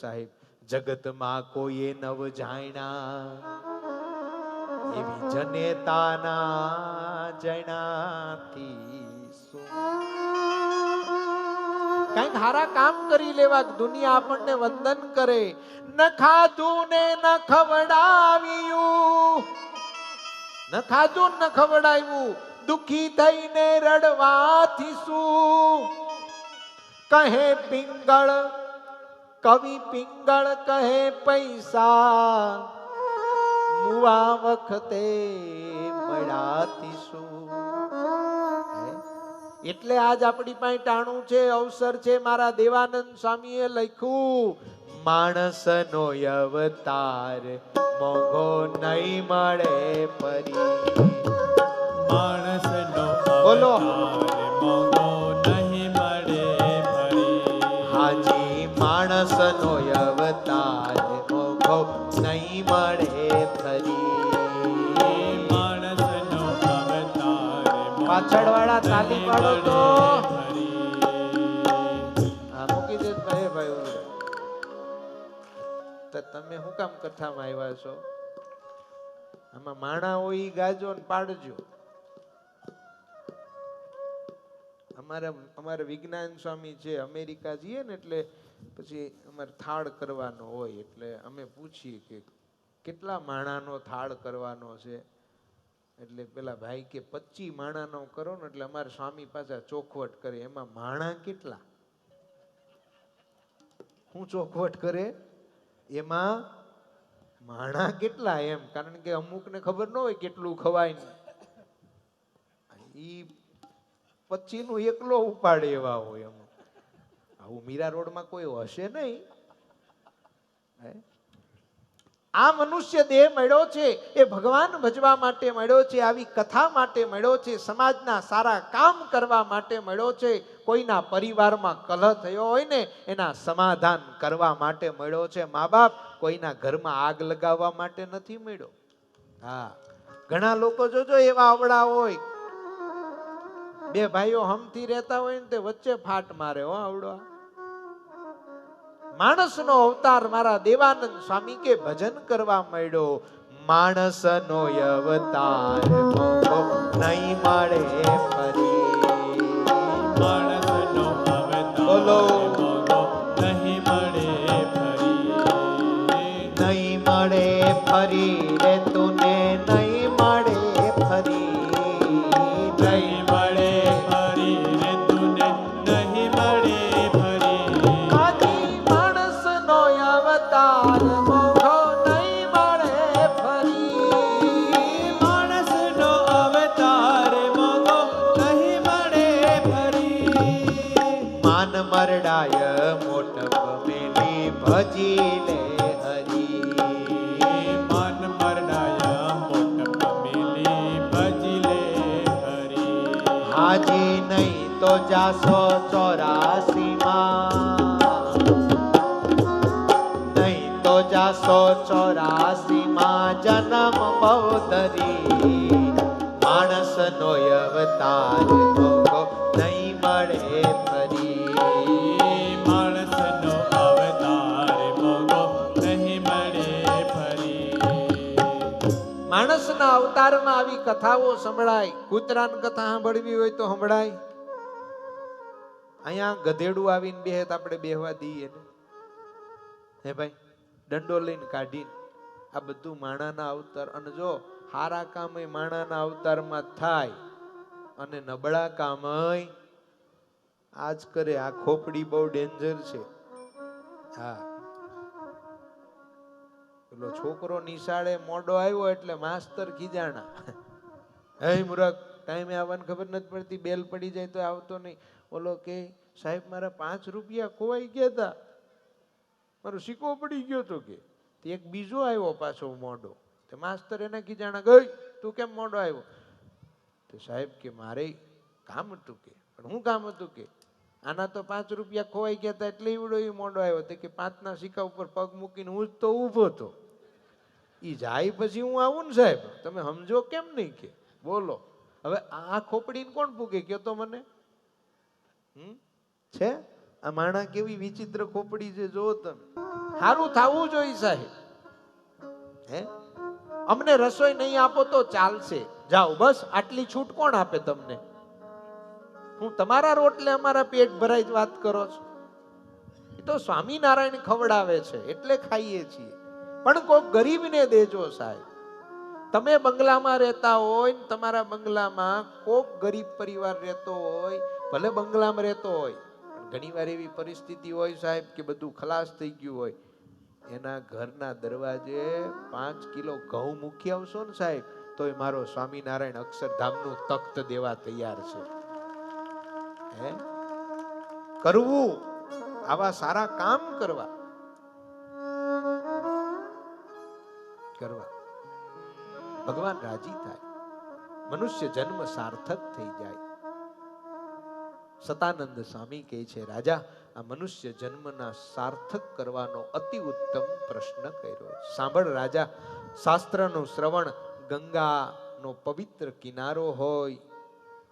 સાહેબ, જગતમાં કોઈએ નવ જાણ્યા એવી જનેતાના જણાથી કઈક હારા કામ કરી લેવા, દુનિયા આપણને વંદન કરે. ન ખાધું ને ન ખવડાવ્યું, ન ખાધું ન ખવડાવ્યું, દુખી થઈને રડવાથી શું? કહે પિંગળ કવિ પિંગળ કહે પૈસા મુવા વખતે મળ્યાથી શું? એટલે આજ આપણી પાસે ટાણું છે, અવસર છે. મારા દેવાનંદ સ્વામીએ લખ્યું, માણસનો અવતાર મોંઘો નહીં મળે ફરી. માણસનો બોલો મોંઘો નહીં મળે ફરી. હાજી, માણસનો અવતાર મોંઘો નહીં મળે ફરી. માણસનો અવતાર પાછળ વાળા તાલી પાડો તો મૂકી દે ભાઈ. તમે શું કામ કથામાં આવ્યા છો? આમાં માણા હોય ઈ ગાજો ને પાડજો. અમારે વિજ્ઞાન સ્વામી છે, અમેરિકા જઈએ ને એટલે પછી અમારે થાળ કરવાનો હોય, એટલે અમે પૂછીએ કે કેટલા માણાનો થાળ કરવાનો છે? એટલે પેલા ભાઈ કે 25 માણાનો કરો ને. એટલે અમારે સ્વામી પાછા ચોખવટ કરે, એમાં માણા કેટલા? હું ચોખવટ કરે એમાં માણા કેટલા એમ, કારણ કે અમુક ને ખબર ન હોય કેટલું ખવાય ને. ઈ 25 નું એકલો ઉપાડે એવા હોય અમુક. આવું મીરા રોડમાં કોઈ હશે નહીં. આ મનુષ્ય દેહ મળ્યો છે એ ભગવાન ભજવા માટે મળ્યો છે, આવી કથા માટે મળ્યો છે, સમાજના સારા કામ કરવા માટે મળ્યો છે. કોઈના પરિવારમાં કલહ થયો હોય ને એના સમાધાન કરવા માટે મળ્યો છે. મા બાપ કોઈના ઘરમાં આગ લગાવવા માટે નથી મળ્યો. હા, ઘણા લોકો જોજો એવા અવળા હોય, બે ભાઈઓ હમથી રહેતા હોય ને તે વચ્ચે ફાટ મારે. હો આવડો માણસનો અવતાર મારા દેવાનંદ સ્વામી કે ભજન કરવા મળ્યો. માણસનો અવતાર મોંઘો નહીં મળે ફરી. માણસનો અવતાર બોલો મોંઘો નહીં મળે ફરી. નહીં મળે ફરી રે તુને, નહીં મળે ફરી. નહીં મળે ફરી રે તુને, નહીં મળે ફરી. માણસનો અવતાર મોંઘો નહીં મળે ફરી. માણસનો અવતાર મોંઘો નહીં મળે ફરી. માન મરડાય મોટપ મેલી ભજી લે હરી. માન મરડાયા મોટપ મેલી ભજી લે હરી. હાજી નહીં તો જાસો 84 માં, નહીં તો જાસો 84 માં જન્મ બહુધરી. માણસનો અવતાર મોંઘો નહીં મળે ફરી. માણસનો અવતાર મોંઘો નહીં મળે ફરી. માણસના અવતારમાં આવી કથાઓ સંભળાય. કૂતરાની કથા સાંભળવી હોય તો સંભળાય. અહીંયા ગધેડું આવીને બેહે તો આપણે બેહવા દઈએ ને? હે ભાઈ, દંડો લઈને કાઢીને. આ બધું માણાના અવતાર. અને જો હારા કામ માણાના અવતારમાં થાય અને નબળા કામ આજ કરે. આ ખોપડી બહુ ડેન્જર છે. હા, પેલો છોકરો નિશાળે મોડો આવ્યો એટલે માસ્તર ખીજાણા. હે મૂરખ, ટાઈમે આવવાની ખબર નથી પડતી, બેલ પડી જાય તો આવતો નહીં. ઓલો કે સાહેબ મારા 5 રૂપિયા ખોવાઈ ગયા હતા, મારો સિક્કો પડી ગયો તો. કે એક બીજો આવ્યો પાછો મોડો. તે માસ્તર એને ખીજાણા, ગઈ તું કેમ મોડો આવ્યો? તો સાહેબ કે મારે કામ હતું. કે પણ હું કામ હતું? કે આના તો 5 રૂપિયા ખોવાઈ ગયા હતા એટલે એવડો એ મોડો આવ્યો. તો કે 5 ના સિક્કા ઉપર પગ મૂકીને હું જ તો ઊભો હતો. ઈ જાય પછી હું આવું ને સાહેબ, તમે સમજો કેમ નહીં? કે બોલો હવે આ ખોપડીને કોણ પૂગે કયો તો મને? છે આ માણા કેવી વિચિત્ર ખોપડી છે જો તમે. સારું થવું જોઈએ સાહેબ. હે અમને રસોઈ નહીં આપો તો ચાલશે, જાઓ બસ. આટલી છૂટ કોણ આપે તમને? હું તમારા રોટલે અમારા પેટ ભરાઈ જ વાત કરો છો? એ તો સ્વામિનારાયણ ખવડાવે છે એટલે ખાઈએ છીએ. પણ કોઈ ગરીબને દેજો સાહેબ. તમે બંગલામાં રહેતા હોય ને તમારા બંગલામાં કોક ગરીબ પરિવાર રહેતો હોય, ભલે બંગલામાં રહેતો હોય, ઘણી વાર એવી પરિસ્થિતિ હોય સાહેબ કે બધું ખલાસ થઈ ગયું હોય, એના ઘરના દરવાજે 5 કિલો ઘઉં મૂકી આવશો ને સાહેબ, તો એ મારો સ્વામિનારાયણ અક્ષરધામનું તખ્ત દેવા તૈયાર છે. હે કરવું, આવા સારા કામ કરવા. ભગવાન રાજી થાય, મનુષ્ય જન્મ સાર્થક થઈ જાય. સતાનંદ સ્વામી કહે છે, રાજા આ મનુષ્ય જન્મના સાર્થક કરવાનો અતિ ઉત્તમ પ્રશ્ન કર્યો. સાંભળ રાજા, શાસ્ત્રનું શ્રવણ, ગંગાનો પવિત્ર કિનારો હોય,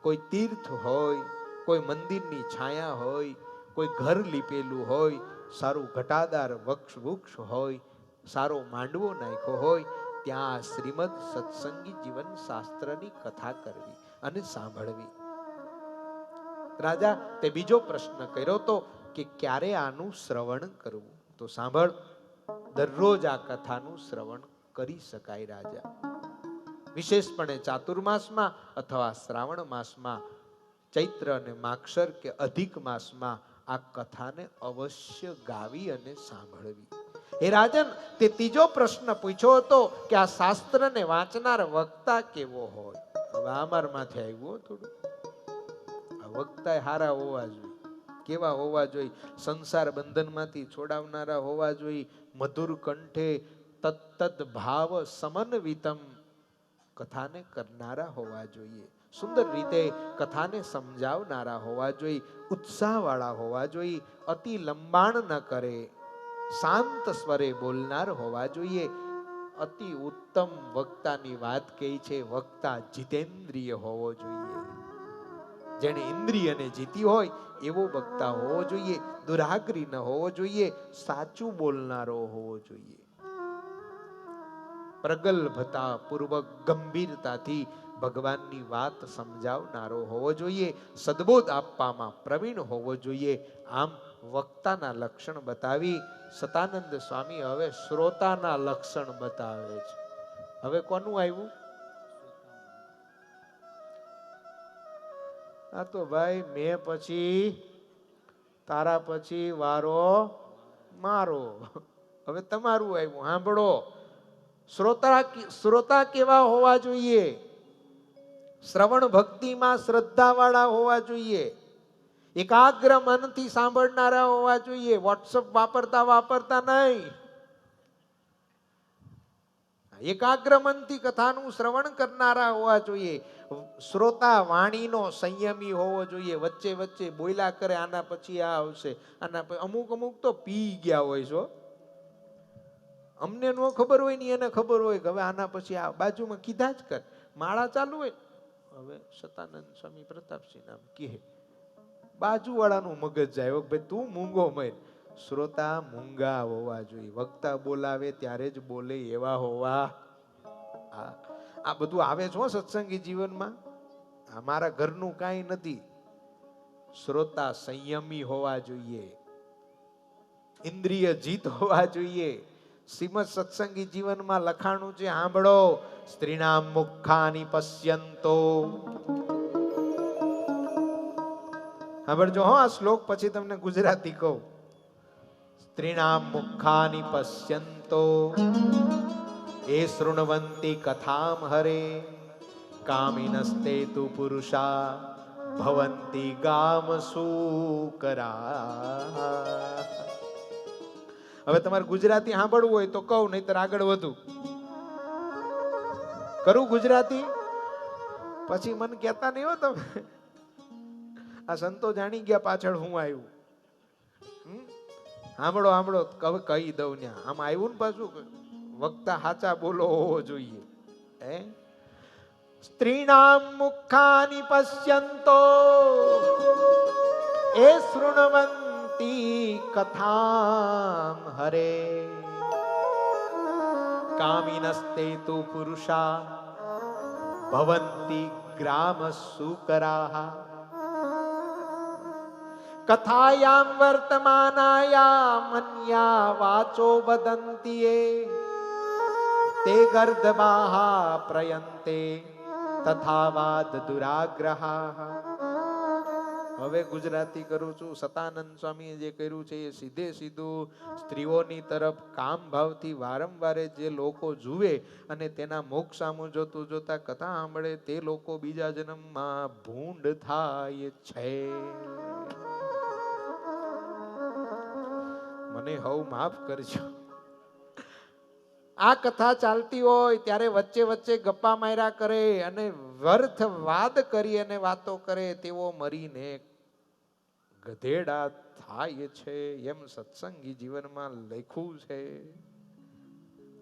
કોઈ તીર્થ હોય, કોઈ મંદિરની છાયા હોય, કોઈ ઘર લીપેલું હોય, સારું ઘટાદાર વૃક્ષ હોય, સારો માંડવો નાખ્યો હોય, ત્યાં શ્રીમદ સત્સંગી જીવન શાસ્ત્રની કથા કરવી અને સાંભળવી. રાજા તે બીજો પ્રશ્ન કર્યો તો કે ક્યારે આનું શ્રવણ કરવું? તો સાંભળ, દરરોજ આ કથાનું શ્રવણ કરી શકાય રાજા. વિશેષપણે ચાતુર્માસમાં અથવા શ્રાવણ માસમાં, ચૈત્ર અને માક્ષર કે અધિક માસમાં આ કથાને અવશ્ય ગાવી અને સાંભળવી. હે રાજન, તે ત્રીજો પ્રશ્ન પૂછ્યો હતો કે આ શાસ્ત્રને વાંચનાર વક્તા કેવો હોય? હવે અમારમાંથી આવ્યું થોડું. આ વક્તા હારા હોવા જોઈએ. કેવા હોવા જોઈએ? સંસાર બંધનમાંથી છોડાવનારા હોવા જોઈએ. મધુર કંઠે તત્તદ ભાવ સમન્વિતમ કથાને કરનારા હોવા જોઈએ. સુંદર રીતે કથાને સમજાવનારા હોવા જોઈએ. ઉત્સાહવાળા હોવા જોઈએ. અતિ લંબાણ ન કરે, શાંત સ્વરે બોલનાર હોવા જોઈએ. અતિ ઉત્તમ વક્તાની વાત કહી છે, વક્તા જીતેન્દ્રિય હોવો જોઈએ. જેને ઇન્દ્રિયને જીતી હોય એવો વક્તા હોવો જોઈએ. દુરાગ્રી ન હોવો જોઈએ. સાચું બોલનારો હોવો જોઈએ. પ્રગલ્ભતા પૂર્વક ગંભીરતાથી ભગવાનની વાત સમજાવનારો હોવો જોઈએ. સદબોધ આપવામાં પ્રવીણ હોવો જોઈએ. આમ વક્તાના લક્ષણ બતાવી સતાનંદ સ્વામી હવે શ્રોતાના લક્ષણ બતાવે છે. હવે કોનું આવ્યું? આ તો ભાઈ મેં પછી તારા પછી વારો મારો. હવે તમારું આવ્યું. સાંભળો, શ્રોતા કેવા હોવા જોઈએ? શ્રવણ ભક્તિમાં શ્રદ્ધા વાળા હોવા જોઈએ. એકાગ્ર મનથી સાંભળનારા હોવા જોઈએ. વોટ્સઅપ વાપરતા નહીં. એકાગ્ર મનથી કથાનું શ્રવણ કરનારા હોવા જોઈએ. શ્રોતા વાણીનો સંયમી હોવો જોઈએ. વચ્ચે વચ્ચે બોલ્યા કરે, આના પછી આ આવશે, આના પછી. અમુક તો પી ગયા હોય છો. અમને નો ખબર હોય ને એને ખબર હોય કે હવે આના પછી આ બાજુમાં કીધા જ કર. માળા ચાલુ હોય, હવે સતાનંદ સ્વામી પ્રતાપસિંહ નામ કહે, બાજુવાળાનું મગજ જાય, ભાઈ તું મૂંગો મર. શ્રોતા મૂંગા હોવા જોઈએ. વક્તા બોલાવે ત્યારે જ બોલે એવા હોવા. આ બધું આવે છે સત્સંગી જીવનમાં. અમારા ઘરનું કાંઈ નથી. શ્રોતા સંયમી હોવા જોઈએ. ઇન્દ્રિય જીત હોવા જોઈએ. શ્રીમદ સત્સંગી જીવનમાં લખાણું છે, સાંભળો. સ્ત્રીનામ મુખાની પશ્યંતો. સાંભળજો હો આ શ્લોક, પછી તમને ગુજરાતી કહું. સ્ત્રીનામ મુખાની પશ્યંતો એ શૃણવંતી કથામ હરે કામિનસ્તે તુ પુરુષા ભવંતી ગામ સુકરા. હવે તમારે ગુજરાતી સાંભળવું હોય તો કહું, નહીતર આગળ વધુ કરું ગુજરાતી. પછી મને કહેતા નહીં હો તમે. આ સંતો જાણી ગયા પાછળ હું આવ્યું. સાંભળો હવે કહી દઉં ને. આમ આવ્યું ને પાછું વક્તા હાચા બોલો હોવો જોઈએ. સ્ત્રીણામ મુખાની પશ્યંતો એ શૃણવંતી શ્રુણવંતી કથામ હરે કામિનસ્તે તુ પુરુષા ભવંતી ગ્રામ સુકરાહ કથાયામ વર્તમાનાયામ અન્યા વાચો વદંતી તે ગર્દમાહા પ્રયંતે તથા વાદ દુરાગ્રહા. હવે ગુજરાતી કરું છું. સતાનંદ સ્વામીએ જે કર્યું છે એ સીધે સીધું સ્ત્રીઓની તરફ કામ ભાવથી વારંવારે જે લોકો જુએ અને તેના મોક્ષ સામું જોતું જોતા કથા સાંભળે તે લોકો બીજા જન્મમાં ભૂંડ થાય છે. મને હવ માફ કરજો. આ કથા ચાલતી હોય ત્યારે વચ્ચે વચ્ચે ગપ્પા માર્યા કરે અને વ્યર્થ વાદ કરી અને વાતો કરે તેવો મરીને ગધેડા થાય છે એમ સત્સંગી જીવનમાં લખ્યું છે.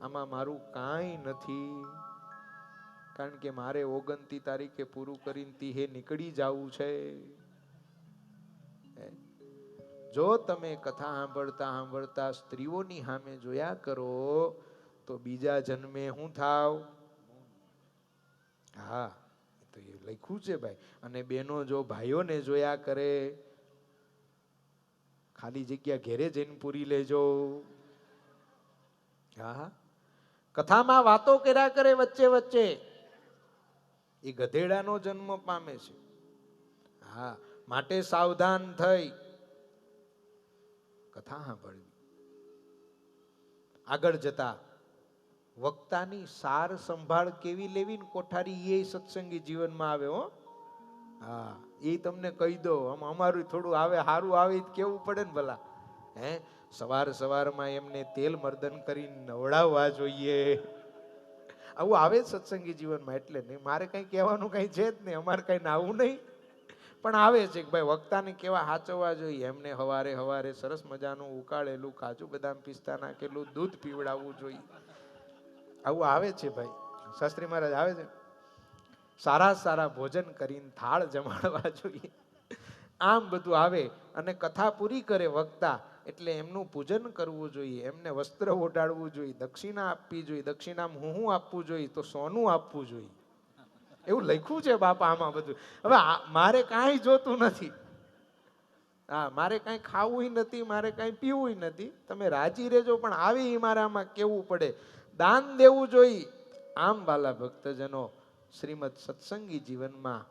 આમાં મારું કાંઈ નથી, કારણ કે મારે 29 તારીખે પૂરું કરીને 30 નીકળી જવું છે. જો તમે કથા સાંભળતા સાંભળતા સ્ત્રીઓની સામે જોયા કરો તો બીજા જન્મે હું થાવ? હા, તો એ લખ્યું છે ભાઈ. અને બેનો જો ભાઈઓને જોયા કરે, ખાલી જગ્યા ઘેરે જઈને પૂરી લેજો. હા, કથામાં વાતો કર્યા કરે વચ્ચે વચ્ચે, એ ગધેડાનો જન્મ પામે છે. હા, માટે સાવધાન થઈ કથા સાંભળવી. આગળ જતા વક્તાની સાર સંભાળ કેવી લેવી ને કોઠારી એ સત્સંગી જીવનમાં આવે હો. હા, એ તમને કહી દો. અમારું થોડું આવે, સારું આવે કેવું પડે ને ભલા. સવાર સવારમાં એમને તેલ મર્દન કરીને નવડાવવા જોઈએ. આવું આવે સત્સંગી જીવનમાં. એટલે નહીં, મારે કઈ કહેવાનું કઈ છે જ નહીં, અમારે કઈ આવું નહીં, પણ આવે છે કે ભાઈ વક્તાને કેવા સાચવવા જોઈએ. એમને હવારે હવારે સરસ મજાનું ઉકાળેલું કાજુ બદામ પિસ્તા નાખેલું દૂધ પીવડાવવું જોઈએ. આવું આવે છે ભાઈ. શાસ્ત્રી મહારાજ આવે છે. સારા સારા ભોજન કરીને થાળ જમાડવા જોઈએ. આમ બધું આવે. અને કથા પૂરી કરે વક્તા એટલે એમનું પૂજન કરવું જોઈએ, એમને વસ્ત્ર ઓઢાડવું જોઈએ, દક્ષિણા આપવી જોઈએ. દક્ષિણામાં હું આપવું જોઈએ? તો સોનું આપવું જોઈએ. એવું લખ્યું છે બાપા આમાં બધું. હવે મારે કાંઈ જોતું નથી. હા, મારે કાંઈ ખાવું નથી, મારે કાંઈ પીવું નથી. તમે રાજી રહેજો, પણ આવી મારે આમાં કેવું પડે. દાન દેવું જોઈએ. આમ વાલા ભક્તજનો, શ્રીમદ સત્સંગી જીવનમાં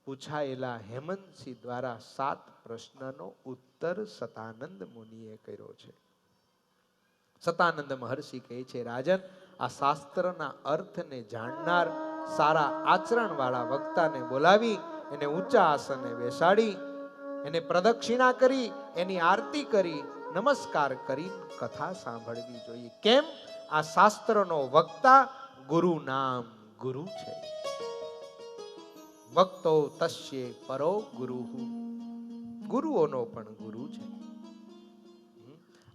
પૂછાયેલા હેમંતસિંહ દ્વારા 7 પ્રશ્નનો ઉત્તર સતાનંદ મુનિએ કર્યો છે. સતાનંદ મહર્ષિ કહે છે, રાજન, આ શાસ્ત્રના અર્થને જાણનાર સારા આચરણ વાળા વક્તાને બોલાવી એને ઊંચા આસને બેસાડી એને પ્રદક્ષિણા કરી, એની આરતી કરી, નમસ્કાર કરી કથા સાંભળવી જોઈએ. કેમ? આ શાસ્ત્રનો વક્તા ગુરુ નામ ગુરુ છે. વક્તો તસ્યે પરો ગુરુ, ગુરુઓનો પણ ગુરુ છે.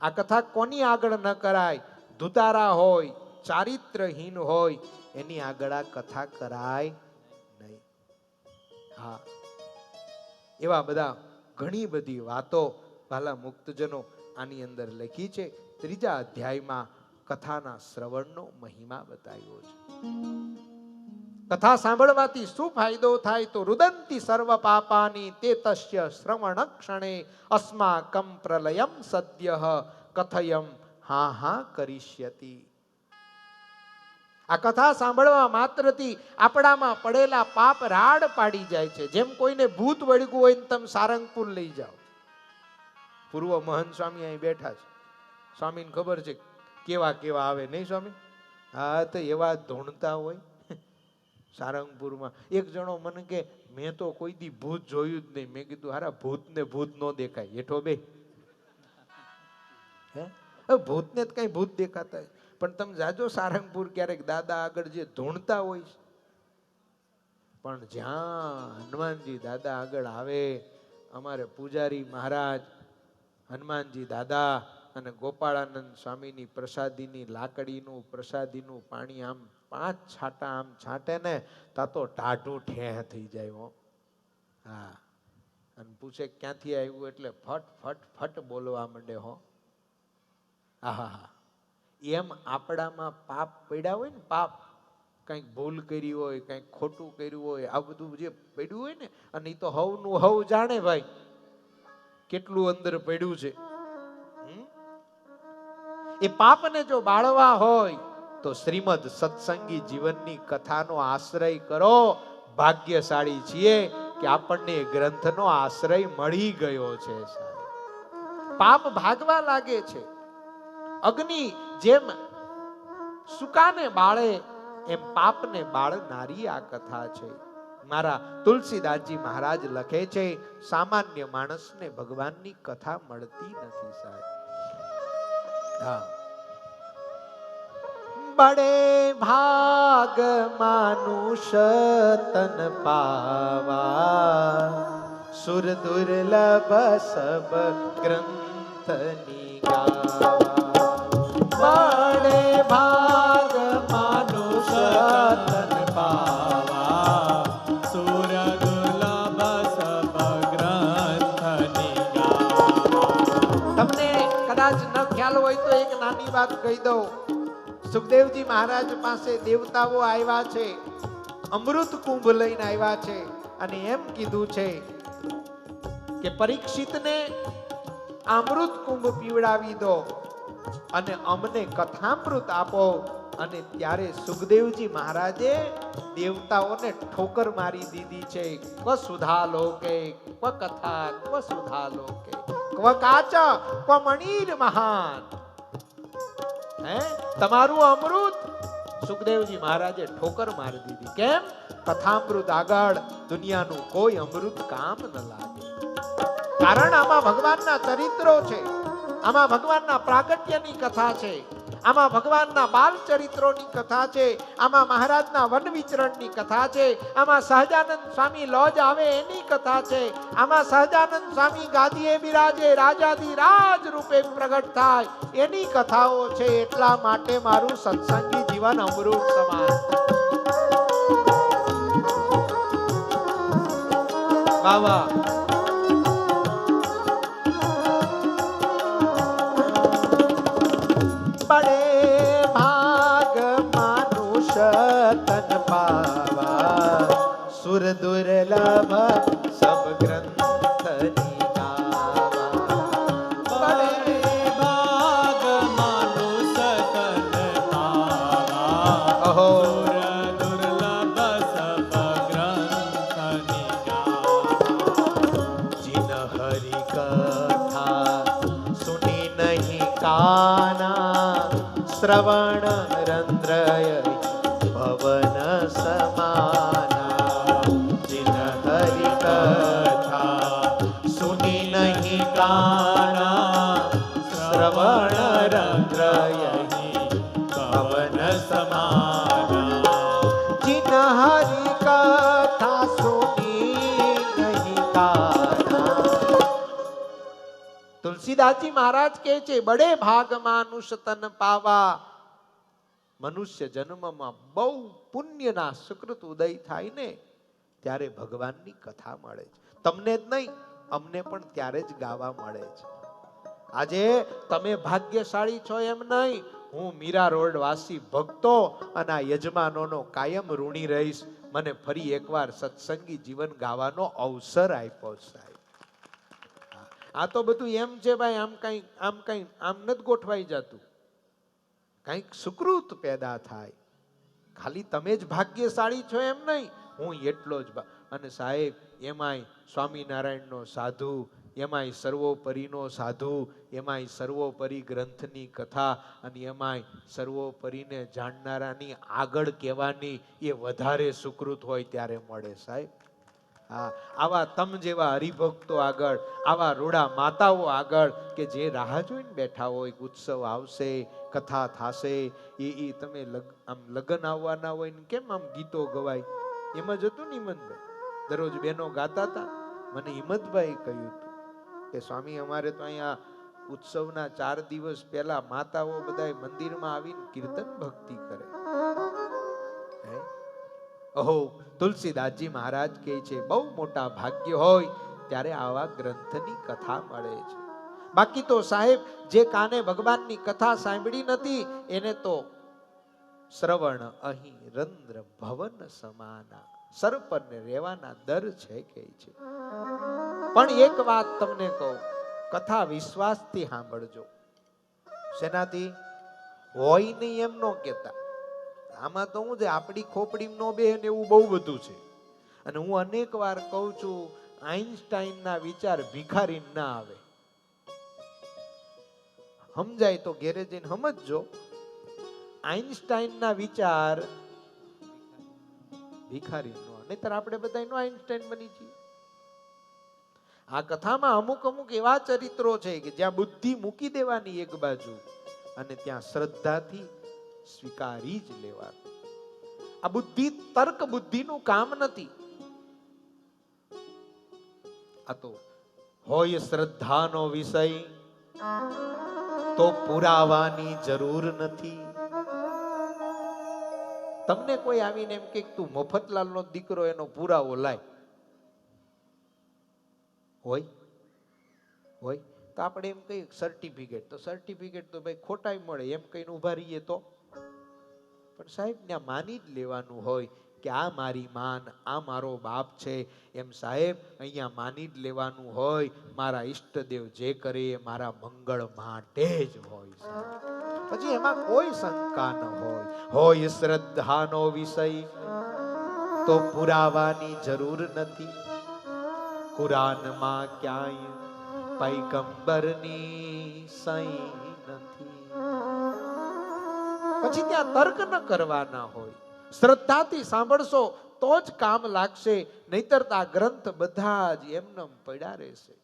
આ કથા કોની આગળ ન કરાય? ધુતારા હોય, ચારિત્રહીન હોય, એની આગળ આ કથા કરાય નહીં. હા, એવા બધા ઘણી બધી વાતો ભાલા મુક્તજનો આની અંદર લખી છે. 3જા અધ્યાયમાં કથાના શ્રવણનો મહિમા બતાવ્યો છે. કથા સાંભળવાથી શું ફાયદો થાય? તો રુદંતી સર્વ પાપાની તે તસ્ય શ્રવણ ક્ષણે અસ્માકમ પ્રલયમ સદ્યઃ કથયમ હા હા કરીષ્યતિ. આ કથા સાંભળવા માત્રથી આપણામાં પડેલા પાપ રાડ પાડી જાય છે. જેમ કોઈને ભૂત વળગ્યું હોય ને તમે સારંગપુર લઈ જાઓ. પૂર્વ મહંત સ્વામી અહીં બેઠા છે. સ્વામીને ખબર છે કેવા કેવા આવે, નહીં સ્વામી? હા, તો એવા ધૂણતા હોય સારંગપુરમાં. એક જણો મને કે, મેં તો કોઈ દી ભૂત જોયું જ નહીં. મેં કીધું, હારા ભૂતને ભૂત નો દેખાય, હેઠો બે. ભૂતને જ કઈ ભૂત દેખાતા. પણ તમે જાજો સારંગપુર ક્યારેક, દાદા આગળ જે ધૂણતા હોય, પણ જ્યાં હનુમાનજી દાદા આગળ આવે, અમારે પૂજારી મહારાજ હનુમાનજી દાદા અને ગોપાળાનંદ સ્વામીની પ્રસાદીની લાકડીનું પ્રસાદીનું પાણી આમ 5 છાંટા આમ છાંટે ને તા તો ટાઢું ઠેહ થઈ જાય. હા, અને પૂછે ક્યાંથી આવ્યું એટલે ફટ ફટ ફટ બોલવા માંડે હો. આહા, એમ આપણામાં પાપ પડ્યા હોય ને, પાપ કંઈક ભૂલ કરી હોય, કંઈક ખોટું કર્યું હોય, આ બધું જે પડ્યું હોય ને, અને એ તો હવનું હવ જાણે ભાઈ કેટલું અંદર પડ્યું છે. એ પાપને જો બાળવા હોય તો શ્રીમદ સત્સંગી જીવનની કથાનો આશ્રય કરો. ભાગ્યશાળી છીએ કે આપણને ગ્રંથનો આશ્રય મળી ગયો છે. પાપ ભાગવા લાગે છે. અગ્નિ જેમ સુકાને બાળે એમ પાપને બાળનારી આ કથા છે. મારા તુલસીદાસજી મહારાજ લખે છે, સામાન્ય માણસને ભગવાનની કથા મળતી નથી સાહેબ. હા, બડે ભાગ માનુષ તન પાવા, સુર દુર્લભ સબ ગ્રંથની ગાવા. બડે ભાગ માનુષ તન પાવા, સુર દુર્લભ સબ ગ્રંથની ગાવા. તમને કદાચ ન ખ્યાલ હોય તો એક નાની વાત કહી દઉં. સુખદેવજી મહારાજ પાસે દેવતાઓ આવ્યા છે, અમૃત કુંભ લઈને આવ્યા છે અને એમ કીધું છે કે પરીક્ષિતને અમૃત કુંભ પીવડાવી દો અને અમને કથામૃત આપો. અને ત્યારે સુખદેવજી મહારાજે દેવતાઓને ઠોકર મારી દીધી છે. ક્વ સુધા લોકે ક્વ કથા ક્વ સુધા લોકે ક્વ કાચ ક્વ મણીર મહાન. તમારું અમૃત સુખદેવજી મહારાજે ઠોકર મારી દીધી. કેમ? કથામૃત આગળ દુનિયાનું કોઈ અમૃત કામ ન લાગે. કારણ આમાં ભગવાનના ચરિત્રો છે, આમાં ભગવાનના પ્રાગટ્યની કથા છે, આમાં ભગવાનના બાલ ચરિત્રોની કથા છે, આમાં મહારાજના વન વિચરણની કથા છે, આમાં સહજાનંદ સ્વામી લોજ આવે એની કથા છે, આમાં સહજાનંદ સ્વામી ગાદીએ બિરાજે રાજાધી રાજ રૂપે પ્રગટ થાય એની કથાઓ છે. એટલા માટે મારું સત્સંગી જીવન અમૃત સમાન. બાવા બડે ભાગ માનુષ તન પાવા, સુર દુર્લભ સબ ગ્રંથની ગાવા. બડે ભાગ માનુષ તન પાવા, અહો સુર દુર્લભ સબ ગ્રંથની ગાવા. जिन हरि कथा सुनी नहीं काना, श्रवण रंद्रय भवन समाना. जिन हरि कथा सुनी नहीं काना, श्रवण रंद्रय भवन समाना. जिन हरि कथा सुनी नहीं काना. તુલસીદાસજી મહારાજ કહે છે, બડે ભાગ માનુષ તન પાવા. મનુષ્ય જન્મમાં બહુ પુણ્યના સુકૃત ઉદય થાય ને ત્યારે ભગવાનની કથા મળે છે. તમને જ નહીં, અમને પણ ત્યારે જ ગાવા મળે છે. આજે તમે ભાગ્યશાળી છો એમ નહીં, હું મીરા રોડ વાસી ભક્તો અને આ યજમાનોનો કાયમ ઋણી રહીશ. મને ફરી એકવાર સત્સંગી જીવન ગાવાનો અવસર આપ્યો સાહેબ. આ તો બધું એમ છે ભાઈ, આમ કઈ નથી ગોઠવાઈ જતું. કંઈક સુકૃત પેદા થાય. ખાલી તમે જ ભાગ્યશાળી છો એમ નહીં, હું એટલો જ. અને સાહેબ એમાંય સ્વામિનારાયણનો સાધુ, એમાંય સર્વોપરીનો સાધુ, એમાંય સર્વોપરી ગ્રંથની કથા, અને એમાંય સર્વોપરીને જાણનારાની આગળ કહેવાની એ વધારે સુકૃત હોય ત્યારે મળે સાહેબ. હા, આવા તમ જેવા હરિભક્તો આગળ, આવા રૂડા માતાઓ આગળ કે જે રાહ જોઈને બેઠા હોય, ઉત્સવ આવશે, કથા થાશે, એ તમે આમ લગ્ન આવવાના હોય ને કેમ આમ ગીતો ગવાય, એમ જ હતું ને હિંમતભાઈ. દરરોજ બેનો ગાતા હતા. મને હિંમતભાઈ કહ્યું હતું કે સ્વામી અમારે તો અહીંયા ઉત્સવના 4 દિવસ પહેલા માતાઓ બધા મંદિરમાં આવીને કીર્તન ભક્તિ કરે. અહો તુલસીદાસજી મહારાજ કહે છે, બહુ મોટા ભાગ્ય હોય ત્યારે આવા ગ્રંથની કથા મળે છે. બાકી તો સાહેબ જે કાને ભગવાનની કથા સાંભળી નથી એને તો શ્રવણ અહીં રંદ્ર ભવન સમાના, સર્પને રહેવાના દર છે કે છે. પણ એક વાત તમને કહું, કથા વિશ્વાસથી સાંભળજો. શેનાથી? હોય નહીં એમ ન કહેતા. આમાં તો હું છે આપણી ખોપડી નો બે ને એવું બહુ બધું છે. અને હું અનેક વાર કહું છું, આઈન્સ્ટાઈનના વિચાર ભિખારી ના આવે. સમજાય તો ઘેરે જઈને સમજજો. આઈન્સ્ટાઈનના વિચાર ભિખારી નો, નહીતર આપણે બધા નો આઈન્સ્ટાઈન બની છીએ. આ કથામાં અમુક અમુક એવા ચરિત્રો છે કે જ્યાં બુદ્ધિ મૂકી દેવાની એક બાજુ અને ત્યાં શ્રદ્ધાથી સ્વીકારી જ લેવાનું. આ બુદ્ધિ તર્ક બુદ્ધિનું કામ નથી. આ તો હોય શ્રદ્ધાનો વિષય તો પુરાવાની જરૂર નથી. તમને કોઈ આવીને એમ કે તું મફતલાલનો દીકરો એનો પુરાવો લાય, હોય હોય તો આપણે એમ કહીએ સર્ટિફિકેટ, તો સર્ટિફિકેટ તો ભાઈ ખોટાઈ મળે એમ કહીને ઉભા રહીએ તો. પણ સાહેબ ત્યાં માની જ લેવાનું હોય કે આ મારી માન, આ મારો બાપ છે. એમ સાહેબ અહીંયા માની જ લેવાનું હોય મારા ઈષ્ટદેવ જે કરે એ મારા મંગળ માટે જ હોય સાહેબ. પછી એમાં કોઈ શંકા ન હોય. હોય શ્રદ્ધાનો વિષય તો પુરાવાની જરૂર નથી. કુરાનમાં ક્યાંય પૈગંબરની સહી નથી. પછી ત્યાં તર્ક ન કરવાના હોય. શ્રદ્ધાથી સાંભળશો તો જ કામ લાગશે, નહીતર આ ગ્રંથ બધા જ એમનેમ પડ્યા રહેશે.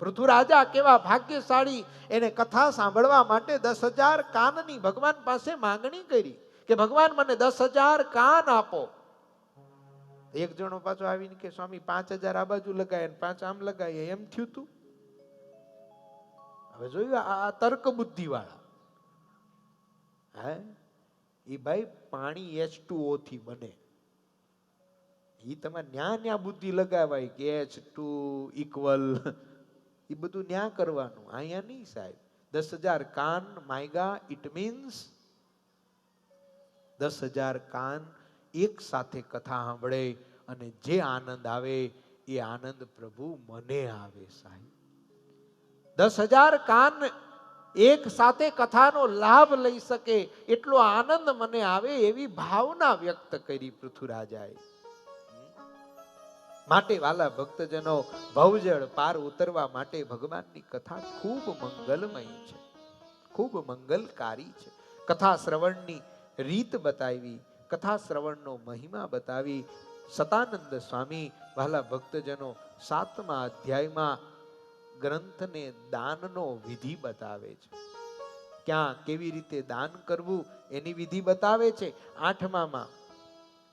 પૃથ્વીરાજા કેવા ભાગ્યશાળી, એને કથા સાંભળવા માટે 10,000 કાનની ભગવાન પાસે માંગણી કરી કે ભગવાન મને 10,000 કાન આપો. એક જણો પાછો આવીને કે સ્વામી 5,000 આ બાજુ લગાય ને 5 આમ લગાય, એમ થયું તું. હવે જોયું આ તર્ક બુદ્ધિ વાળા. હે એ ભાઈ પાણી H2O થી બને. એ તમારે ન્યા બુદ્ધિ લગાવાય કે H2 ઇક્વલ, એ બધું ન્યા કરવાનું, અહીંયા નહીં સાહેબ. 10,000 કાન માયગા, ઇટ મીન્સ 10,000 કાન એક સાથે કથા સાંભળે અને જે આનંદ આવે એ આનંદ પ્રભુ મને આવે સાહેબ. 10,000 કાન એક સાથે કથાનો લાભ લઈ શકે એટલો આનંદ મને આવે એવી ભાવના વ્યક્ત કરી પૃથ્વીરાજાએ. માટે વાલા ભક્તજનો, ભવજળ પાર ઉતરવા માટે ભગવાનની કથા ખૂબ મંગલમય છે, ખૂબ મંગલકારી છે. કથા શ્રવણની રીત બતાવી, કથા શ્રવણનો મહિમા બતાવી. સતાનંદ સ્વામી વાલા ભક્તજનો 7મા અધ્યાયમાં ગ્રંથને દાનનો વિધિ બતાવે છે. ક્યાં કેવી રીતે દાન કરવું એની વિધિ બતાવે છે. 8મામાં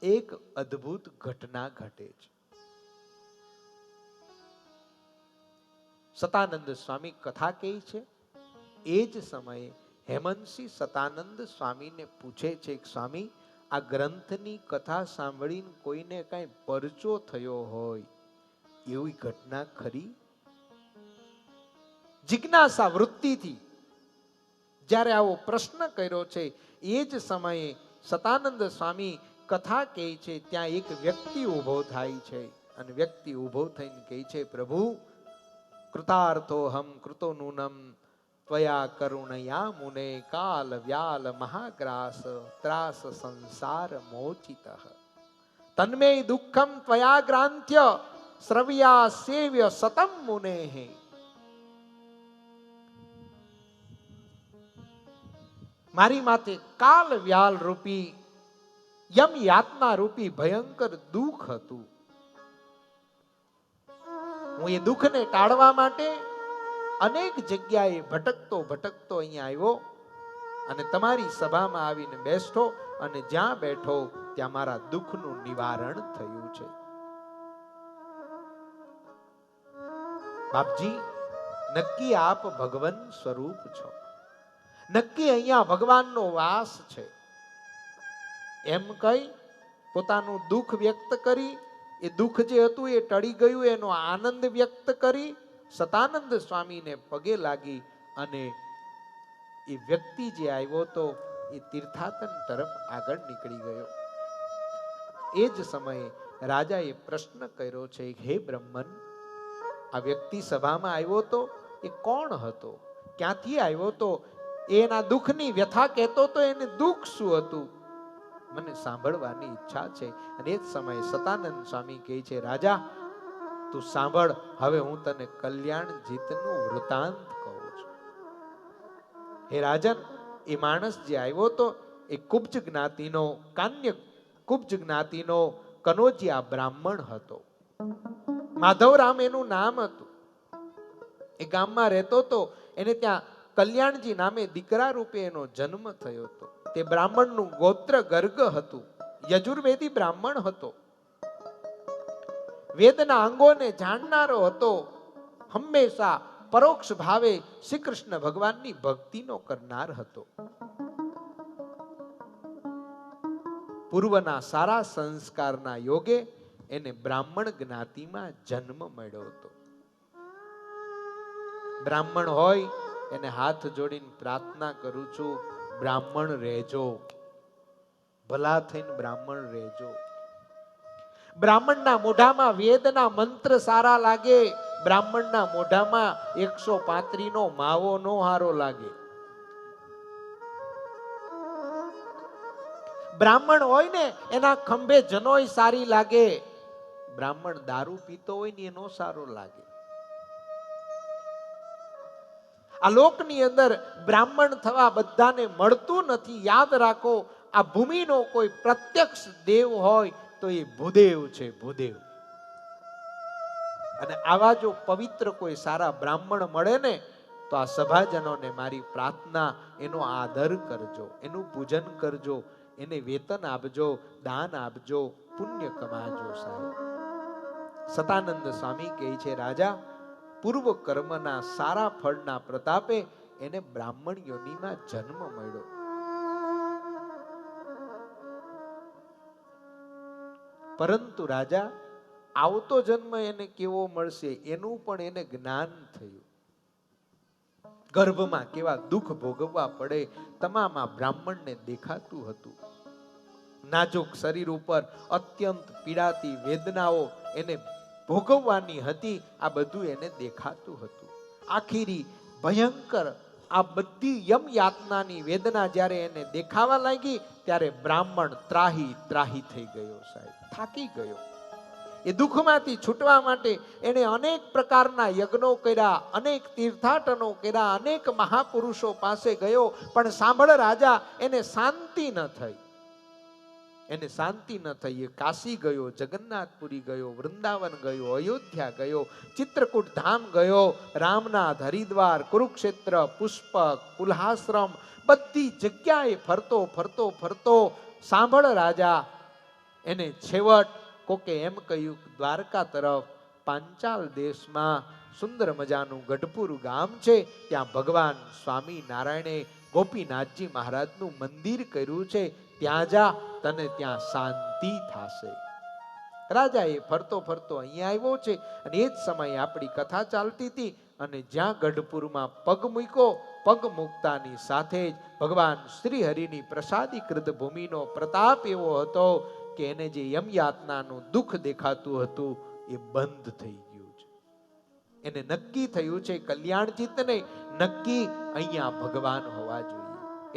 એક અદ્ભુત ઘટના ઘટે છે. સતાનંદ સ્વામી કથા કહે છે. એ જ સમયે હેમંતસિંહ સતાનંદ સ્વામીને પૂછે છે કે સ્વામી, આ ગ્રંથની કથા સાંભળીને કોઈને કઈ પરચો થયો હોય એવી ઘટના ખરી? જિજ્ઞાસા વૃત્તિથી જ્યારે આવો પ્રશ્ન કર્યો છે, એ જ સમયે સતાનંદ સ્વામી કથા કહે છે. ત્યાં એક વ્યક્તિ ઉભો થાય છે અને વ્યક્તિ ઉભો થઈને કહે છે, પ્રભુ કૃતાર્થો હમ કૃતો નૂનમ ત્વયા કરુણયા મુને કાલ વ્યાલ મહાગ્રાસ ત્રાસ સંસાર મોચિતઃ તન્મે દુઃખમ ત્વયા ગ્રાંથ્ય શ્રવ્યા સેવ્ય સતમ મુનેઃ. મારી માથે કાલ વ્યાલ રૂપી યમ યાતના રૂપી ભયંકર દુઃખ હતું. હું એ દુઃખને ટાળવા માટે અનેક જગ્યાએ ભટકતો ભટકતો અહીંયા આવ્યો અને તમારી સભામાં આવીને બેઠો અને જ્યાં બેઠો ત્યાં મારા દુઃખનું નિવારણ થયું છે. બાપજી, નક્કી આપ ભગવાન સ્વરૂપ છો, નક્કી અહીંયા ભગવાનનો વાસ છે. એમ કહી પોતાનું દુઃખ વ્યક્ત કરી એ દુઃખ જે હતું એ ટળી ગયું, એનો આનંદ વ્યક્ત કરી સતાનંદ સ્વામીને પગે લાગી અને એ વ્યક્તિ જે આવ્યો તો એ તીર્થાટન તરફ આગળ નીકળી ગયો. એ જ સમયે રાજાએ પ્રશ્ન કર્યો છે, હે બ્રહ્મન, આ વ્યક્તિ સભામાં આવ્યો તો એ કોણ હતો, ક્યાંથી આવ્યો તો, એના દુઃખની વ્યથા કહેતો તો એને દુઃખ શું હતું, મને સાંભળવાની ઈચ્છા છે. અને એ જ સમયે સતાનંદ સ્વામી કહે છે, રાજા તું સાંભળ, હવે હું તને કલ્યાણજીતનું વૃતાંત કહું છું. હે રાજન, એ માણસ જે આવ્યો તો એ કુબ્જ જ્ઞાતિનો, કાન્ય કુબ્જ જ્ઞાતિનો કનોજિયા બ્રાહ્મણ હતો. માધવરામ એનું નામ હતું. એ ગામમાં રહેતો તો, એને ત્યાં કલ્યાણજી નામે દીકરા રૂપે એનો જન્મ થયો હતો. તે બ્રાહ્મણનું ગોત્ર ગર્ગ હતું, યજુર્વેદી બ્રાહ્મણ હતો, વેદના અંગોને જાણનારો હતો, હંમેશા પરોક્ષ ભાવે શ્રી કૃષ્ણ ભગવાનની ભક્તિનો કરનાર હતો. પૂર્વના સારા સંસ્કારના યોગે એને બ્રાહ્મણ જ્ઞાતિમાં જન્મ મળ્યો હતો. બ્રાહ્મણ હોય એને હાથ જોડીને પ્રાર્થના કરું છું, બ્રાહ્મણ રહેજો, ભલા થઈને બ્રાહ્મણ રહેજો. બ્રાહ્મણના મોઢામાં વેદના મંત્ર સારા લાગે, બ્રાહ્મણના મોઢામાં 135 નો માવો નો હારો લાગે. બ્રાહ્મણ હોય ને એના ખંભે જનોય સારી લાગે, બ્રાહ્મણ દારૂ પીતો હોય ને એનો સારો લાગે. આ લોકની અંદર બ્રાહ્મણ થવા બધાને મળતું નથી. યાદ રાખો, આ ભૂમિનો કોઈ પ્રત્યક્ષ દેવ હોય તો એ ભૂદેવ છે, ભૂદેવ. અને આવા જો પવિત્ર કોઈ સારા બ્રાહ્મણ મળે ને તો આ સભાજનોને મારી પ્રાર્થના, એનો આદર કરજો, એનું પૂજન કરજો, એને વેતન આપજો, દાન આપજો, પુણ્ય કમાજો સાહેબ. સતાનંદ સ્વામી કહે છે, રાજા પૂર્વ કર્મના સારા ફળના પ્રતાપે એને બ્રાહ્મણ યોનિમાં જન્મ મળ્યો. પરંતુ રાજા આવતો જન્મ એને કેવો મળશે એનું પણ એને જ્ઞાન થયું. ગર્ભમાં કેવા દુઃખ ભોગવવા પડે તમામ આ બ્રાહ્મણને દેખાતું હતું. નાજુક શરીર ઉપર અત્યંત પીડાતી વેદનાઓ એને ભોગવવાની હતી, આ બધું એને દેખાતું હતું. આખીરી ભયંકર આ બધી યમ યાતનાની વેદના જ્યારે એને દેખાવા લાગી ત્યારે બ્રાહ્મણ ત્રાહી ત્રાહી થઈ ગયો સાહેબ, થાકી ગયો. એ દુઃખમાંથી છૂટવા માટે એને અનેક પ્રકારના યજ્ઞો કર્યા, અનેક તીર્થાટનો કર્યા, અનેક મહાપુરુષો પાસે ગયો, પણ સાંભળ રાજા, એને શાંતિ ન થઈ. એને શાંતિ ન થઈ. એ કાશી ગયો, જગન્નાથપુરી ગયો, વૃંદાવન ગયો, અયોધ્યા ગયો, ચિત્રકૂટ ધામ ગયો, રામનાથ, હરિદ્વાર, કુરુક્ષેત્ર, પુષ્પક, પુલ્હાશ્રમ, બધી જગ્યાએ ફરતો ફરતો ફરતો સાંભળ રાજા, એને છેવટ કોકે એમ કહ્યું, દ્વારકા તરફ પાંચાલ દેશમાં સુંદર મજાનું ગઢપુર ગામ છે, ત્યાં ભગવાન સ્વામી નારાયણે ગોપીનાથજી મહારાજનું મંદિર કર્યું છે, ત્યાં જા, તને ત્યાં શાંતિ થશે. રાજા એ ફરતો ફરતો અહીંયા આવ્યો છે અને એ જ સમયે આપણી કથા ચાલતી હતી અને જ્યાં ગઢપુરમાં પગ મૂક્યો, પગ મૂકતાની સાથે જ ભગવાન શ્રી હરિની પ્રસાદીકૃત ભૂમિનો પ્રતાપ એવો હતો કે એને જે યમ યાતનાનું દુઃખ દેખાતું હતું એ બંધ થઈ ગયું છે. એને નક્કી થયું છે કલ્યાણજીતને નક્કી અહીંયા ભગવાન હોવા જોઈએ.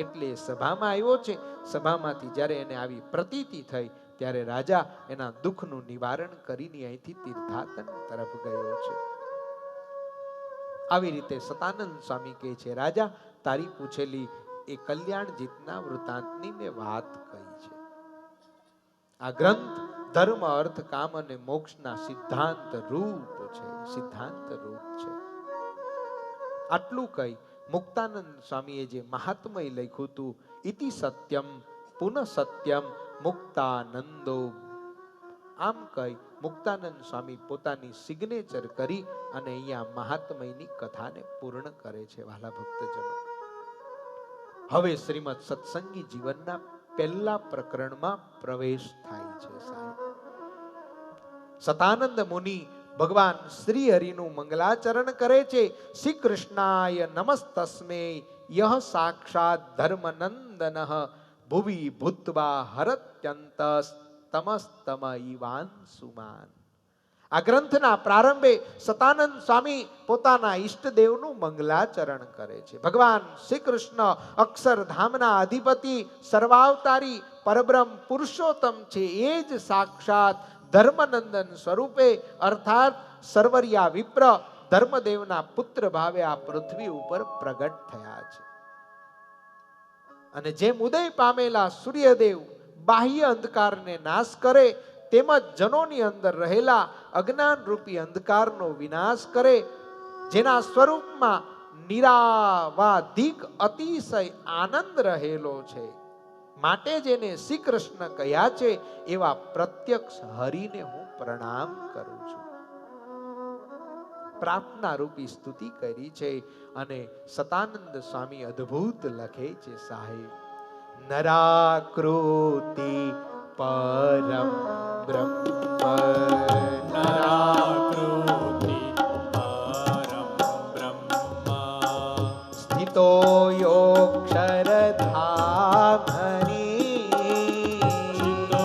એટલે સભામાં આવ્યો છે. સભામાંથી જ્યારે એને આવી પ્રતીતિ થઈ ત્યારે રાજા એના દુઃખનું નિવારણ કરીને અહીંથી તીર્થાટન તરફ ગયો છે. આવી રીતે સતાનંદ સ્વામી કહે છે, રાજા તારી પૂછેલી એ કલ્યાણજીતના વૃતાંતની મેં વાત કહી છે. આ ગ્રંથ ધર્મ, અર્થ, કામ અને મોક્ષના સિદ્ધાંત રૂપ છે, સિદ્ધાંત રૂપ છે. આટલું કહી મુક્તાનંદ સ્વામીએ જે મહાત્મય લખ્યું હતું, ઇતિ સત્યમ પુનઃ સત્યમ મુક્તાનંદો, આમ કહી મુક્તાનંદ સ્વામી પોતાની સિગ્નેચર કરી અને અહીંયા મહાત્મયની કથાને પૂર્ણ કરે છે. વાલા ભક્તજનો, હવે શ્રીમદ સત્સંગી જીવનના પહેલા પ્રકરણમાં પ્રવેશ થાય છે સાહેબ. સતાનંદ મુનિ ભગવાન શ્રી હરિનું મંગલાચરણ કરે છે. શ્રી કૃષ્ણાય નમસ્તસ્મે યહ સાક્ષાત ધર્મનંદન ભુવિ ભૂત્વા હરત્યંત તમસ્તમ ઈવાંશુમાન. આ ગ્રંથના પ્રારંભે સતાનંદ સ્વામી પોતાના ઈષ્ટદેવનું મંગલાચરણ કરે છે. ભગવાન શ્રી કૃષ્ણ અક્ષરધામના અધિપતિ સર્વાવતારી પરબ્રહ્મ પુરુષોત્તમ છે. એ જ સાક્ષાત ધર્મનંદન સ્વરૂપે અર્થાત સર્વરિયા વિપ્ર ધર્મદેવના પુત્ર ભાવે આ પૃથ્વી ઉપર પ્રગટ થયા છે. અને જેમ ઉદય પામેલા સૂર્યદેવ બાહ્ય અંધકારને નાશ કરે તેમજ જનોની અંદર રહેલા અજ્ઞાન રૂપી અંધકારનો વિનાશ કરે, જેના સ્વરૂપમાં નિરાવાધિક અતિશય આનંદ રહેલો છે, માટે જેને શ્રી કૃષ્ણ કહ્યા છે એવા પ્રત્યક્ષ હરિને હું પ્રણામ કરું છું. પ્રાર્થના રૂપી સ્તુતિ કરી છે. અને સતાનંદ સ્વામી અદ્ભુત લખે છે, સાહેબ નરાકૃતિ પરમ બ્રહ્મ, નરાકૃતિ પરમ બ્રહ્મ, સ્થિતો યોક્ષરધામની, સ્થિતો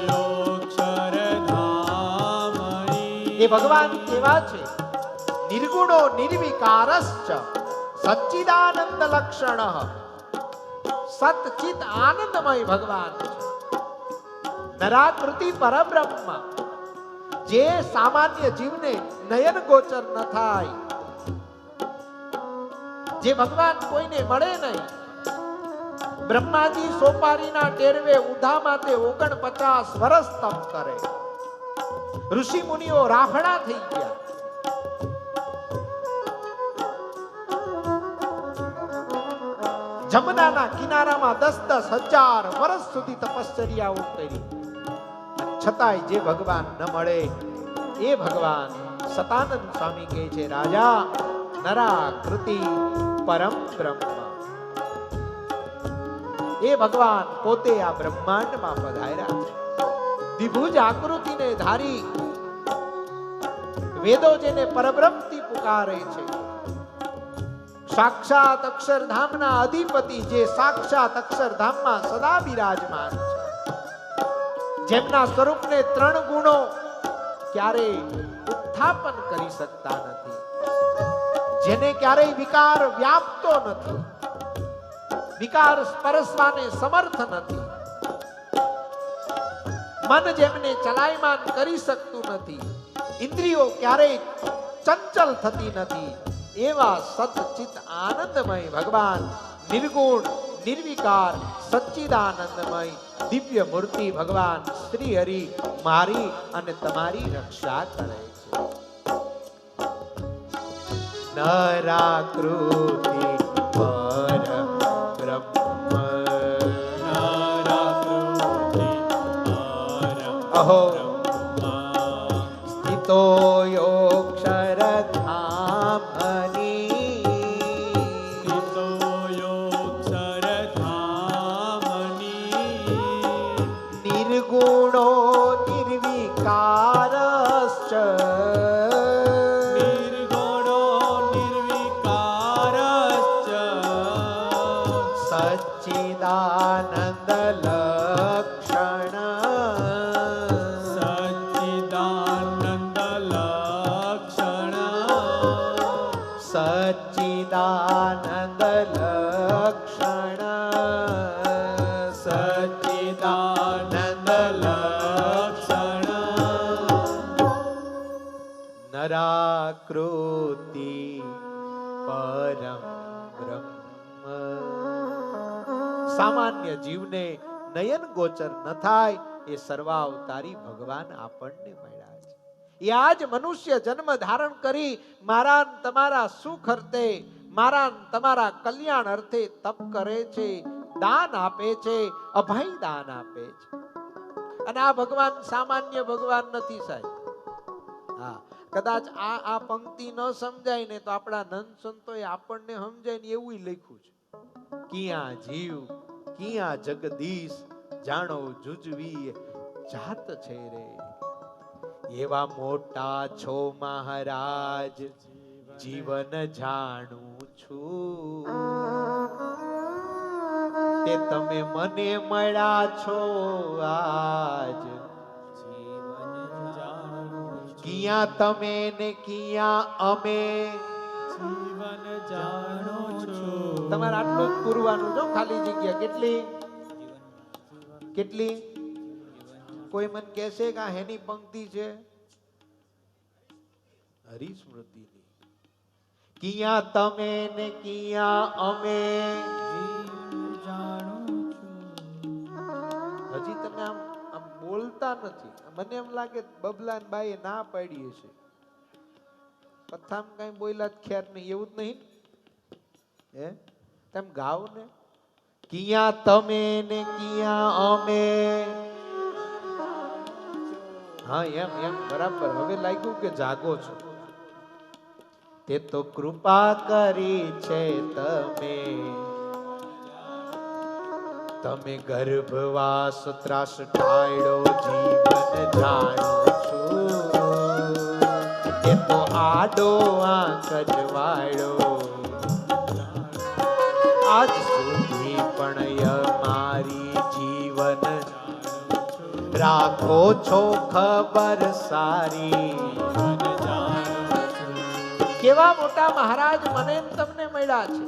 યોક્ષરધામની. એ ભગવાન કેવા છે? નિર્ગુણો નિર્વિકારશ્ચ સચ્ચિદાનંદ લક્ષણ, સતચિત આનંદમય ભગવાન છે. નરાકૃતિ પરબ્રહ્મ, જે સામાન્ય જીવને નયન ગોચર ન થાય, જે ભગવાન કોઈને મળે નહીં. બ્રહ્માજી સોપારીના ટેરવે ઉધા માટે 49 વર્ષ તપ કરે. ઋષિ મુનિઓ રાફડા થઈ ગયા. જમનાના કિનારામાં 10,000 વર્ષ સુધી તપશ્ચર્યાઓ કરી, છતાંય જે ભગવાન ન મળે એ ભગવાન સતાનંદ સ્વામી કહે છે, રાજા નરાકૃતિ પરમ બ્રહ્મ. એ ભગવાન પોતે આ બ્રહ્માંડમાં પધાર્યા છે. દ્વિભુજ આકૃતિને ધારી વેદો જેને પરબ્રહ્મથી પુકારે છે, સાક્ષાત અક્ષરધામના અધિપતિ જે સાક્ષાત અક્ષરધામમાં સદા બિરાજમાન છે, જેમના સ્વરૂપને 3 ગુણો ક્યારેય ઉત્થાપન કરી શકતા નથી, જેને ક્યારેય વિકાર વ્યાપતો નથી, વિકાર સ્પર્શવાને સમર્થ નથી, મન જેમને ચલાયમાન કરી શકતું નથી, ઇન્દ્રિયો ક્યારેય ચંચલ થતી નથી, એવા સતચિત આનંદમય ભગવાન નિર્ગુણ નિર્વિકાર સચ્ચિદાનંદમય દિવ્ય મૂર્તિ ભગવાન શ્રી હરિ મારી અને તમારી રક્ષા કરે છે. નરાકૃતિ પરમ બ્રહ્મ, નરાકૃતિ પરમ અહો બ્રહ્મ, સ્થિતો યોક્ષરધામની, સ્થિતો યોક્ષરધામની. નિર્ગુણો નિર્વિકારશ્ચ નિર્ગુણો નિર્વિકારશ્ચ સચ્ચિદાનંદ લક્ષણ, સચ્ચિદાનંદ લક્ષણ, સચ્ચિદાનંદ લક્ષણ, સચ્ચિદાનંદ લક્ષણ. નરાકૃતિ પરમ બ્રહ્મ. સામાન્ય જીવને નયન ગોચર ન થાય એ સર્વાવતારી ભગવાન આપણને મળ્યા છે. એ આજ મનુષ્ય જન્મ ધારણ કરી મારા ને તમારા સુખ અર્થે, મારા ને તમારા કલ્યાણ અર્થે તપ કરે છે, દાન આપે છે, અભય દાન આપે છે. અને આ ભગવાન સામાન્ય ભગવાન નથી સાહેબ. હા, કદાચ આ પંક્તિ ન સમજાય ને તો આપણા નંદ સંતોએ આપણને સમજાય ને એવું લખ્યું છે. કિયા જીવ કિયા જગદીશ જાણો જુજવી જાત છે રે. એવા મોટા છો મહારાજ જીવન જાણું છું તે તમે મને મળ્યા છો આજ જીવન જાણું છું. કિયા તમે ને કિયા અમે જીવન જાણું છું. તમારે આટલું જ પૂરવાનું જો ખાલી જગ્યા કેટલી કેટલી કોઈ મને કહેશે કે આ હેની પંક્તિ છે હરિસ્મૃતિની કિયા તમે ને કિયા અમે જીવન જાણું છું. હજી તમે આમ આમ બોલતા નથી મને એમ લાગે બબલાન બાઈએ ના પાડી હશે કથામાં કઈ બોલ્યા જ ખેર નહીં એવું જ નહીં હે તેમ ગાવ ને કિયા તમે ને કિયા અમે હા એમ બરાબર હવે લાગ્યું કે જાગો છો તે તો કૃપા કરી છે તમે ગર્ભવાસ ત્રાસ ટાળ્યો જીવન જાણું છું તે તો આડો આંખ જવાળ્યો આજ સુધી પણ અમારી જીવન રાખો છો ખબર સારી કેવા મોટા મહારાજ મને ને તમને મળ્યા છે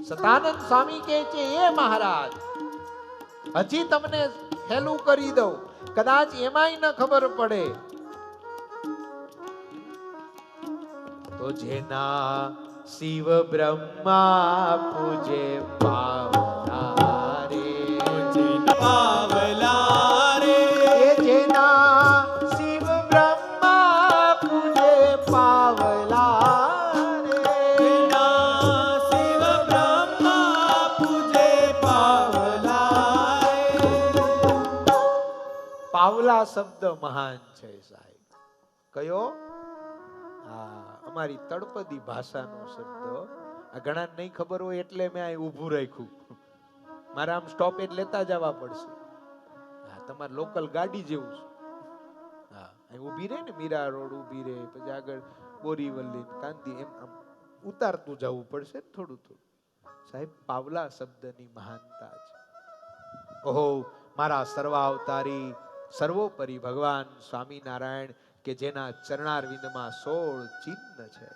સતાનંદ સ્વામી કહે છે એ મહારાજ હજી તમને હેલું કરી દઉં કદાચ એમાંય ન ખબર પડે તો જેના શિવ બ્રહ્મા પૂજે પાવના રે પાવલા રે એ જેના શિવ બ્રહ્મા પૂજે પાવલા રે ના શિવ બ્રહ્મા પૂજે પાવલા રે. પાવલા શબ્દ મહાન છે સાહેબ કયો હા અમારી તળપદી ભાષાનો શબ્દ આ ઘણા નહીં ખબર હોય એટલે મેં અહીં ઊભું રાખ્યું મારે આમ સ્ટોપેજ લેતા જવા પડશે હા તમારે લોકલ ગાડી જેવું છે હા અહીં ઊભી રહે ને મીરા રોડ ઊભી રહે પછી આગળ બોરીવલ્લી કાંતિ એમ આમ ઉતારતું જવું પડશે ને થોડું થોડું સાહેબ પાવલા શબ્દની મહાનતા છે ઓહો મારા સર્વાવતારી સર્વોપરી ભગવાન સ્વામિનારાયણ કે જેના ચરણારવિંદમાં 16 ચિહ્ન છે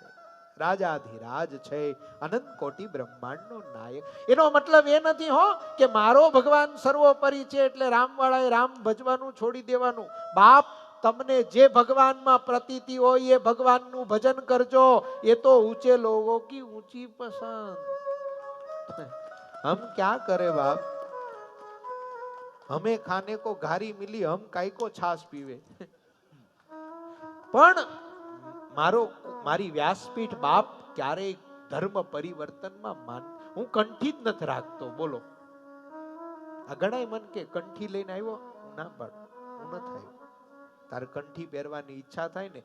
રાજાધિરાજ છે અનંત કોટી બ્રહ્માંડનો નાયક એનો મતલબ એ નથી હો કે મારો ભગવાન સર્વોપરી છે એટલે રામવાળાએ રામ ભજવાનું છોડી દેવાનું બાપ તમને જે ભગવાનમાં પ્રતીતિ હોય એ ભગવાનનું ભજન કરજો એ તો ઊંચે લોગો કી ઊંચી પસંદ હમ ક્યા કરે બાપ હમે ખાને કો ઘારી મિલી હમ કાઈ કો છાસ પીવે પણ મારી વ્યાસપીઠ બાપ ક્યારેય ધર્મ પરિવર્તનમાં હું કંઠી જ નથી રાખતો બોલો આ ગણાય મન કે કંઠી લઈને આવ્યો હું ના પાડ હું ન થાય તારે કંઠી પહેરવાની ઈચ્છા થાય ને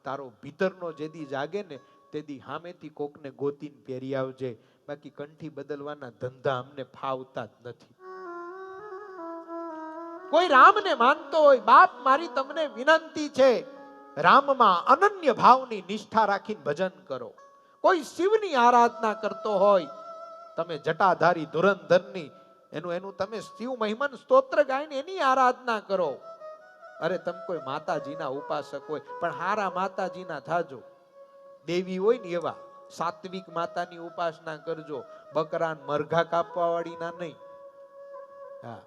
તારો ભીતરનો જેદી જાગે ને તેદી સામેથી કોકને ગોતીને પહેરી આવજે બાકી કંઠી બદલવાના ધંધા અમને ફાવતા જ નથી કોઈ રામને માનતો હોય બાપ મારી તમને વિનંતી છે રામમાં અનન્ય ભાવની નિષ્ઠા રાખીને ભજન કરો કોઈ શિવની આરાધના કરતો હોય તમે જટાધારી ધુરંધરની એનું તમે શિવ મહિમન સ્તોત્ર ગાઈને એની આરાધના કરો અરે તમે કોઈ માતાજીના ઉપાસક હોય પણ હારા માતાજીના થાજો દેવી હોય ને એવા સાત્વિક માતાની ઉપાસના કરજો બકરાન મરઘા કાપવા વાળીના નહીં હા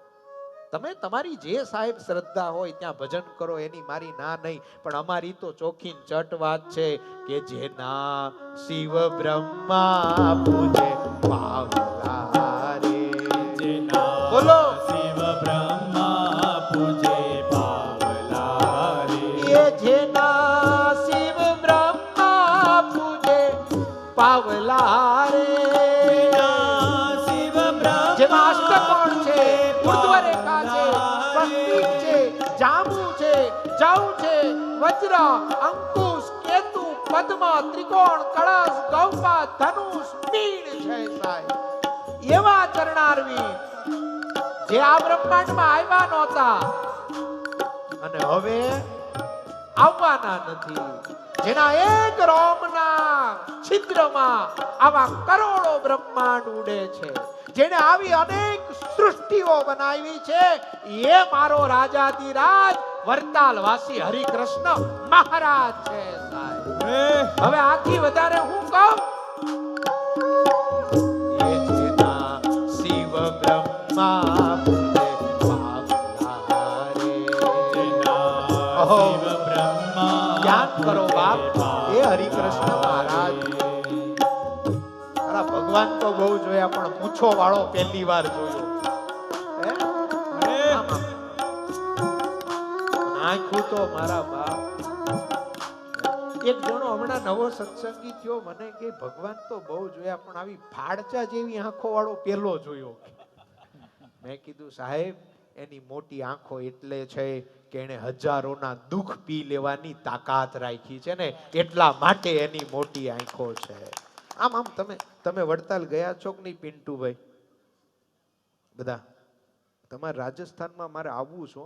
તમે તમારી જે સાહેબ શ્રદ્ધા હોય ત્યાં ભજન કરો એની મારી ના નહીં પણ અમારી તો ચોખીન ચટ વાત છે કે જેના શિવ બ્રહ્મા પૂજે પાવલા રે જેના બોલો શિવ બ્રહ્મા પૂજે પાવલા રે એ જેના શિવ બ્રહ્મા પૂજે પાવલા રે શિવ બ્રહ્મા જેમાં અષ્ટકોણ છે ઉર્ધ્વ રેખા છે સ્વસ્તિક છે જાંબુ છે જવ છે વજ્ર અંકુશ કેતુ પદ્મ ત્રિકોણ કળશ ગૌપા ધનુષ મીણ છે સાહેબ એવા ચરણારવિંદ જે આ બ્રહ્માંડમાં આવ્યા નહોતા અને હવે આવવાના નથી. જેના એક રોમના છિદ્રમાં આવા કરોડો બ્રહ્માંડ ઉડે છે, જેને આવી અનેક સૃષ્ટિઓ બનાવી છે, એ મારો રાજાધિરાજ વરતાલવાસી હરિકૃષ્ણ મહારાજ છે સાહેબ. હવે આથી વધારે હું કહું? એ જેના શિવ બ્રહ્મા પૂજે પાવલા રે. ઓહો, શિવ બ્રહ્મા યાદ કરો બાપ, એ હરિકૃષ્ણ મહારાજ. અરે ભગવાન તો બહુ જોયા, પણ મૂછો વાળો પહેલી વાર જોયો. હે? આમ આમ. નાખ્યું તો મારા બાપ. એક જણો હમણાં નવો સત્સંગી થયો, મને કે ભગવાન તો બહુ જોયા, પણ આવી ફાડચા જેવી આંખો વાળો પહેલો જોયો. મેં કીધું સાહેબ, એની મોટી આંખો એટલે છે કે એને હજારોના દુઃખ પી લેવાની તાકાત રાખી છે ને, એટલા માટે એની મોટી આંખો છે. આમ આમ તમે વડતાલ ગયા છો કે નહીં પિન્ટુભાઈ? બધા તમારે રાજસ્થાનમાં મારે આવવું છો,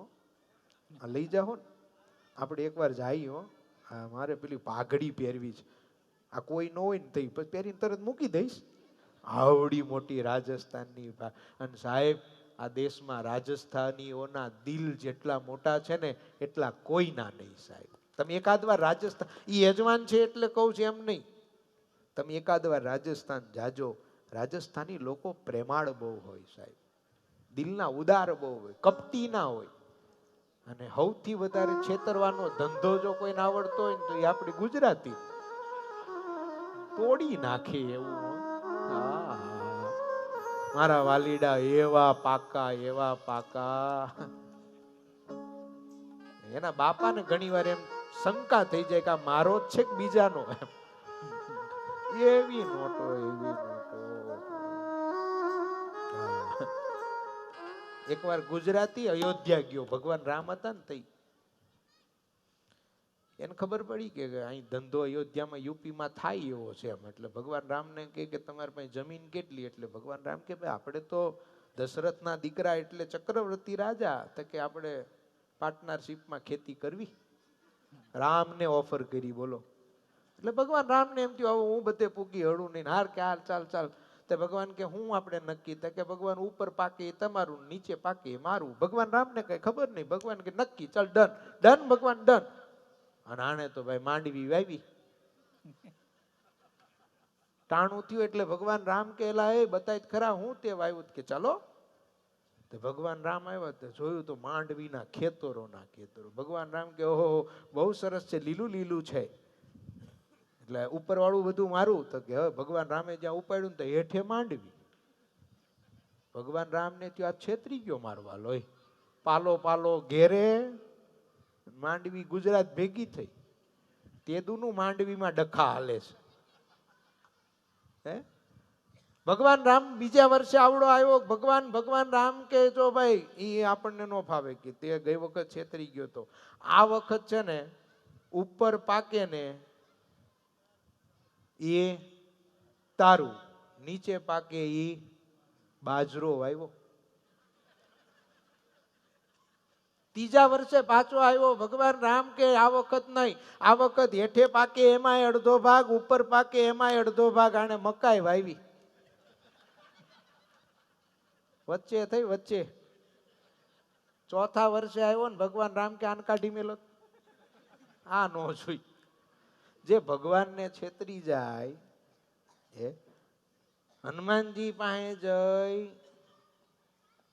લઈ જાઓ ને, આપણે એકવાર જઈએ. મારે પેલી પાઘડી પહેરવી છે. આ કોઈ ન હોય ને તો પછી પહેરીને તરત મૂકી દઈશ. આવડી મોટી રાજસ્થાનની. અને સાહેબ, આ દેશમાં રાજસ્થાનીઓના દિલ જેટલા મોટા છે ને, એટલા કોઈના નહીં સાહેબ. તમે એકાદ વાર રાજસ્થાન, ઈ યજમાન છે એટલે કહું છું એમ નહીં, તમે એકાદ વાર રાજસ્થાન જાજો. રાજસ્થાની લોકો પ્રેમાળ બહુ હોય સાહેબ, દિલના ઉદાર બહુ હોય, કપટી ના હોય. અને સૌથી વધારે છેતરવાનો ધંધો જો કોઈને આવડતો હોય ને, તો એ આપણી ગુજરાતી તોડી નાખે એવું. મારા વાલીડા એવા પાકા, એવા પાકા. એના બાપાને ઘણી વાર એમ શંકા થઈ જાય કે આ મારો જ છે કે બીજાનો. એવી નોટો, એવી નોટો. એકવાર ગુજરાતી અયોધ્યા ગયો, ભગવાન રામ હતા ને તઈ. એને ખબર પડી કે અહીં ધંધો અયોધ્યામાં યુપીમાં થાય એવો છે એમ. એટલે ભગવાન રામને કહે કે તમારી પાસે જમીન કેટલી? એટલે ભગવાન રામ કે ભાઈ આપણે તો દશરથના દીકરા એટલે ચક્રવર્તી રાજા, તો કે આપણે પાર્ટનરશિપમાં ખેતી કરવી. રામને ઓફર કરી, બોલો. એટલે ભગવાન રામને એમ થયું હવે હું બધે પૂગી હળું નહીં, હાર કે હાલ ચાલ ચાલ. તે ભગવાન કે હું આપણે નક્કી? તો કે ભગવાન ઉપર પાકે એ તમારું, નીચે પાકે એ મારું. ભગવાન રામને કઈ ખબર નહીં. ભગવાન કે નક્કી, ચાલ ડન ડન. ભગવાન ડન. અને આને તો ભાઈ માંડવી વાવી. ટાણું થયું એટલે ભગવાન રામ કે એલા એ બતાય ખરા હું તે વાવ્યું? કે ચાલો. તો ભગવાન રામ આવ્યા તો જોયું તો માંડવીના ખેતરોના ખેતરો. ભગવાન રામ કે ઓહો બહુ સરસ છે, લીલું લીલું છે. એટલે ઉપર વાળું બધું મારું. તો કે હવે ભગવાન રામે જ્યાં ઉપાડ્યું તો હેઠે માંડવી. ભગવાન રામ ને ત્યાં છેતરી ગયો મારવા લોય. પાલો પાલો ઘેરે, માંડવી ગુજરાત ભેગી થઈ. તેદુનું માંડવીમાં ડખા હાલે છે. હે ભગવાન રામ બીજા વર્ષે આવડો આવ્યો. ભગવાન રામ કે જો ભાઈ એ આપણને ન ફાવે, કે તે ગઈ વખત છેતરી ગયો તો આ વખત છે ને ઉપર પાકે ને એ તારું, નીચે પાકે એ બાજરો વાવ્યો. ત્રીજા વર્ષે પાછો આવ્યો. ભગવાન રામ કે આ વખત નહીં, આ વખત હેઠે પાકે એમાંય અડધો ભાગ, ઉપર પાકે એમાંય અડધો ભાગ. આને મકાઈ વાવી. વચ્ચે થઈ વચ્ચે. ચોથા વર્ષે આવ્યો ને ભગવાન રામ કે આન કાઢી મેલો. આ નો જોઈ. જે ભગવાનને છેતરી જાય, હનુમાનજી પાસે જઈ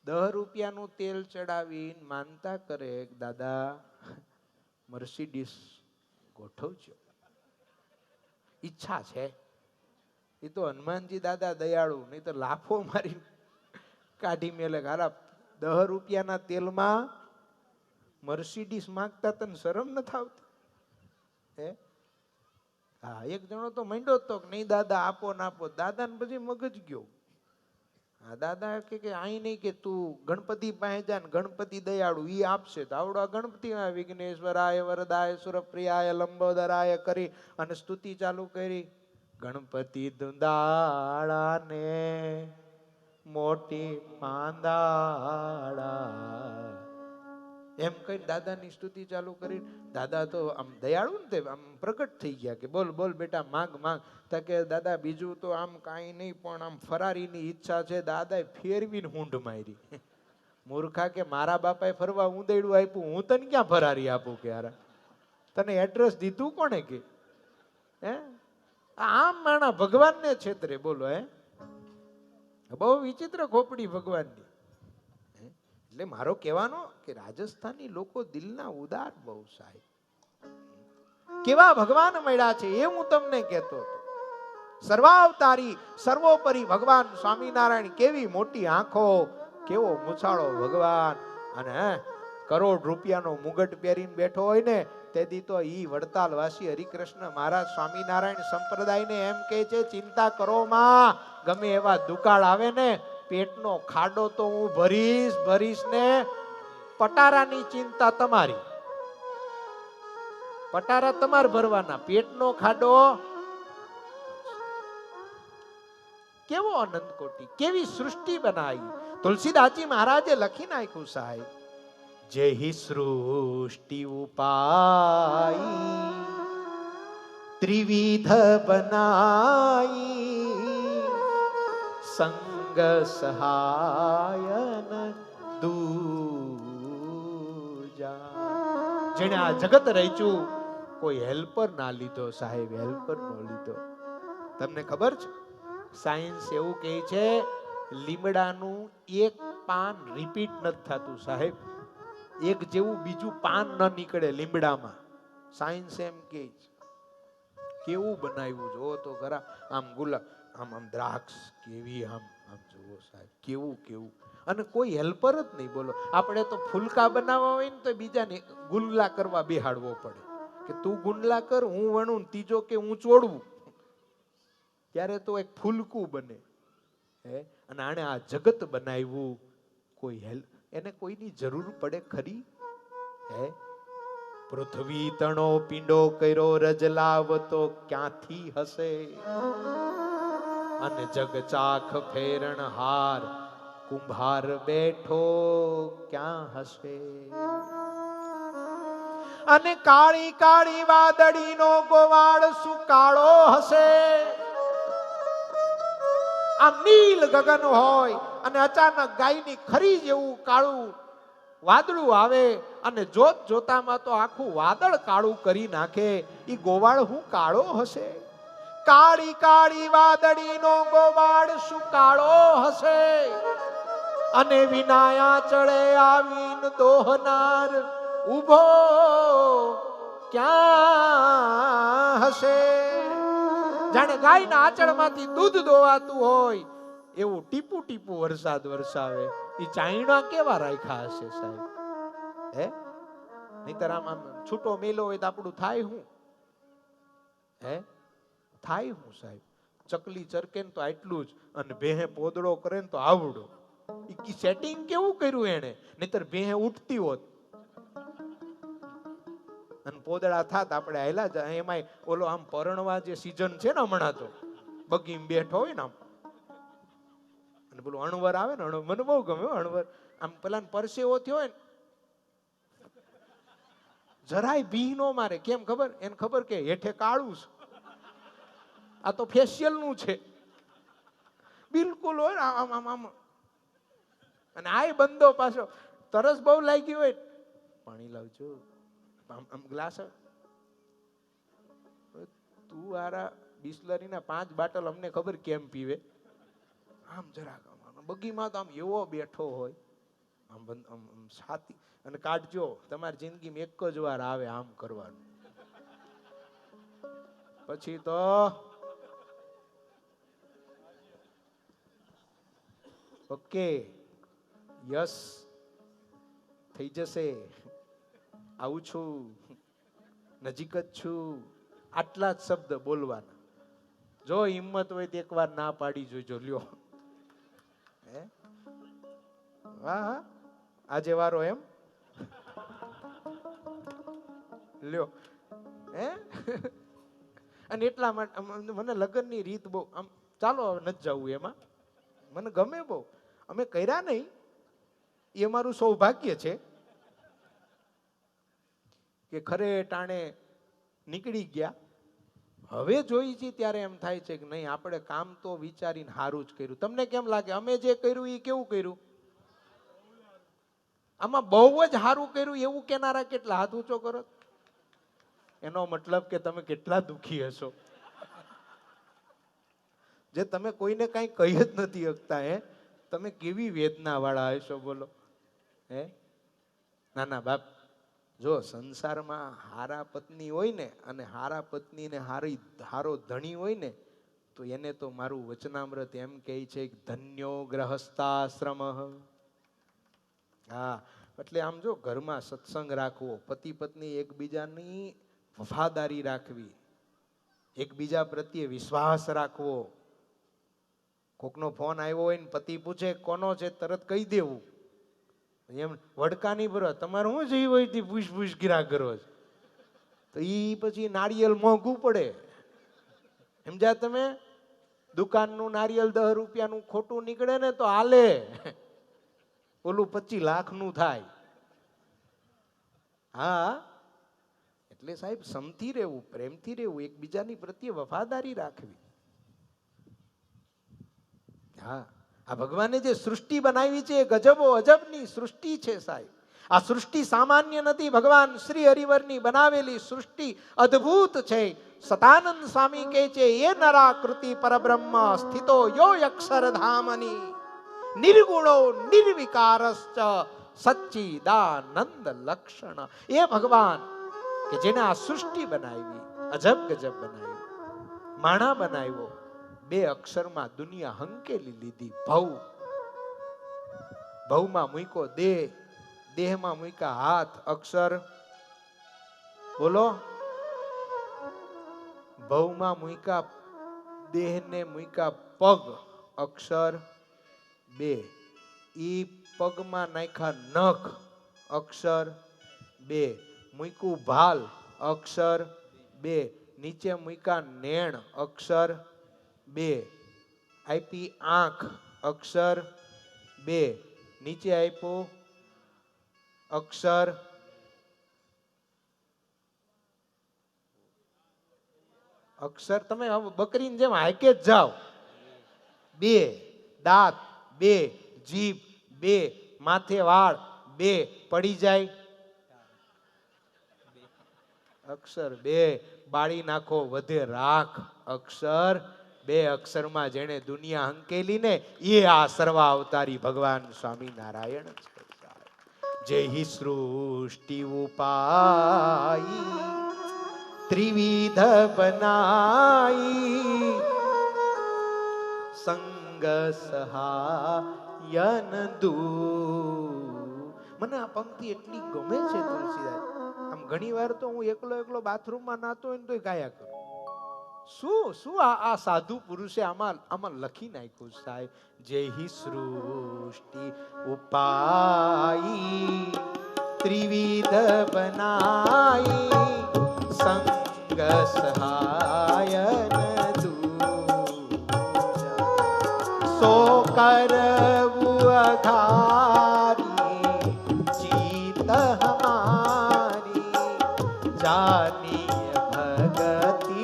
10 રૂપિયાનું તેલ ચડાવીને માનતા કરે, દાદા મર્સિડીસ ગોઠવજો, ઈચ્છા છે. એ તો હનુમાનજી દાદા દયાળુ, નહીં તો લાફો મારી કાઢી મેલે. હારા 10 રૂપિયાના તેલમાં મર્સિડીસ માંગતા તને શરમ નથી આવતી? હે હા, એક જણો તો મંડ્યો તો કે નહીં દાદા આપો ને આપો. દાદાને પછી મગજ ગયો. હા, દાદા કે અહીં નહીં, કે તું ગણપતિ પાસે જા ને ગણપતિ દયાળુ, ઈ આપશે. તો આવડો આ ગણપતિ વિઘ્નેશ્વરાય વરદાય સુરપ્રિયાય લંબોદરાય કરી અને સ્તુતિ ચાલુ કરી. ગણપતિ દુંદાળા ને મોટી પાંદાળા, એમ કહીને દાદાની સ્તુતિ ચાલુ કરી. દાદા તો આમ દયાળુ ને, તે આમ પ્રગટ થઈ ગયા કે બોલ બોલ બેટા, માંગ માંગ. તા કે દાદા બીજું તો આમ કાંઈ નહીં, પણ આમ ફરારીની ઈચ્છા છે. દાદાએ ફેરવીને હુંડ મારી. મૂર્ખા કે મારા બાપાએ ફરવા ઉંદેડું આપ્યું, હું તને ક્યાં ફરારી આપું કે યાર? તને એડ્રેસ દીધું કોણે કે? હે આમ માણા ભગવાનને છેતરે, બોલો. હે બહુ વિચિત્ર ખોપડી ભગવાનની. એટલે મારો કહેવાનો કે રાજસ્થાની લોકો દિલના ઉદાર બહુ સાહેબ. કેવા ભગવાન મળ્યા છે એ હું તમને કહેતો હતો. સર્વાવતારી સર્વોપરી ભગવાન સ્વામિનારાયણ, કેવી મોટી આંખો, કેવો મૂછાળો ભગવાન. અને કરોડ રૂપિયાનો મુગટ પહેરીને બેઠો હોય ને, તેથી તો ઈ વડતાલ વાસી હરિકૃષ્ણ મહારાજ સ્વામિનારાયણ સંપ્રદાયને એમ કહે છે, ચિંતા કરો માં, ગમે એવા દુકાળ આવે ને, પેટનો ખાડો તો હું ભરીશ ને, પટારાની ચિંતા તમારી. પટારા તમારે ભરવાના, પેટનો ખાડો. કેવો અનંત કોટી, કેવી સૃષ્ટિ બનાવી. તુલસીદાસજી મહારાજે લખી નાખ્યું સાહેબ, જેહી સૃષ્ટિ ઉપાઈ ત્રિવિધ બનાઈ, સંગ સહાયન દૂજા. જેણે આ જગત રચ્યું, કોઈ હેલ્પર ના લીધો સાહેબ, હેલ્પર નો લીધો. તમને ખબર છે, સાયન્સ એવું કહે છે, લીમડાનું એક પાન રિપીટ નથી થતું સાહેબ. એક જેવું બીજું પાન ન નીકળે લીમડામાં. સાયન્સ એમ કહે છે. કેવું બનાવ્યું જો તો ખરા. આમ ગુલાબ, આમ આમ દ્રાક્ષ કેવી, આમ આમ જુઓ સાહેબ, કેવું કેવું. અને કોઈ હેલ્પર જ નહીં, બોલો. આપણે તો ફૂલકા બનાવવા હોય ને તો બીજાને ગુંડલા કરવા બેહાડવો પડે, કે તું ગુંડલા કર, હું વણું, ત્રીજો કે હું ચોડવું, ત્યારે તો એક ફૂલકું બને. હે અને આણે આ જગત બનાવ્યું, કોઈ હેલ્પ, એને કોઈની જરૂર પડે ખરી? હે પૃથ્વી તણો પીંડો કર્યો, રજલાવ તો ક્યાંથી હશે? અને જગ ચાખ ફેરણ હાર, કુંભાર બેઠો ક્યાં હશે? અને કાળી કાળી વાદળીનો ગોવાળ શું કાળો હશે? આમ નીલ ગગન હોય અને અચાનક ગાયની ખરી જેવું કાળું વાદળું આવે, અને જોત જોતામાં તો આખું વાદળ કાળું કરી નાખે. ઈ ગોવાળ હું કાળો હશે? કાળી કાળી વાદળીનો ગોવાળ શું કાળો હશે? અને વિનાયા ચડે આવીન દોહનાર ઉભો ક્યાં હશે? જાણે ગાયના આંચળમાંથી દૂધ દોવાતું હોય એવું ટીપું ટીપું વરસાદ વરસાવે. એ ચાઈણા કેવા રાખ્યા હશે સાહેબ? હે નહીતર આમ આમ છૂટો મેલો હોય તો આપણું થાય હું? હે થાય હું સાહેબ? ચકલી ચરકે ને તો આટલું જ, અને ભેહે પોદળો કરે ને તો આવડો. ઈ સેટિંગ કેવું કર્યું એને? નહીતર ભેહે ઉઠતી હોત અને પોદળા થાત, આપણે હેલા જ. એમાંય ઓલો આમ પરણવા જે સીઝન છે ને હમણાં, તો બગીમ બેઠો હોય ને આમ, અને પેલું અણવર આવે ને, મને બહુ ગમે અણવર. આમ પેલા પરસેવો થયો હોય ને, જરાય ભી નો મારે. કેમ ખબર? એને ખબર કે હેઠે કાળું છે, આ તો ફેશિયલ નું છે. બિલકુલ હોય આમ આમ આમ. અને આય બંધો પાછો, તરસ બહુ લાગી હોય, પાણી લાવજો, આમ આમ ગ્લાસ. તું આરા બિસ્લરીના 5 બાટલ અમને ખબર કેમ પીવે? આમ જરાક બગીમાં તો આમ એવો બેઠો હોય, આમ આમ છાતી. અને કાઢજો, તમારી જિંદગીમાં એક જ વાર આવે આમ કરવાનું, પછી તો ઓકે યસ થઈ જશે. આવું છું, નજીક જ છું, આટલા જ શબ્દ બોલવાના. જો હિંમત હોય તો એકવાર ના પાડી જોજો. લ્યો હે હા હા આજે વારો એમ લ્યો હે. અને એટલા માટે મને લગ્નની રીત બહુ આમ, ચાલો હવે નથી જવું એમાં, મને ગમે બહુ. અમે કર્યા નહીં, એ મારું સૌભાગ્ય છે. કે ખરે ટાણે નીકળી ગયા. હવે જોઈ છીએ ત્યારે એમ થાય છે કે નહીં, આપણે કામ તો વિચારીને સારું જ કર્યું. તમને કેમ લાગે અમે જે કર્યું એ કેવું કર્યું? આમાં બહુ જ સારું કર્યું એવું કેનારા કેટલા? હાથ ઊંચો કરો. એનો મતલબ કે તમે કેટલા દુખી હશો, જે તમે કોઈને કાંઈ કહી જ નથી શકતા. તમે કેવી વેદના વાળા હશો બોલો. ના ના બાપ, જો સંસારમાં હારા પત્ની હોય ને અને હારા પત્ની ને હારો ધણી હોય ને, તો એને તો મારું વચનામૃત એમ કહે છે કે ધન્યો ગ્રહસ્થાશ્રમ. હા, એટલે આમ જો ઘરમાં સત્સંગ રાખવો, પતિ પત્ની એકબીજાની વફાદારી રાખવી, એકબીજા પ્રત્યે વિશ્વાસ રાખવો. કોકનો ફોન આવ્યો હોય ને પતિ પૂછે કોનો છે, તરત કહી દેવું. એમ વડકા નહીં ભરવા, તમારે શું છે હોય પૂછ પૂછ ગીરા કરો છો, તો ઈ પછી નારિયેલ મોંઘું પડે. સમજ્યા તમે? દુકાનનું નારિયેલ 10 રૂપિયાનું ખોટું નીકળે ને તો હાલે, ઓલું 25 લાખનું થાય. હા, એટલે સાહેબ સમથી રહેવું, પ્રેમથી રહેવું, એકબીજાની પ્રત્યે વફાદારી રાખવી. હા, આ ભગવાને જે સૃષ્ટિ બનાવી છે એ ગજબો અજબની સૃષ્ટિ છે સાહેબ. આ સૃષ્ટિ સામાન્ય નથી, ભગવાન શ્રી હરિવરની બનાવેલી સૃષ્ટિ અદ્ભુત છે. સતાનંદ સ્વામી કહે છે એ નરાકૃતિ પરબ્રહ્મ સ્થિતો યો અક્ષરધામની નિર્ગુણો નિર્વિકારશ્ચ સચ્ચિદાનંદ લક્ષણ. એ ભગવાન કે જેને આ સૃષ્ટિ બનાવી, અજબ ગજબ બનાવી, માણા બનાવ્યો, 2 અક્ષરમાં દુનિયા હંકેલી લીધી. ભવમાં મૂક્યો દેહ, દેહમાં મૂક્યા હાથ, અક્ષર બોલો. ભવમાં મૂક્યા દેહને મૂક્યા પગ, અક્ષર 2. ઈ પગમાં નાખ્યા નખ, અક્ષર 2. મૂક્યું ભાલ, અક્ષર 2. નીચે મૂક્યા નેણ, અક્ષર 2. આપી આંખ, અક્ષર 2. નીચે આપ્યું અક્ષર તમે હવે બકરીની જેમ હાકે જ જાઓ. 2 દાંત, 2 જીભ, 2 માથે વાળ, 2 પડી જાય, અક્ષર 2. બાળી નાખો વધે રાખ, અક્ષર 2. અક્ષરમાં જેને દુનિયા હંકેલી ને એ આ સર્વા અવતારી ભગવાન સ્વામિનારાયણ છે. જેહી સૃષ્ટિ ઉપાઈ ત્રિવિધ બનાઈ સંગ સહાયન દુ. મને આ પંક્તિ એટલી ગમે છે તુલસીદાસ. આમ ઘણી વાર તો હું એકલો બાથરૂમમાં નાતો હોય ને તોય ગાયા કરું. શું આ સાધુ પુરુષે આમાં લખી નાખ્યું સાહેબ. જેહી સૃષ્ટિ ઉપાઈ ત્રિવિધ બનાઈ સંગ સહાયન દૂજા સો કરવું અઘારી ચિત હમારી જાની ભગતિ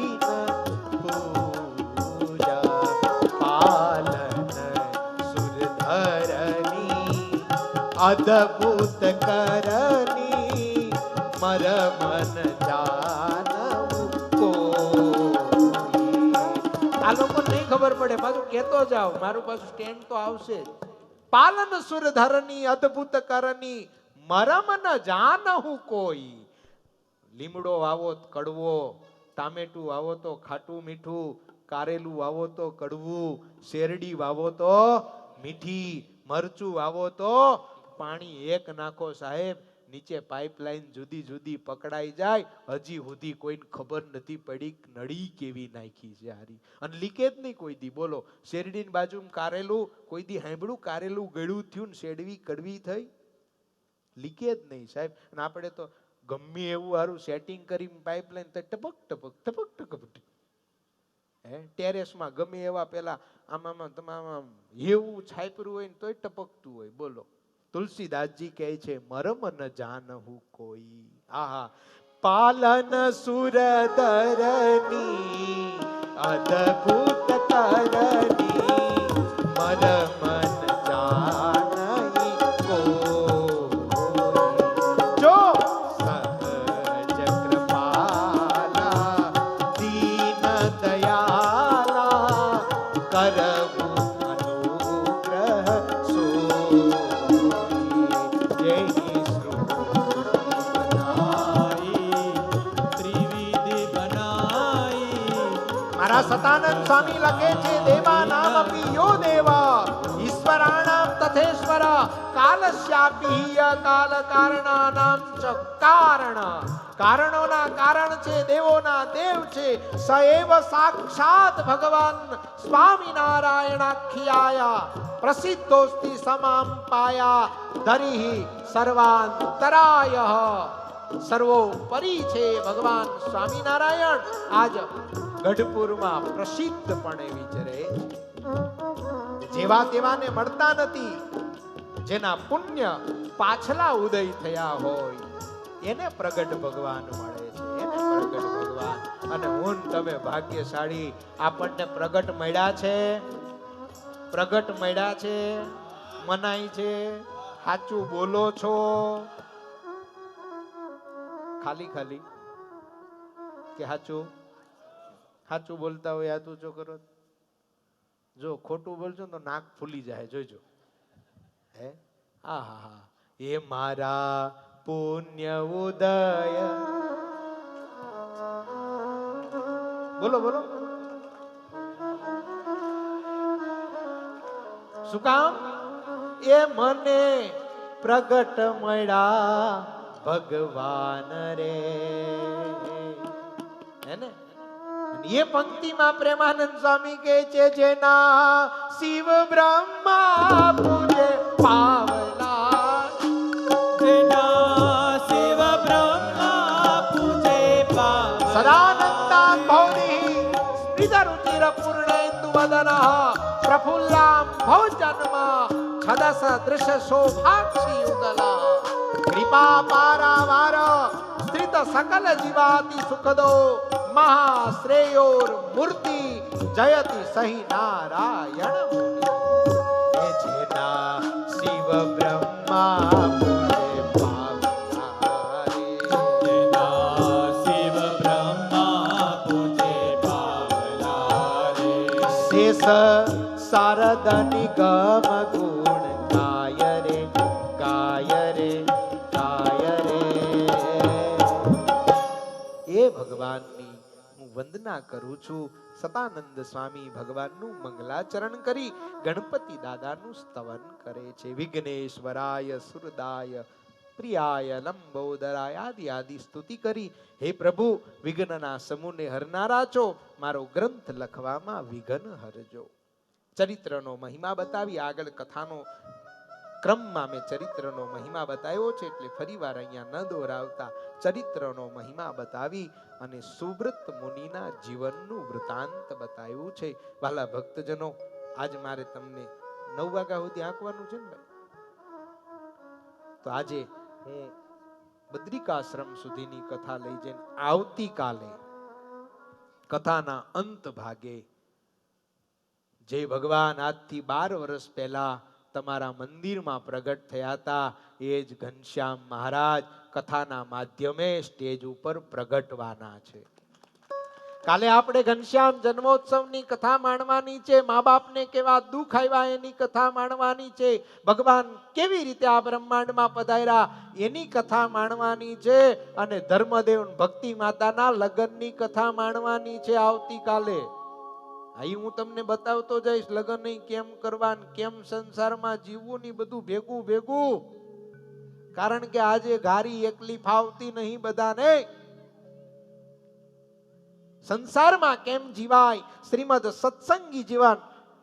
અદભુત કરની મર મન જાનવું કોઈ. આ લોકો નહીં ખબર પડે, પાછું કેતો જાવ, મારું પાછું સ્ટેન્ડ તો આવશે. પાલન સુરધરની અદભુત કરની મરમ ન જાનવું કોઈ. લીમડો વાવો તો કડવો, ટામેટું વાવો તો ખાટું મીઠું, કારેલું વાવો તો કડવું, શેરડી વાવો તો મીઠી, મરચું વાવો તો પાણી એક નાખો સાહેબ, નીચે પાઇપલાઇન જુદી જુદી પકડાઈ જાય, હજી સુધી કોઈને ખબર નથી પડી નળી કેવી નાખી છે હારી, અને લીકેજ નહીં કોઈ દી. બોલો, શેરડીની બાજુમાં કારેલું કોઈ દી સાંભળ્યું કારેલું ગળ્યું થયું ને શેરડી કડવી થઈ? લીકેજ નહીં સાહેબ. અને આપણે તો ગમે એવું સારું સેટિંગ કરી પાઇપલાઇન તો ટપક ટપક ટપક ટપક. ટેરેસમાં ગમે એવા પેલા આમાં તમામ એવું છાપરું હોય ને તોય ટપકતું હોય. બોલો, તુલસીદાસજી કહે છે મરમ ન જાનહુ કોઈ. આહા, પાલન સુરદરની અદભુત કરની મર મન જાનઈ કોઈ જો સહજ કૃપાલા દીન દયાલા કરવું અનુગ્રહ સોઈ જય મારા સતાનંદ સ્વામી લખે છે દેવા નામ અપી યો દેવા ઈશ્વરાણામ તથેશ્વર કાલસ્યાપી કાલ કારણાનામ ચ કારણ કારણોના કારણ છે દેવોના દેવ છે સએવ સાક્ષાત ભગવાન સ્વામિનારાયણાખ્યાયા પ્રસિદ્ધોસ્તિ સમામ પાયા ધરીહિ સર્વાંતરાય સર્વોપરી છે ભગવાન સ્વામિનારાયણ આજ ગઢપુરમાં પ્રસિદ્ધપણે વિચરે જેવા તેવાને મળતા નથી જેના પુણ્ય પાછલા ઉદય થયા હોય એને પ્રગટ ભગવાન મળે છે એને પ્રગટ ભગવાન અને હું તમે ભાગ્યશાળી આપણને પ્રગટ મળ્યા છે પ્રગટ મળ્યા છે મનાય છે સાચું બોલો છો ખાલી ખાલી કે સાચું સાચું બોલતા હોય હાથ ઊંચો કરો જો ખોટું બોલજો તો નાક ફૂલી જાય જોઈજો હે આહા એ મારા પુણ્ય ઉદય બોલો બોલો શું કામ એ મને પ્રગટ મળ્યા ભગવાન રે હે ને ये पंक्ति में प्रेमानंद स्वामी के चे जेना शिव ब्रह्मा पूजे पावला જેના શિવ બ્રહ્મા પૂજે પાવલા સદાનંદા ભૌરી શ્રીધરુચિર પૂર્ણેન્દુ વદનઃ પ્રફુલ્લામ ભોજનમાં છદસ દૃશ્ય શોભાક્ષી યુગલા કૃપા પારાવાર સ્ત્રીત સકલ જીવાતિ સુખદો મહાશ્રેયોર મૂર્તિ જયતિ સહી નારાયણ એ જેના શિવ બ્રહ્મા પૂજે પાવલા રે જેના શિવ બ્રહ્મા પૂજે પાવલા રે શેષ શારદ નિગમ ગુણ ગાય રે ગાય રે ગાય રે એ ભગવાનની હું વંદના કરું છું સતાનંદ સ્વામી ભગવાનનું મંગલાચરણ કરી ગણપતિ દાદાનું સ્તવન કરે છે વિઘ્નેશ્વરાય સુરદાય પ્રિયાય લંબોદરાય આદિ આદિ સ્તુતિ કરી હે પ્રભુ વિઘ્નના સમૂહને હરનારા છો મારો ગ્રંથ લખવામાં વિઘ્ન હરજો ચરિત્રનો મહિમા બતાવી આગળ કથાનો ક્રમમાં મેં ચરિત્રનો મહિમા બતાવ્યો છે એટલે ફરીવાર અહીંયા ન દોહરાવતા ચરિત્રનો મહિમા બતાવી અને સુબ્રત મુનિના જીવનનું વૃતાંત બતાવ્યું છે વાલા ભક્તજનો આજ મારે તમને 9 વાગ્યા સુધી આંકવાનું છે ને ભાઈ તો આજે હું બદ્રિકાશ્રમ સુધીની કથા લઈ જઈને આવતીકાલે કથાના અંત ભાગે જે ભગવાન આજથી 12 વર્ષ પહેલા તમારા મંદિરમાં પ્રગટ થયા હતા એ જ ઘનશ્યામ મહારાજ કથાના માધ્યમે સ્ટેજ ઉપર પ્રગટવાના છે કાલે આપણે ઘનશ્યામ જન્મોત્સવની કથા માણવાની છે મા બાપને કેવા દુઃખ આવ્યા એની કથા માણવાની છે ભગવાન કેવી રીતે આ બ્રહ્માંડમાં પધાર્યા એની કથા માણવાની છે અને ધર્મદેવ ભક્તિ માતાના લગ્નની કથા માણવાની છે આવતીકાલે અહીં હું તમને બતાવતો જઈશ લગ્ન કેમ કરવા કેમ સંસારમાં જીવવું ની બધું ભેગું ભેગું કારણ કે આજે ઘારી એકલી ફાવતી નહીં બધાને સંસારમાં કેમ જીવાય શ્રીમદ સત્સંગી જીવન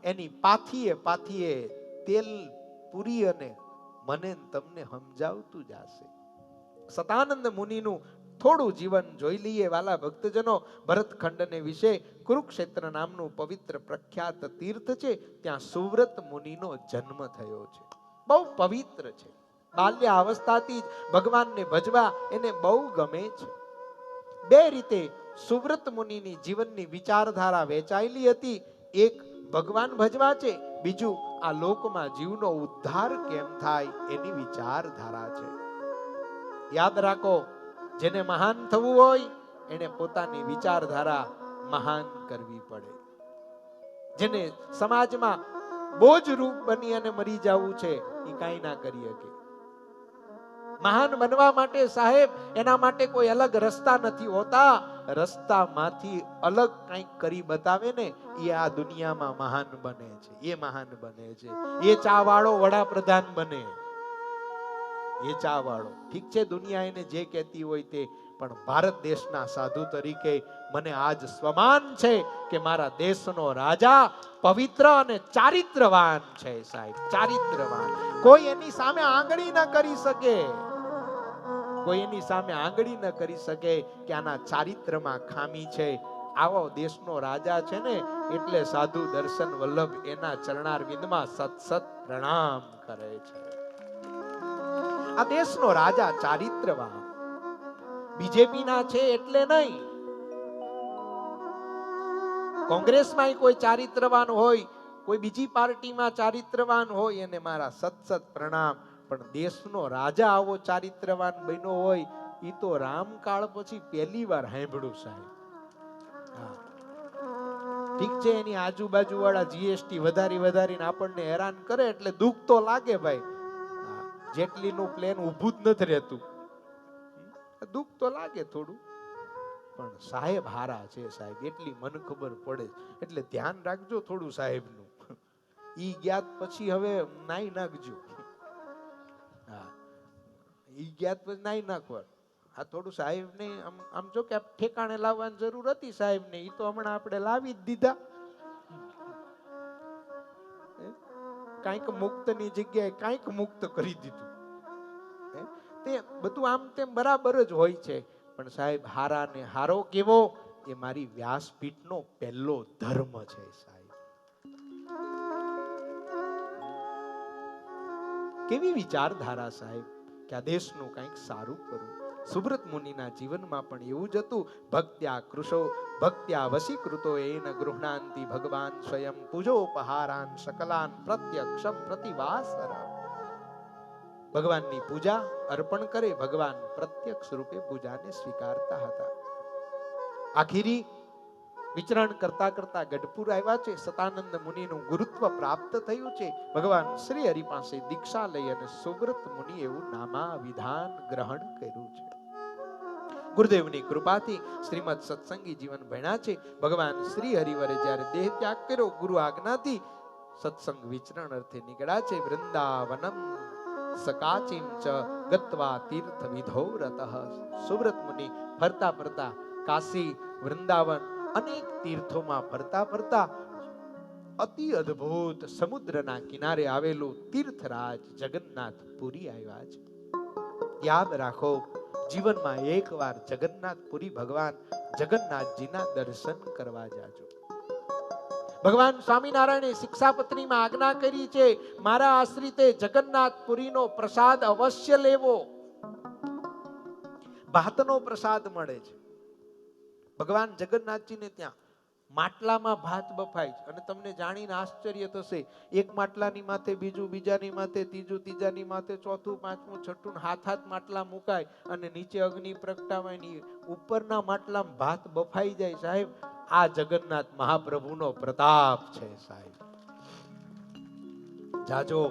એની પાથીએ પાથીએ તેલ પૂરી અને મને તમને સમજાવતું જશે સતાનંદ મુનિનું થોડું જીવન જોઈ લઈએ વાલા ભક્તજનો ભરતખંડને વિશે કુરુક્ષેત્ર નામનું પવિત્ર પ્રખ્યાત તીર્થ છે ત્યાં સુવ્રત મુનિનો જન્મ થયો છે બહુ પવિત્ર છે બાલ્ય અવસ્થાથી જ ભગવાનને ભજવા એને બહુ ગમે છે બે રીતે સુવ્રત મુનિની જીવનની વિચારધારા વેચાયેલી હતી. એક ભગવાન ભજવા છે, બીજું આ લોકમાં જીવનો ઉદ્ધાર કેમ થાય એની વિચારધારા છે. યાદ રાખો, જેને મહાન થવું હોય એને પોતાની વિચારધારા મહાન કરવી પડે. જેને સમાજમાં બોજ રૂપ બની અને મરી જવું છે એ કાંઈ ના કરી શકે. મહાન બનવા માટે સાહેબ એના માટે કોઈ અલગ રસ્તા નથી હોતા. રસ્તામાંથી અલગ કંઈક કરી બતાવે ને એ આ દુનિયામાં મહાન બને છે. એ મહાન બને છે. એ ચા વાળો વડાપ્રધાન બને. એ ચા વાળો ઠીક છે, દુનિયા એને જે કહેતી હોય તે, પણ ભારત દેશના સાધુ તરીકે મને આજ સ્વમાન છે કે મારા દેશનો રાજા પવિત્ર અને ચારિત્રવાન છે સાહેબ, ચારિત્રવાન. કોઈ એની સામે આંગળી ન કરી શકે. કોઈ એની સામે આંગળી ન કરી શકે કે આના ચારિત્રમાં ખામી છે. આવો દેશનો રાજા છે ને એટલે સાધુ દર્શન વલ્લભ એના ચરણારવિંદમાં સત પ્રણામ કરે છે. આ દેશનો રાજા ચારિત્રવાન. બીજેપી ના છે એટલે નહીં. કોંગ્રેસમાં કોઈ ચારિત્રવાન હોય, કોઈ બીજી પાર્ટીમાં ચારિત્રવાન હોય એને મારા સત પ્રણામ. પણ દેશનો રાજા આવો ચારિત્રવાન બન્યો હોય એ તો રામકાળ પછી પહેલી વાર સાંભળ્યું સાહેબ. ઠીક છે, એની આજુબાજુ વાળા જીએસટી વધારીને આપણને હેરાન કરે એટલે દુઃખ તો લાગે ભાઈ. જેટલી નું પ્લેન ઊભું જ નથી રહેતું, દુઃખ તો લાગે થોડું. પણ સાહેબ હારા છે સાહેબ, એટલી મન ખબર પડે. એટલે ધ્યાન રાખજો થોડું સાહેબનું. ઈ જ્ઞાત પછી હવે નાઈ નાખજો. ઈ જ્ઞાત પછી નાઈ નાખવા. આ થોડું સાહેબને આમ જો કે ઠેકાણે લાવવાની જરૂર હતી સાહેબને, ઈ તો હમણાં આપણે લાવી જ દીધા. કાંઈક મુક્તની જગ્યાએ કાંઈક મુક્ત કરી દીધું. તે બધું આમ તેમ બરાબર જ હોય છે, પણ સાહેબ હારા ને હારો કેવો એ મારી વ્યાસપીઠનો પહેલો ધર્મ છે સાહેબ. કેવી વિચારધારા સાહેબ કે આ દેશનું કંઈક સારું કરું. સુબ્રત મુનિના જીવનમાં પણ એવું જ હતું. ભક્ત્યા વશીકૃતો એન ગૃહણાંતિ ભગવાન સ્વયં પૂજોપહારાન સકલાન પ્રત્યક્ષમ પ્રતિવાસરા. ભગવાનની પૂજા અર્પણ કરે, ભગવાન પ્રત્યક્ષ રૂપે પૂજાને સ્વીકારતા હતા. આખીરી વિચરણ કરતા કરતા ગઢપુર આવ્યા છે. સતાનંદ મુનિનું ગુરુત્વ પ્રાપ્ત થયું છે. ભગવાન શ્રી હરિ પાસે દીક્ષા લઈ અને સુબ્રત મુનિ એવું નામાવિધાન ગ્રહણ કર્યું છે. ગુરુદેવની કૃપાથી શ્રીમદ સત્સંગી જીવન ભણ્યા છે. ભગવાન શ્રી હરિવરે જ્યારે દેહ ત્યાગ કર્યો, ગુરુ આજ્ઞાથી સત્સંગ વિચરણ અર્થે નીકળ્યા છે. વૃંદાવનમ સકાચિમ ચ ગત્વા તીર્થ વિધો રતઃ. સુબ્રત મુનિ ફરતા ફરતા કાશી, વૃંદાવન અનેક તીર્થોમાં ફરતા ફરતા અતિ અદ્ભુત સમુદ્રના કિનારે આવેલું તીર્થરાજ જગન્નાથપુરી આવ્યા છે. યાદ રાખો, જીવનમાં એકવાર જગન્નાથપુરી ભગવાન જગન્નાથજીના દર્શન કરવા જાજો. ભગવાન સ્વામિનારાયણે શિક્ષાપત્રીમાં આજ્ઞા કરી છે, મારા આશ્રિતે જગન્નાથપુરીનો પ્રસાદ અવશ્ય લેવો. ભાતનો પ્રસાદ મળે છે. ભગવાન જગન્નાથજીને ત્યાં માટલામાં ભાત બફાય છે. અને તમને જાણીને આશ્ચર્ય થશે, એક માટલાની માથે બીજું, બીજાની માથે ત્રીજું, ત્રીજાની માથે ચોથું, પાંચમું, છઠ્ઠું, હાથ માટલા મુકાય અને નીચે અગ્નિ પ્રગટાવાય. ઉપરના માટલામાં ભાત બફાઈ જાય સાહેબ. આ જગન્નાથ મહાપ્રભુનો પ્રતાપ છે સાહેબ. જાજો,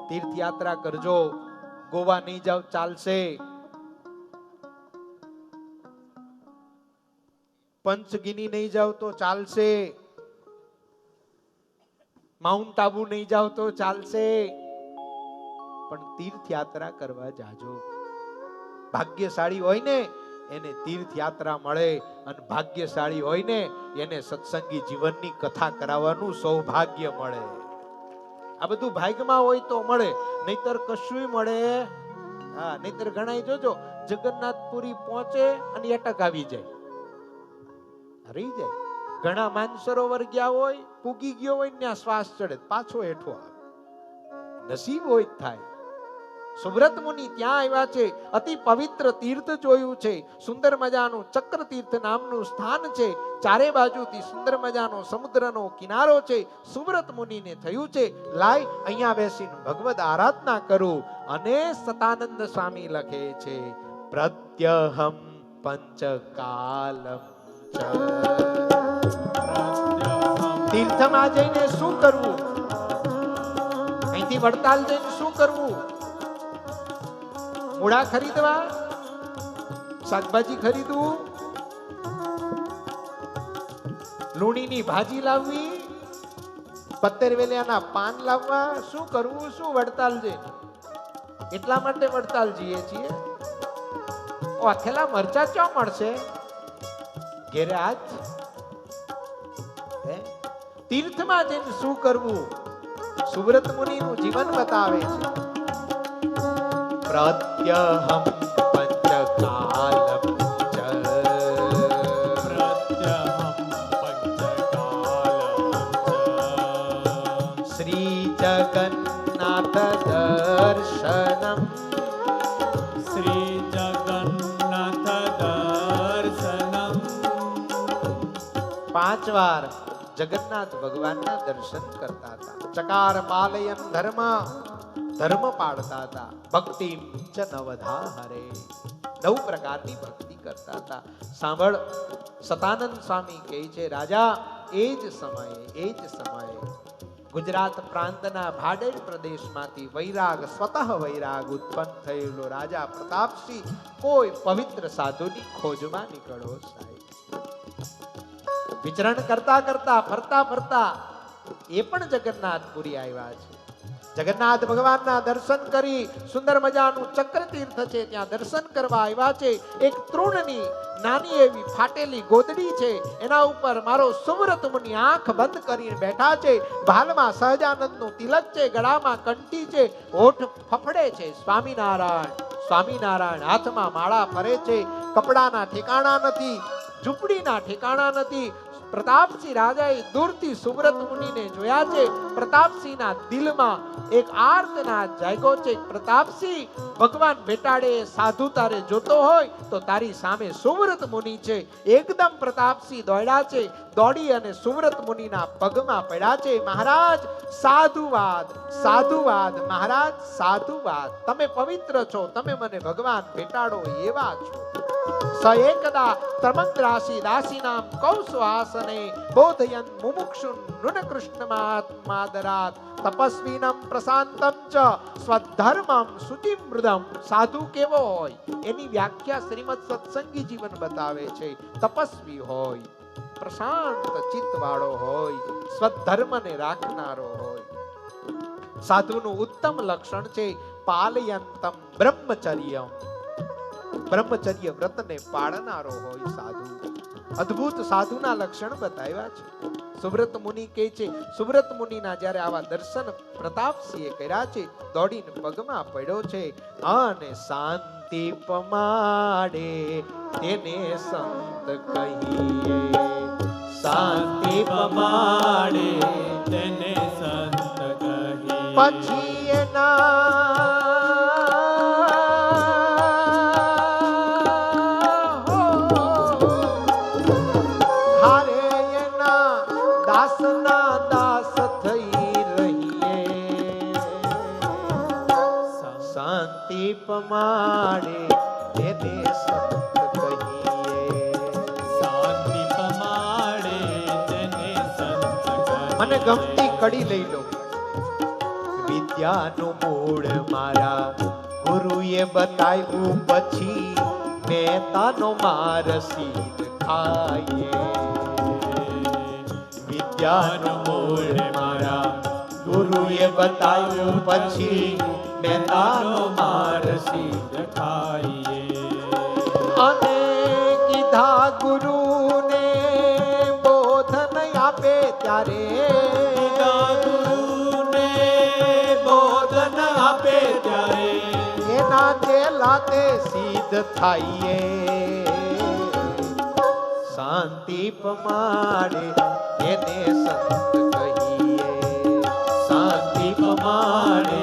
તીર્થયાત્રા કરજો. ગોવા નહીં જાવ ચાલશે, પંચગીની નહીં જાવ તો ચાલશે, માઉન્ટ આબુ નહીં જાવ તો ચાલશે, પણ તીર્થયાત્રા કરવા જાજો. ભાગ્યશાળી હોય ને એને તીર્થયાત્રા મળે, અને ભાગ્યશાળી હોય ને એને સત્સંગી જીવનની કથા કરાવવાનું સૌભાગ્ય મળે. આ બધું ભાગ્યમાં હોય તો મળે, નહીતર કશું મળે. હા, નહીતર ઘણા જોજો જગન્નાથપુરી પહોંચે અને અટક આવી જાય, રહી જાય. ઘણા માનસરોવર ગયા હોય, પૂગી ગયો હોય, ત્યાં શ્વાસ ચડે, પાછો હેઠો આવે. નસીબ હોય થાય. સુબ્રત મુનિ ત્યાં આવ્યા છે, અતિ પવિત્ર તીર્થ જોયું છે, સુંદર મજાનું ચક્ર તીર્થ નામનું સ્થાન છે, ચારે બાજુથી સુંદર મજાનો સમુદ્રનો કિનારો છે. સુબ્રત મુનિને થયું છે લાય અહીંયા બેસીને ભગવદ આરાધના કરું. અને સતાનંદ સ્વામી લખે છે પ્રત્યહમ પંચકાલમ ચ. તીર્થમાં જઈને શું કરવું, અહીંથી વડતાલ જઈને શું કરવું, મૂળા ખરીદવા, શાકભાજી ખરીદવું, લૂણીની ભાજી લાવવી, 17 વેલિયાના પાન લાવવા, શું કરવું, શું વડતાલ જઈને? એટલા માટે વડતાલ જઈએ છીએ. અથેલા મરચા ક્યાં મળશે? ઘેરે આજ તીર્થમાં જઈને શું કરવું, સુબ્રત મુનિનું જીવન બતાવે છે. પ્રત્યહમ પંચકાલમ ચ. પ્રત્યહમ પંચકાલમ ચ. શ્રી જગન્નાથ દર્શનમ. શ્રી જગન્નાથ દર્શનમ. 5 વાર જગન્નાથ ભગવાનના દર્શન કરતા હતા. ચકાર પાલયન ધર્મ, ધર્મ પાળતા હતા. ભક્તિ ચ નવધા હરે, 9 પ્રકારની ભક્તિ કરતા હતા. સાંભળ, સતાનંદ સ્વામી કહે છે રાજા એ જ સમયે ગુજરાત પ્રાંતના ભાડેર પ્રદેશમાંથી વૈરાગ, સ્વતઃ વૈરાગ ઉત્પન્ન થયેલો રાજા પ્રતાપસિંહ કોઈ પવિત્ર સાધુની ખોજમાં નીકળ્યો. સાહેબ વિચરણ કરતા કરતા, ફરતા ફરતા એ પણ જગન્નાથપુરી આવ્યા છે. જગન્નાથ ભગવાનના દર્શન કરી, સુંદર મજાનું ચક્ર તીર્થ છે ત્યાં દર્શન કરવા આવ્યા છે. એક તૃણની નાની એવી ફાટેલી ગોદડી છે, એના ઉપર મારો સુબ્રત મુનિ આંખ બંધ કરીને બેઠા છે. ભાલમાં સહજાનંદનું તિલક છે, ગળામાં કંઠી છે, હોઠ ફફડે છે સ્વામિનારાયણ સ્વામિનારાયણ. હાથમાં માળા ફરે છે. કપડાના ઠેકાણા નથી, ઝૂંપડીના ઠેકાણા નથી. પ્રતાપસિંહ રાજાએ દૂરથી સુબ્રત મુનિને જોયા છે. પ્રતાપસિંહના દિલમાં એક આર્તનાદ જાગ્યો છે. પ્રતાપસિંહ, ભગવાન બેટાડે સાધુ તારે જોતો હોય તો તારી સામે સુબ્રત મુનિ છે. એકદમ પ્રતાપસિંહ દોડ્યા છે. દોડી અને સુબ્રત મુનિના પગમાં પડ્યા છે. મહારાજ સાધુવાદ, સાધુવાદ, મહારાજ સાધુવાદ. તમે પવિત્ર છો, તમે મને ભગવાન બેટાડો એવા છો. સ એકદા તમંદ્રાસી દાસીનામ કૌસવાસને બોધયન મુમુક્ષુન નુન કૃષ્ણમાત્માદરાત તપસ્વીનમ પ્રશાંતમ ચ સ્વધર્મમ શુચિમૃદમ. સાધુ કેવો હોય એની વ્યાખ્યા શ્રીમદ સત્સંગી જીવન બતાવે છે. તપસ્વી હોય, પ્રશાંત ચિત્ત વાળો હોય, સ્વધર્મને રાખનારો હોય. સાધુનું ઉત્તમ લક્ષણ છે પાલયંતમ બ્રહ્મચર્યમ. બ્રહ્મચર્ય વ્રતને પાળનારો હોય સાધુ. અદ્ભુત સાધુના લક્ષણ બતાવ્યા છે. સુબ્રત મુનિ કહે છે, સુબ્રત મુનિના જ્યારે આવા દર્શન પ્રતાપસિંહે કર્યા છે, દોડીને પગમાં પડ્યો છે અને શાંતિ પમાડે તેને સંત કહીએ. શાંતિ પમાડે તેને સંત કહીએ. પછી એના દાસ થઈ રહીએ. શાંતિ પમાડે તેને સંત કહીએ. શાંતિ પમાડે તેને સંત કહીએ. મને ગમતી કડી લઈ લો. વિદ્યાનું મૂળ મારા ગુરુએ બતાવ્યું, પછી મહેતાનો માર સીધ ખાઈએ. વિદ્યાનું મૂળ મારા ગુરુએ બતાવ્યું, પછી મહેતાનો માર સીધ ખાઈએ. અને કીધા ગુરુને બોધન આપે ત્યારે, ગુરુને બોધન આપે ત્યારે એના ચેલા તે સિદ્ધ થાઈએ. શાંતિ પમાડે એને સંત કહીએ. શાંતિ પમાડે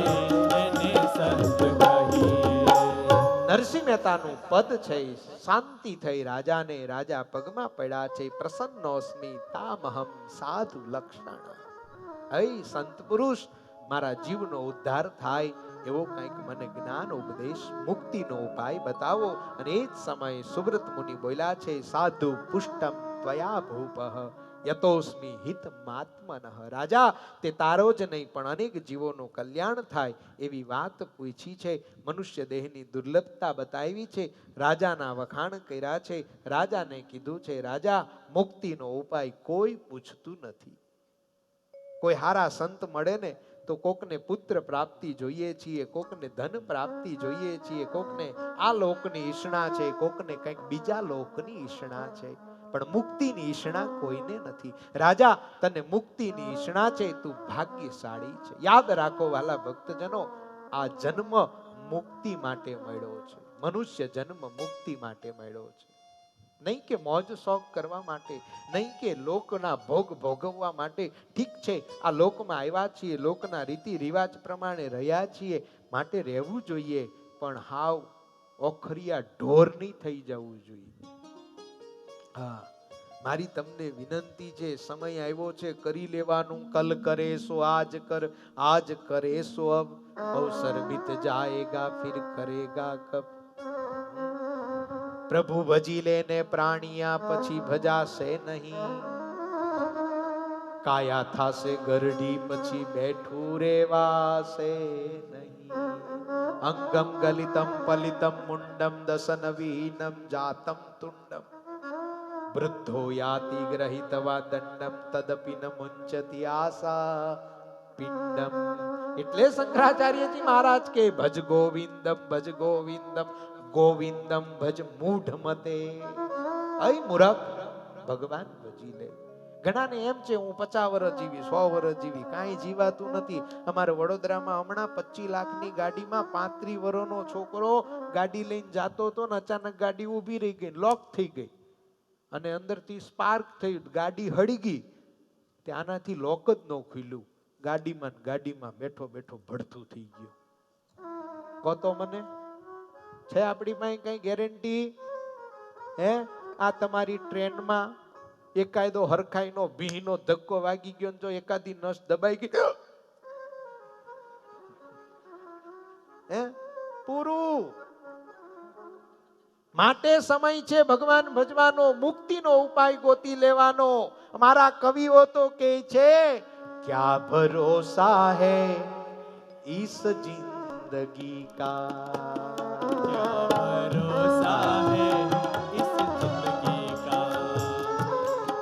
એને સંત કહીએ. નરસિંહ મહેતાનું પદ છે. શાંતિ થઈ રાજાને, રાજા પગમાં પડ્યા છે. પ્રસન્નોસ્મિ તામહમ સાધુ લક્ષણ. હે સંત પુરુષ, મારા જીવનો ઉદ્ધાર થાય એવો કંઈક મને જ્ઞાન ઉપદેશ મુક્તિનો ઉપાય બતાવો. અને એ જ સમયે સુબ્રત મુનિ બોલ્યા છે, સાધુ પુષ્ટમ ત્વયા ભૂપઃ યતોસ્મિ હિત માત્મનઃ. રાજા, તે તારો જ નહીં પણ અનેક જીવોનું કલ્યાણ થાય એવી વાત પૂછી છે. મનુષ્ય દેહની દુર્લભતા બતાવી છે. રાજાના વખાણ કર્યા છે. રાજાને કીધું છે, રાજા, મુક્તિનો ઉપાય કોઈ પૂછતું નથી. કોઈ હારા સંત મળે ને તો કોકને પુત્ર પ્રાપ્તિ જોઈએ છીએ, કોકને ધન પ્રાપ્તિ જોઈએ છીએ, કોકને આ લોકની ઈચ્છણા છે, કોકને કંઈક બીજા લોકની ઈચ્છણા છે, પણ મુક્તિની ઈચ્છણા કોઈને નથી. રાજા, તને મુક્તિની ઈચ્છણા છે, તું ભાગ્યશાળી છે. યાદ રાખો વાલા ભક્તજનો, આ જન્મ મુક્તિ માટે મળ્યો છે. મનુષ્ય જન્મ મુક્તિ માટે મળ્યો છે. નહીં કે મોજ શોખ કરવા માટે, નહીં કે લોકના ભોગ ભોગવવા માટે. ઠીક છે, આ લોકમાં આવ્યા છીએ, લોકના રીતિ રિવાજ પ્રમાણે રહ્યા છીએ, માટે રહેવું જોઈએ, પણ હાવ ઓખરિયા ઢોર નહીં થઈ જવું જોઈએ. હા, મારી તમને વિનંતી છે, સમય આવ્યો છે કરી લેવાનું. કલ કરે સો આજ કર, આજ કરે સો અબ, અવસર બીત જાએગા ફિર કરેગા કબ. પ્રભુ ભજી લેને પ્રાણિયા, પછી ભજાશે નહીં. કાયા થાશે ગરડી, પછી બેઠું રેવાશે નહીં. અંગમ ગલિતમ પલિતમ મુંડમ દસન વીનમ જાતમ તુંડમ વૃદ્ધો યાતિ ગ્રહિતવા દંડમ તદપિ ન મુંચતિ આસા પિંડમ. એટલે શંકરાચાર્યજી મહારાજ કે ભજ ગોવિંદમ, ભજ ગોવિંદમ, ગોવિંદમ ભજ મૂઢ મતે. અય મૂરખ, ભગવાન ભજી લે. ઘણાને એમ છે, હું 50 વર્ષ જીવી, 100 વર્ષ જીવી, કાંઈ જીવાતું નથી. અમારે વડોદરામાં હમણાં 25 લાખની ગાડીમાં 35 વર્ષનો છોકરો ગાડી લઈને જાતો હતો ને અચાનક ગાડી ઊભી રહી ગઈ, લોક થઈ ગઈ અને અંદરથી સ્પાર્ક થઈ, ગાડી હળી ગઈ. ત્યાંનાથી લોક જ ન ખુલ્યું. ગાડીમાં બેઠો બેઠો ભડથું થઈ ગયો. કહો તો મને, છે આપણી પાસે કઈ ગેરંટી? હે, આ તમારી ટ્રેનમાં એકાયદો હરખાઈનો ભીનો ધક્કો વાગી ગયો, જો એકાદી નસ દબાઈ ગઈ, હે, પૂરું. માટે સમય છે ભગવાન ભજવાનો, મુક્તિનો ઉપાય ગોતી લેવાનો. અમારા કવિઓ તો કહે છે, ક્યા ભરોસા હૈ ઇસ જિંદગી કા, भरोसा है इस जिंदगी का,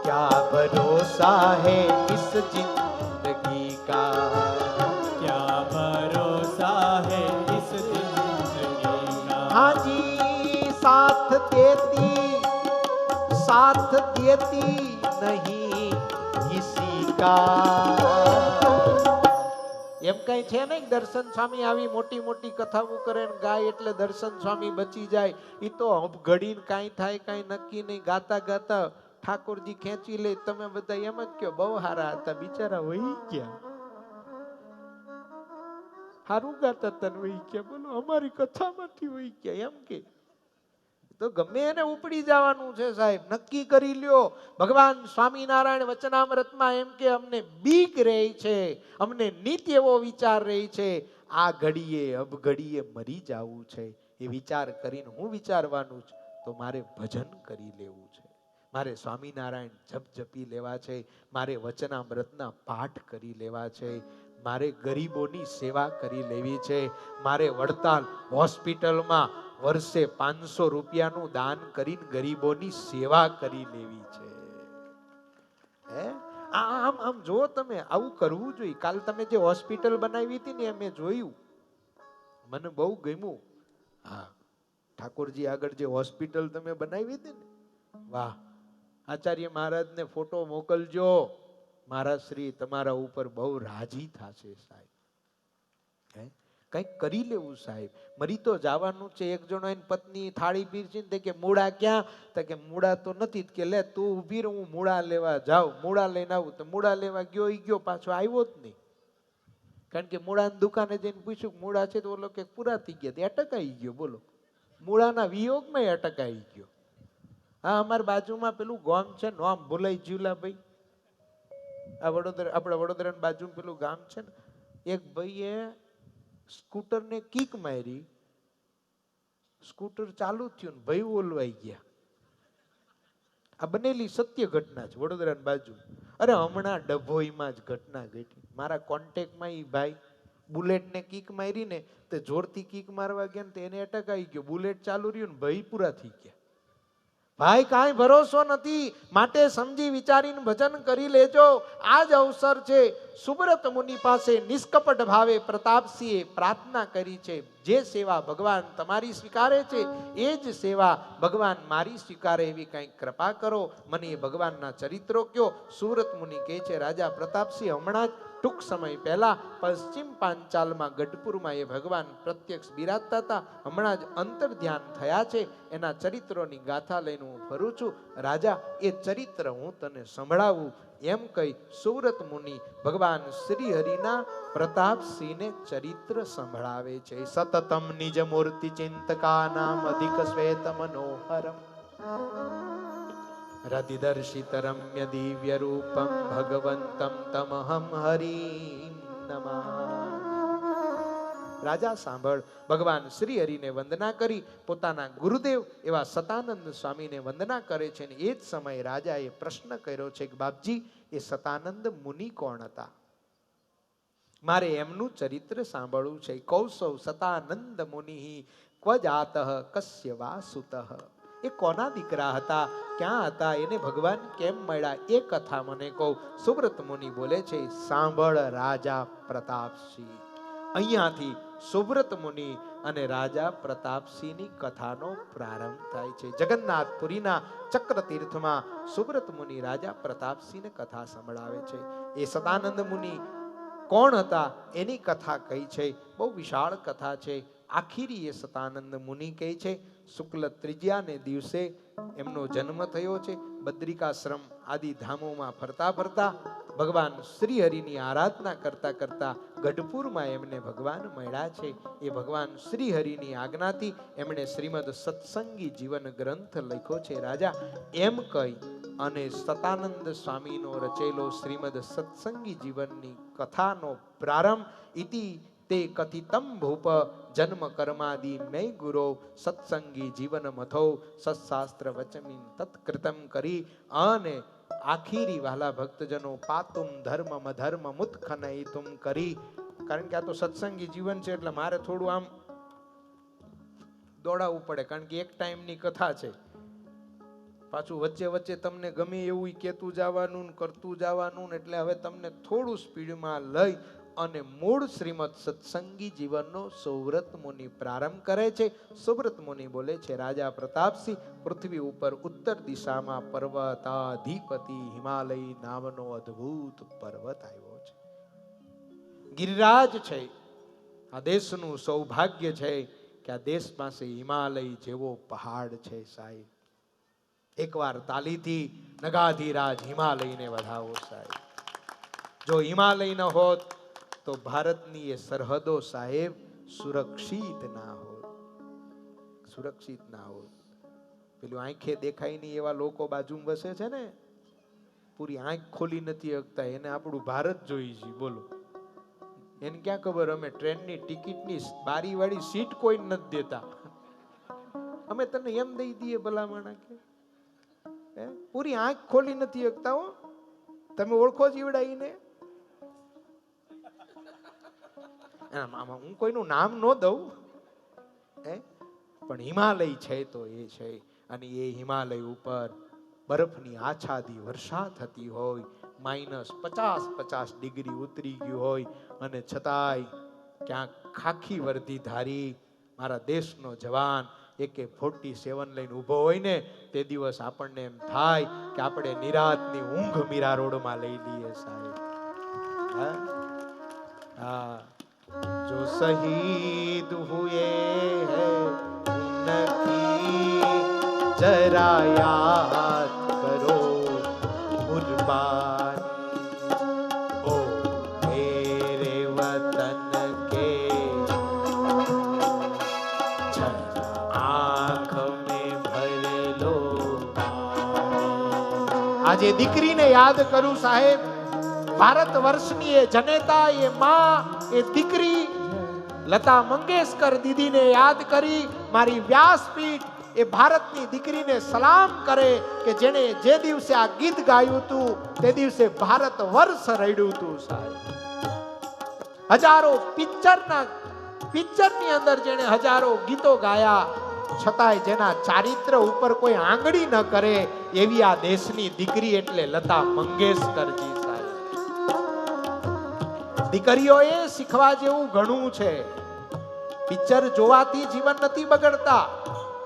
क्या भरोसा है इस जिंदगी का, क्या भरोसा है इस जिंदगी का. हाँ जी, साथ देती नहीं किसी का. એમ કઈ છે ને, દર્શન સ્વામી આવી મોટી મોટી કથાઓ કરે ને ગાય એટલે દર્શન સ્વામી બચી જાય. એ તો ઘડીને કાંઈ થાય કાંઈ નક્કી નહીં. ગાતા ગાતા ઠાકોરજી ખેંચી લે. તમે બધા એમ જ કહો, બહુ હારા હતા, બિચારા વહી ગયા. હારું ગાતા તન વહી ગયા, બોલો અમારી કથામાંથી વહી ગયા એમ કે. તો ગમે એને ઉપડી જવાનું છે સાહેબ, નક્કી કરી લ્યો. ભગવાન સ્વામિનારાયણ વચનામૃતમાં એમ કે અમને બીક રહી છે, અમને નિત્ય એવો વિચાર રહી છે, આ ઘડીએ અબ ઘડીએ મરી જવું છે. એ વિચાર કરીને હું વિચારવાનું છે, તો મારે ભજન કરી લેવું છે, મારે સ્વામિનારાયણ જપ જપી લેવા છે, મારે વચનામૃતના પાઠ કરી લેવા છે, મારે ગરીબોની સેવા કરી લેવી છે, મારે વડતાલ હોસ્પિટલમાં વર્ષે 500 રૂપિયાનું દાન કરીને ગરીબોની સેવા કરી લેવી છે. હે, આમ જો તમે આવું કરવું જોઈએ. કાલ તમે જે હોસ્પિટલ બનાવી હતી ને, મેં જોયું, મને બહુ ગમ્યું. હા, ઠાકોરજી આગળ જે હોસ્પિટલ તમે બનાવી હતી ને, વાહ. આચાર્ય મહારાજને ફોટો મોકલજો. મહારાજ શ્રી તમારા ઉપર બહુ રાજી થશે સાહેબ. હે, કંઈક કરી લેવું સાહેબ. મરી તો જવાનું છે. એક જણો એની પત્ની થાળી પીરસી ને કે મૂળા ક્યાં? તો કે મૂળા તો નથી. કે લે તું ઊભી રહે, હું મૂળા લેવા જાઉં, મૂળા લઈને આવું. તો મૂળા લેવા ગયો, ઈ ગયો, પાછો આવ્યો જ નહીં. કારણ કે મૂળાની દુકાને જઈને પૂછ્યું મૂળા છે, તો ઓલો કે પૂરા થઈ ગયા, ત્યાં ટકાઈ ગયો. બોલો, મૂળાના વિયોગમાં અટકાઈ ગયો. હા, અમારી બાજુમાં પેલું ગામ છે, નામ ભૂલાઈ જીવલાભાઈ, આ વડોદરા, આપણા વડોદરાની બાજુમાં પેલું ગામ છે ને, એક ભાઈએ સ્કૂટરને કિક મારી, સ્કૂટર ચાલુ થયું ને ભાઈ ઓલવાઈ ગયા. આ બનેલી સત્ય ઘટના છે વડોદરાની બાજુ. અરે હમણાં ડભોઈમાં જ ઘટના ઘટી. મારા કોન્ટેક્ટમાં ઈ ભાઈ બુલેટને કિક મારી ને, તે જોરથી કિક મારવા ગયા ને તેને અટક આવી ગયો. બુલેટ ચાલુ રહ્યું ને ભાઈ પૂરા થઈ ગયા. ભાઈ કાંઈ ભરોસો નથી, માટે સમજી વિચારીને ભજન કરી લેજો. આ જ અવસર છે. સુબ્રત મુનિ પાસે નિષ્કપટ ભાવે પ્રતાપસિંહે પ્રાર્થના કરી છે, જે સેવા ભગવાન તમારી સ્વીકારે છે એ જ સેવા ભગવાન મારી સ્વીકારે, એવી કંઈક કૃપા કરો, મને એ ભગવાનના ચરિત્રો કયો. સુબ્રત મુનિ કહે છે, રાજા પ્રતાપસિંહ હમણાં જ ટૂંક સમય પહેલા પશ્ચિમ પાંચાલમાં ગઢપુરમાં એ ભગવાન પ્રત્યક્ષ બિરાજતા હતા. હમણાં જ અંતર ધ્યાન થયા છે. એના ચરિત્રોની ગાથા લઈને હું ફરું છું. રાજા, એ ચરિત્ર હું તને સંભળાવું. એમ કહી સુવ્રત મુનિ ભગવાન શ્રી હરિના પ્રતાપસિંહને ચરિત્ર સંભળાવે છે. સતતમ નિજ મૂર્તિ ચિંતકા નામ અધિક શ્વેત મનોહરમ રતિદર્શિત રમ્ય દિવ્ય રૂપમ ભગવંતમ તમહમ હરિમ નમામિ. રાજા સાંભળ, ભગવાન શ્રી હરિને વંદના કરી પોતાના ગુરુદેવ એવા સતાનંદ સ્વામીને વંદના કરે છે. એ જ સમયે રાજાએ પ્રશ્ન કર્યો છે કે બાપજી, એ સતાનંદ મુનિ કોણ હતા? મારે એમનું ચરિત્ર સાંભળવું છે. કૌસવ સતાનંદ મુનિ ક્વ જાતઃ કસ્ય વા સુતઃ. એ કોના દીકરા હતા, ક્યાં હતા, એને ભગવાન કેમ મળ્યા, એ કથા મને કહો. સુબ્રત મુનિ બોલે છે, સાંભળ રાજા પ્રતાપસિંહ. અહીંયાથી સુબ્રત મુનિ અને રાજા પ્રતાપસિંહની કથાનો પ્રારંભ થાય છે. જગન્નાથપુરીના ચક્ર તીર્થમાં સુબ્રત મુનિ રાજા પ્રતાપસિંહને કથા સંભળાવે છે. એ સતાનંદ મુનિ કોણ હતા એની કથા કઈ છે. બહુ વિશાળ કથા છે. આખીરી એ સતાનંદ મુનિ કહે છે, શુક્લ ત્રીજાને દિવસે એમનો જન્મ થયો છે. બદ્રિકાશ્રમ આદિ ધામોમાં ફરતા ફરતા ભગવાન શ્રી હરિની આરાધના કરતા કરતા ગઢપુરમાં એમને ભગવાન મળ્યા છે. એ ભગવાન શ્રી હરિની આજ્ઞાથી એમણે શ્રીમદ સત્સંગી જીવન ગ્રંથ લખ્યો છે. રાજા, એમ કહી અને સતાનંદ સ્વામીનો રચેલો શ્રીમદ સત્સંગી જીવનની કથાનો પ્રારંભ ઇતિ તે કથિતમ ભૂપ જન્મ કર્માદિ મે ગુરો સત્સંગી જીવન મથો સત્શાસ્ત્ર વચમી તત્કૃતમ કરી અને આખીરી વાલા ભક્તજનો પાતુમ ધર્મ ધર્મ મુત્ખનયિતુમ કરી. કારણ કે આ તો સત્સંગી જીવન છે એટલે મારે થોડું આમ દોડાવવું પડે, કારણ કે એક ટાઈમની કથા છે. પાછું વચ્ચે વચ્ચે તમને ગમે એવું કહેતું જવાનું કરતું જવાનું, એટલે હવે તમને થોડું સ્પીડમાં લઈ અને મૂળ શ્રીમદ સત્સંગી જીવનનો સુવ્રત મુનિ પ્રારંભ કરે છે. સુવ્રત મુનિ બોલે છે, રાજા પ્રતાપસિંહ, પૃથ્વી ઉપર ઉત્તર દિશામાં પર્વતાધિપતિ હિમાલય નામનો અદ્ભુત પર્વત આવ્યો છે. ગિરિરાજ છે. આ દેશનું સૌભાગ્ય છે કે આ દેશ પાસે હિમાલય જેવો પહાડ છે. સાહેબ, એકવાર તાલીથી નગાધીરાજ હિમાલયને વધાવો સાહેબ. જો હિમાલય ન હોત તો ભારતની એ સરહદો સાહેબ સુરક્ષિત ના હોત. સુરક્ષિત ના હોત. પેલું આંખે દેખાય નહીં એવા લોકો બાજુમાં વસે છે ને, પૂરી આંખ ખોલી નથી શકતા, એને આપણું ભારત જોઈ છે. બોલો, એને ક્યાં ખબર અમે ટ્રેનની ટિકિટની બારીવાળી સીટ કોઈ નથી દેતા, અમે તને એમ દઈ દઈએ ભલામણા કે પૂરી આંખ ખોલી નથી શકતા. હો, તમે ઓળખો જીવડાઈને. હું કોઈનું નામ ન દઉં, પણ હિમાલય છે તો એ છે. અને એ હિમાલય ઉપર બરફની આછાદી વર્ષા થતી હોય, -50 ડિગ્રી ઉતરી ગયું હોય, અને છતાંય ક્યાંક ખાખી વર્દી ધારી મારા દેશનો જવાન AK-47 લઈને ઊભો હોય ને, તે દિવસ આપણને એમ થાય કે આપણે નિરાતની ઊંઘ મીરા રોડમાં લઈ લઈએ સાહેબ. હા, जो शहीद हुए हैं उनकी जरा याद करो कुर्बानी, ओ मेरे वतन के जरा આજે દીકરીને યાદ કરું સાહેબ. ભારત વર્ષની એ જનેતા, એ માં, એ દીકરી લતા મંગેશકર દીદીને યાદ કરી. મારી વ્યાસપીઠ એ ભારતની દીકરીને સલામ કરે કે જેણે જે દિવસે આ ગીત ગાયું હતું તે દિવસે ભારત વર્ષ રડ્યું હતું સાહેબ. હજારો પિક્ચરની અંદર જેણે હજારો ગીતો ગાયા, છતાંય જેના ચારિત્ર ઉપર કોઈ આંગળી ન કરે એવી આ દેશની દીકરી એટલે લતા મંગેશકરજી સાહેબ. દીકરીઓએ શીખવા જેવું ઘણું છે. પિક્ચર જોવાથી જીવન નથી બગડતા,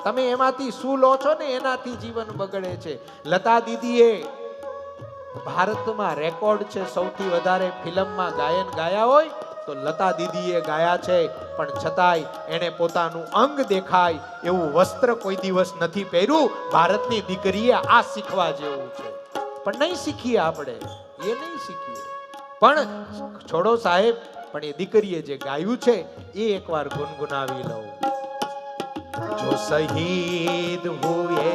તમે એમાંથી શું લો છો ને એનાથી જીવન બગડે છે. લતા દીદીએ ભારતમાં રેકોર્ડ છે, સૌથી વધારે ફિલ્મમાં ગાયન ગાયા હોય તો લતા દીદીએ ગાયા છે. પણ છતાંય એને પોતાનું અંગ દેખાય એવું વસ્ત્ર કોઈ દિવસ નથી પહેર્યું. ભારતની દીકરીએ આ શીખવા જેવું છે. પણ નહીં શીખીએ આપણે, એ નહીં શીખીએ. પણ છોડો સાહેબ, પણ એ દીકરીએ જે ગાયું છે એ એકવાર ગુનગુનાવી લઉં. जो शहीद हुए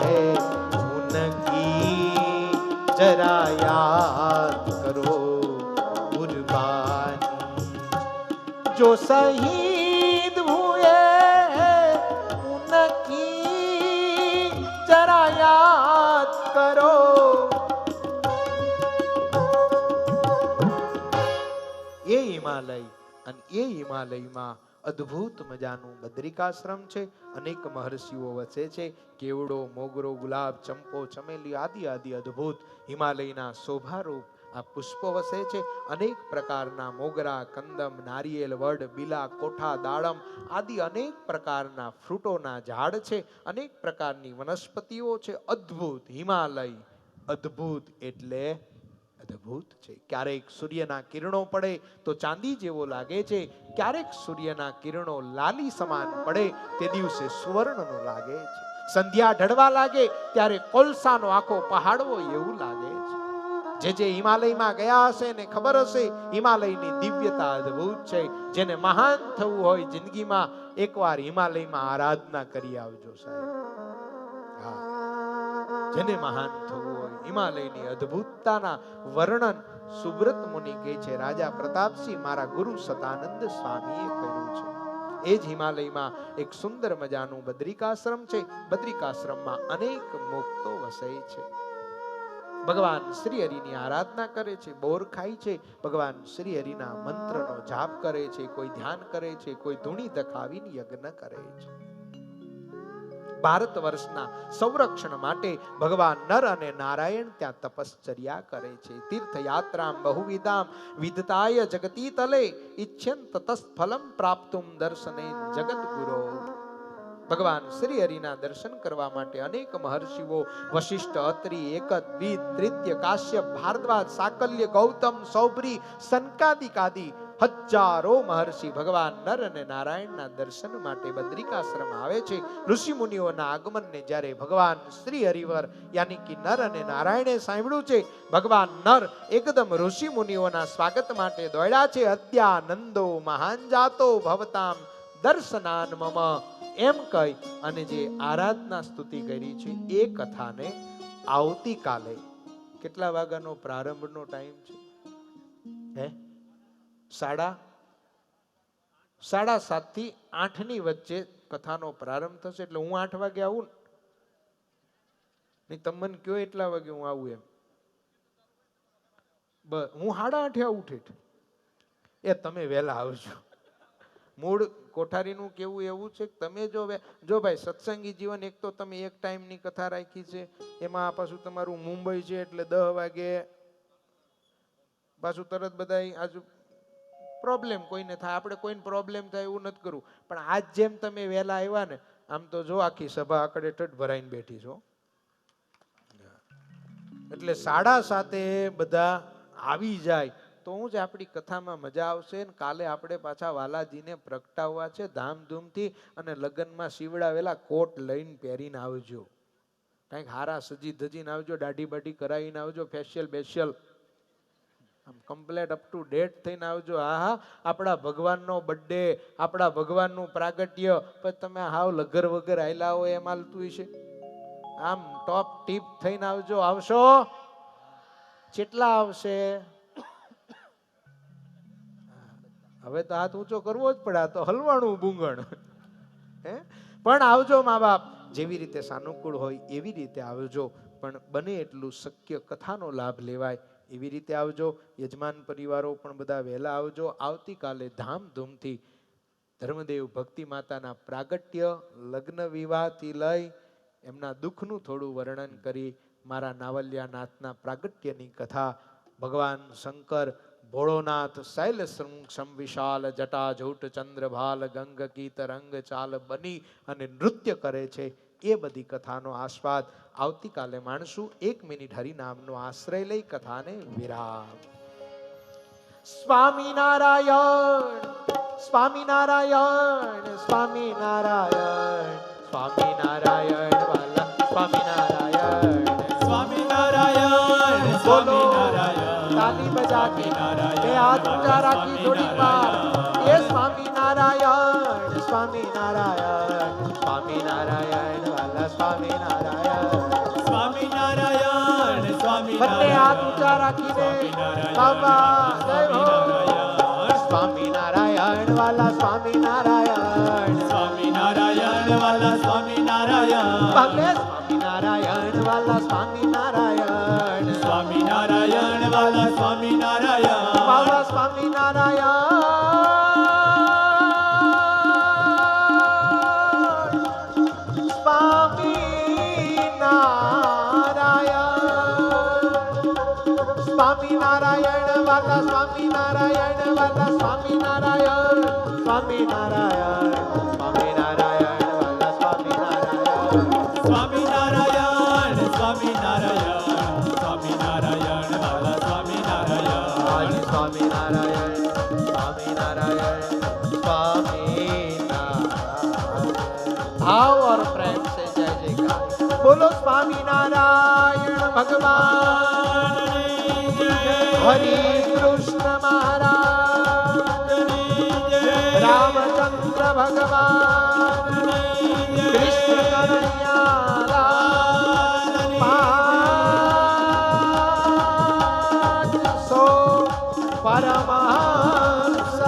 हैं उनकी जरा याद करो कुर्बानी. जो शहीद हुए हैं उनकी जरा याद करो. એ હિમાલય અને એ હિમાલયમાં અદ્ભુત મજાનું બદ્રિકાશ્રમ છે. અનેક મહર્ષિઓ વસે છે. કેવડો, મોગરો, ગુલાબ, ચંપો, ચમેલી આદિ અદ્ભુત હિમાલયના શોભારૂપ આ પુષ્પો વસે છે. અનેક પ્રકારના મોગરા, કંદમ, નારિયેલ, વડ, બીલા, કોઠા, દાડમ આદિ અનેક પ્રકારના ફ્રૂટોના ઝાડ છે. અનેક પ્રકારની વનસ્પતિઓ છે. અદ્ભુત હિમાલય, અદ્ભુત એટલે અદ્ભુત છે. ક્યારેક સૂર્યના કિરણો પડે તો ચાંદી જેવો લાગે છે, ક્યારેક સૂર્યના કિરણો લાલી સમાન પડે તે દિવસે સુવર્ણનો લાગે છે. સંધ્યા ઢળવા લાગે ત્યારે કોલસાનો આખો પહાડવો એવું લાગે છે. જે હિમાલયમાં ગયા હશે ને ખબર હશે હિમાલયની દિવ્યતા અદ્ભુત છે. જેને મહાન થવું હોય જિંદગીમાં એકવાર હિમાલયમાં આરાધના કરી આવજો સાહેબ. હા, જેને મહાન થવું હોય હિમાલયની અદ્ભુતતાના વર્ણન સુબ્રત મુનિ કહે છે. રાજા પ્રતાપસિંહ મારા ગુરુ સતાનંદ સ્વામીએ કર્યું છે. એ જ હિમાલયમાં એક સુંદર મજાનું બદ્રિકાશ્રમ છે. બદ્રિકાશ્રમમાં અનેક મુક્તો વસે છે. ભગવાન શ્રી હરિની આરાધના કરે છે, બોર ખાય છે, ભગવાન શ્રી હરિના મંત્રનો જાપ કરે છે, કોઈ ધ્યાન કરે છે, કોઈ ધૂણી દખાવીને યજ્ઞ કરે છે. ભારત વર્ષના સંરક્ષણ માટે ભગવાન નર અને નારાયણ ત્યાં તપશ્ચર્યા કરે છે. તીર્થયાત્રામ બહુવિધામ વિદતાય જગતી તલે ઇચ્છન્ત તત્ફલમ પ્રાપ્તુમ દર્શને જગત ગુરો. ભગવાન શ્રી હરિના દર્શન કરવા માટે અનેક મહર્ષિઓ વશિષ્ઠ, અત્રિ, એકત, વિદ, ત્રિત્ય, કાશ્યપ, ભારદ્વાજ, સાકલ્ય, ગૌતમ, સૌભરી, સનકાદિકાદિ હજારો મહર્ષિ ભગવાન નર અને નારાયણના દર્શન માટે બદ્રિકાશ્રમ આવે છે. ઋષિ મુનિઓના આગમનને જ્યારે ભગવાન શ્રી હરિવર યાની કે નર અને નારાયણે સાંભળ્યું છે, ભગવાન નર એકદમ ઋષિ મુનિઓના સ્વાગત માટે દોડ્યા છે. અદ્યાનંદો મહાન જાતો ભવતામ દર્શનાન મમ એમ કહી અને જે આરાધના સ્તુતિ કરી છે એ કથાને આવતીકાલે કેટલા વાગ્યાનો પ્રારંભનો ટાઈમ છે? હે 7:30 થી 8 ની વચ્ચે કથાનો પ્રારંભ થશે. એટલે હું 8 વાગે આવું ને તમને કયો એટલા વાગે હું આવું એમ. હું 8:30 આવું ઠેઠ. એ તમે વહેલા આવજો. મૂળ કોઠારીનું કેવું એવું છે કે તમે જો ભાઈ સત્સંગી જીવન, એક તો તમે એક ટાઈમની કથા રાખી છે, એમાં પાછું તમારું મુંબઈ છે એટલે 10 વાગે પાછું તરત બધા આજુ પ્રોબ્લેમ કોઈને થાય. આપણે કોઈને પ્રોબ્લેમ થાય એવું નથી કરવું. પણ આજ જેમ તમે વહેલા આવ્યા ને, આમ તો જો આખી સભા આકડે ટટ ભરાઈને બેઠી છો. એટલે 7:30 બધા આવી જાય તો હું જ આપણી કથામાં મજા આવશે. ને કાલે આપણે પાછા વાલાજીને પ્રગટાવવા છે ધામધૂમથી. અને લગ્નમાં સીવડાવેલા કોટ લઈને પહેરીને આવજો. કંઈક હારા સજી ધજીને આવજો, દાઢી બાઢી કરાવીને આવજો, ફેશિયલ બેશિયલ આમ કમ્પ્લેટ અપ ટુ ડેટ થઈને આવજો. હા, આપણા ભગવાનનો બર્થડે, આપણા ભગવાનનું પ્રાગટ્ય, પછી તમે હાવ લગર વગર આયલા હોય એમ હાલતું હશે. આમ ટોપ ટીપ થઈને આવજો. આવશો? કેટલા આવશે? હવે તો હાથ ઊંચો કરવો જ પડે, આ તો હલવાણું બુંગણ. હે પણ આવજો મા બાપ, જેવી રીતે સાનુકૂળ હોય એવી રીતે આવજો, પણ બને એટલું શક્ય કથાનો લાભ લેવાય એવી રીતે આવજો. યજમાન પરિવારો પણ બધા વહેલા આવજો. આવતીકાલે ધામધૂમથી ધર્મદેવ ભક્તિ માતાના પ્રાગટ્ય, લગ્ન વિવાહથી લઈ એમના દુઃખનું થોડું વર્ણન કરી મારા નાવલિયાનાથના પ્રાગટ્યની કથા, ભગવાન શંકર ભોળોનાથ શૈલ સમ વિશાલ જટા જૂટ ચંદ્રભાલ ગંગ કી તરંગ ચાલ બની અને નૃત્ય કરે છે, એ બધી કથાનો આસ્વાદ આવતીકાલે માણશું. 1 મિનિટ હરિનામનો આશ્રય લઈ કથાને વિરામ. સ્વામિનારાયણ સ્વામિનારાયણ સ્વામિનારાયણ સ્વામિનારાયણ વાલા સ્વામિનારાયણ સ્વામિનારાયણ બોલો. સ્વામિનારાયણ તાલી બજા કે બે હાથ ઊંચા રાખી થોડી વાર. એ સ્વામિનારાયણ સ્વામિનારાયણ સ્વામિનારાયણ વાલા સ્વામિનારાયણ સ્વામિનારાયણ બંને હાથ ઊંચા રાખીને બાબા જય હો. સ્વામિનારાયણ વાલા સ્વામિનારાયણ સ્વામિનારાયણ વાલા સ્વામિનારાયણ ભલે સ્વામિનારાયણ વાલા સ્વામિનારાયણ સ્વામિનારાયણ વાલા સ્વામિનારાયણ બાબા સ્વામિનારાયણ સ્વામિનારાયણ સ્વામિનારાયણ વાલા સ્વામિનારાયણ વાલા સ્વામિનારાયણ સ્વામિનારાયણ સ્વામિનારાયણ વાલા સ્વામિનારાયણ સ્વામિનારાયણ સ્વામિનારાયણ સ્વામિનારાયણ વાલા સ્વામિનારાયણ સ્વામિનારાયણ સ્વામિનારાયણ સ્વામિનારાયણ. भाव और प्रेम से जय जयकार बोलो. स्वामिनारायण भगवान हरि कृष्ण महाराज, रामचंद्र भगवान कृष्ण कन्हैया लाल पाँच सौ परमहंस.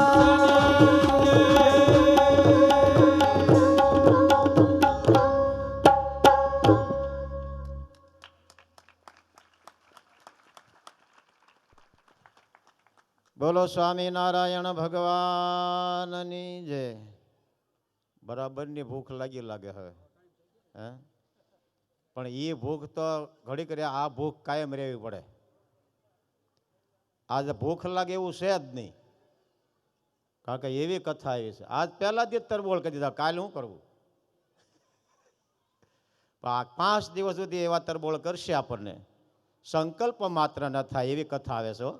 બોલો સ્વામિનારાયણ ભગવાનની જય. બરાબરની ભૂખ લાગે હવે, હે પણ એ ભૂખ તો ઘડી કરી, આ ભૂખ કાયમ રહેવી પડે. આજે ભૂખ લાગે એવું છે જ નહીં, કારણ કે એવી કથા આવી છે. આજ પહેલાથી જ તરબોળ કરી દીધા, કાલે શું કરવું? આ 5 દિવસ સુધી એવા તરબોળ કરશે આપણને, સંકલ્પ માત્ર ન થાય એવી કથા આવે છે.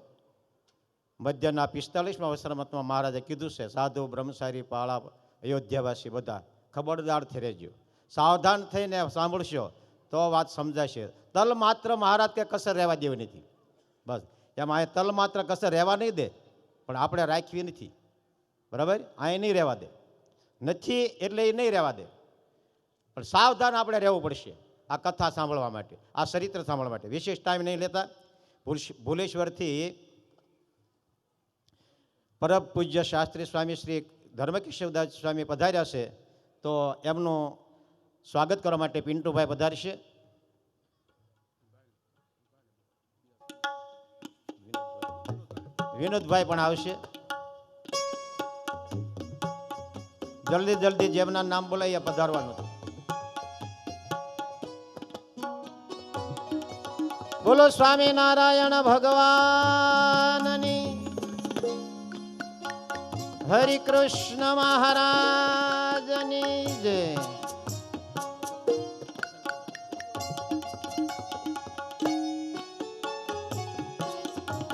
મધ્યના 45મા વસરમતમાં મહારાજે કીધું છે, સાધુ બ્રહ્મચારી પાળા અયોધ્યાવાસી બધા ખબરદારથી રહેજો, સાવધાન થઈને સાંભળશો તો વાત સમજાશે. તલ માત્ર મહારાજ કે કસર રહેવા દેવી નથી, બસ એમાં અહીં તલ માત્ર કસર રહેવા નહીં દે, પણ આપણે રાખવી નથી, બરાબર? અહીં નહીં રહેવા દે, નથી એટલે એ નહીં રહેવા દે, પણ સાવધાન આપણે રહેવું પડશે આ કથા સાંભળવા માટે, આ ચરિત્ર સાંભળવા માટે. વિશેષ ટાઈમ નહીં લેતા. ભુલેશ્વરથી પરમ પૂજ્ય શાસ્ત્રી સ્વામી શ્રી ધર્મકેશવદાસ સ્વામી પધાર્યા છે, તો એમનું સ્વાગત કરવા માટે પિન્ટુભાઈ પધારશે. વિનોદભાઈ પણ આવશે. જલ્દી જલ્દી જેમના નામ બોલાવીએ પધારવાનું. બોલો સ્વામિનારાયણ ભગવાનની, હરિ કૃષ્ણ મહારાજની જય.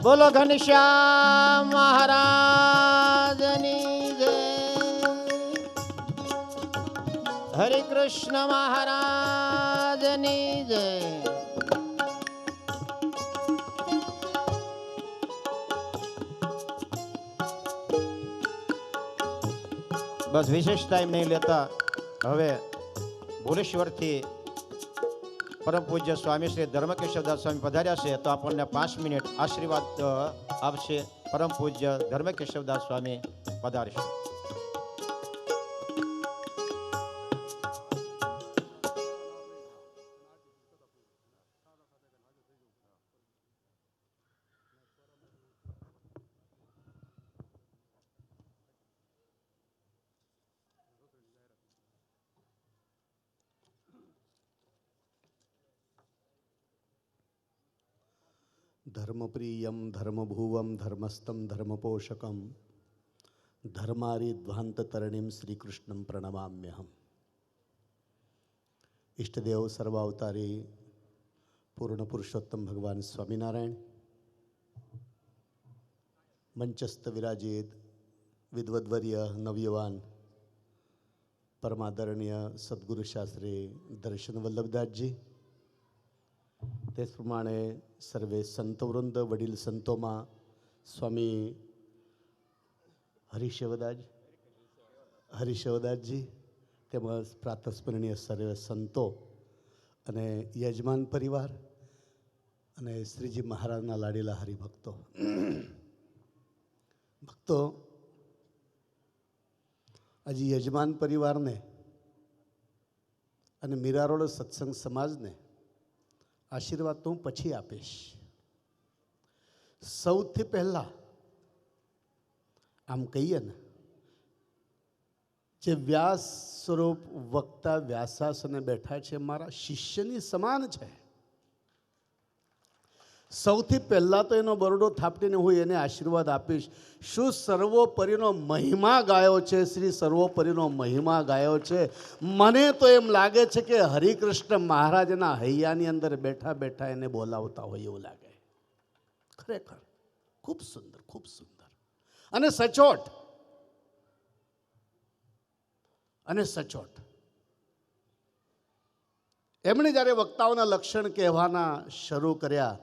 બોલો ઘનશ્યામ મહારાજની જય. હરિ કૃષ્ણ મહારાજની જય. બસ વિશેષ ટાઈમ નહીં લેતા. હવે ભુલેશ્વરથી પરમ પૂજ્ય સ્વામી શ્રી ધર્મકેશવદાસ સ્વામી પધાર્યા છે, તો આપણને 5 મિનિટ આશીર્વાદ આપશે. પરમ પૂજ્ય ધર્મકેશવદાસ સ્વામી પધારશે. धर्मप्रियं धर्मभुवं धर्मस्थं धर्मपोषकं धर्मारिध्वान्ततरणिं श्रीकृष्णं प्रणमाम्यहम्. इष्टदेव सर्वावतारी पूर्ण पुरुषोत्तम भगवान स्वामीनारायण, मंचस्थ विराजित विद्वद्वर्य नवयुवान परमादरणीय सद्गुरु शास्त्री दर्शन वल्लभदास जी, त्याचप्रमाणे सर्वे संतवृंद, वडील संतोमा स्वामी हरिशेवदासजी તેમજ પ્રાતસ્મરણીય સર્વે સંતો અને યજમાન પરિવાર અને શ્રીજી મહારાજના લાડીલા હરિભક્તો. ભક્તો, આજે યજમાન પરિવારને અને મીરારોડ સત્સંગ સમાજને આશીર્વાદ તો હું પછી આપીશ. સૌથી પહેલા આમ કહીએ ને, જે વ્યાસ સ્વરૂપ વક્તા વ્યાસાસને બેઠા છે, મારા શિષ્યની સમાન છે. સૌથી પહેલા તો એનો બરોડો થાપટીને હું એને આશીર્વાદ આપીશ. શું સર્વોપરીનો મહિમા ગાયો છે, શ્રી સર્વોપરીનો મહિમા ગાયો છે. મને તો એમ લાગે છે કે હરિકૃષ્ણ મહારાજના હૈયાની અંદર બેઠા બેઠા એને બોલાવતા હોય એવું લાગે. ખરેખર ખૂબ સુંદર, ખૂબ સુંદર અને સચોટ એમણે જ્યારે વક્તાઓના લક્ષણ કહેવાના શરૂ કર્યા,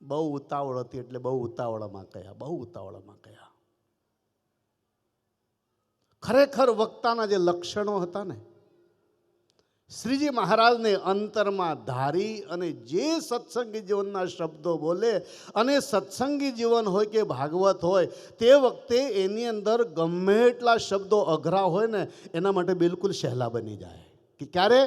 બહુ ઉતાવળ હતી એટલે બહુ ઉતાવળમાં કહ્યા. ખરેખર વક્તાના જે લક્ષણો હતા ને, શ્રીજી મહારાજને અંતરમાં ધારી અને જે સત્સંગી જીવનના શબ્દો બોલે, અને સત્સંગી જીવન હોય કે ભાગવત હોય, તે વખતે એની અંદર ગમે એટલા શબ્દો અઘરા હોય ને, એના માટે બિલકુલ સહેલા બની જાય. કે ક્યારે?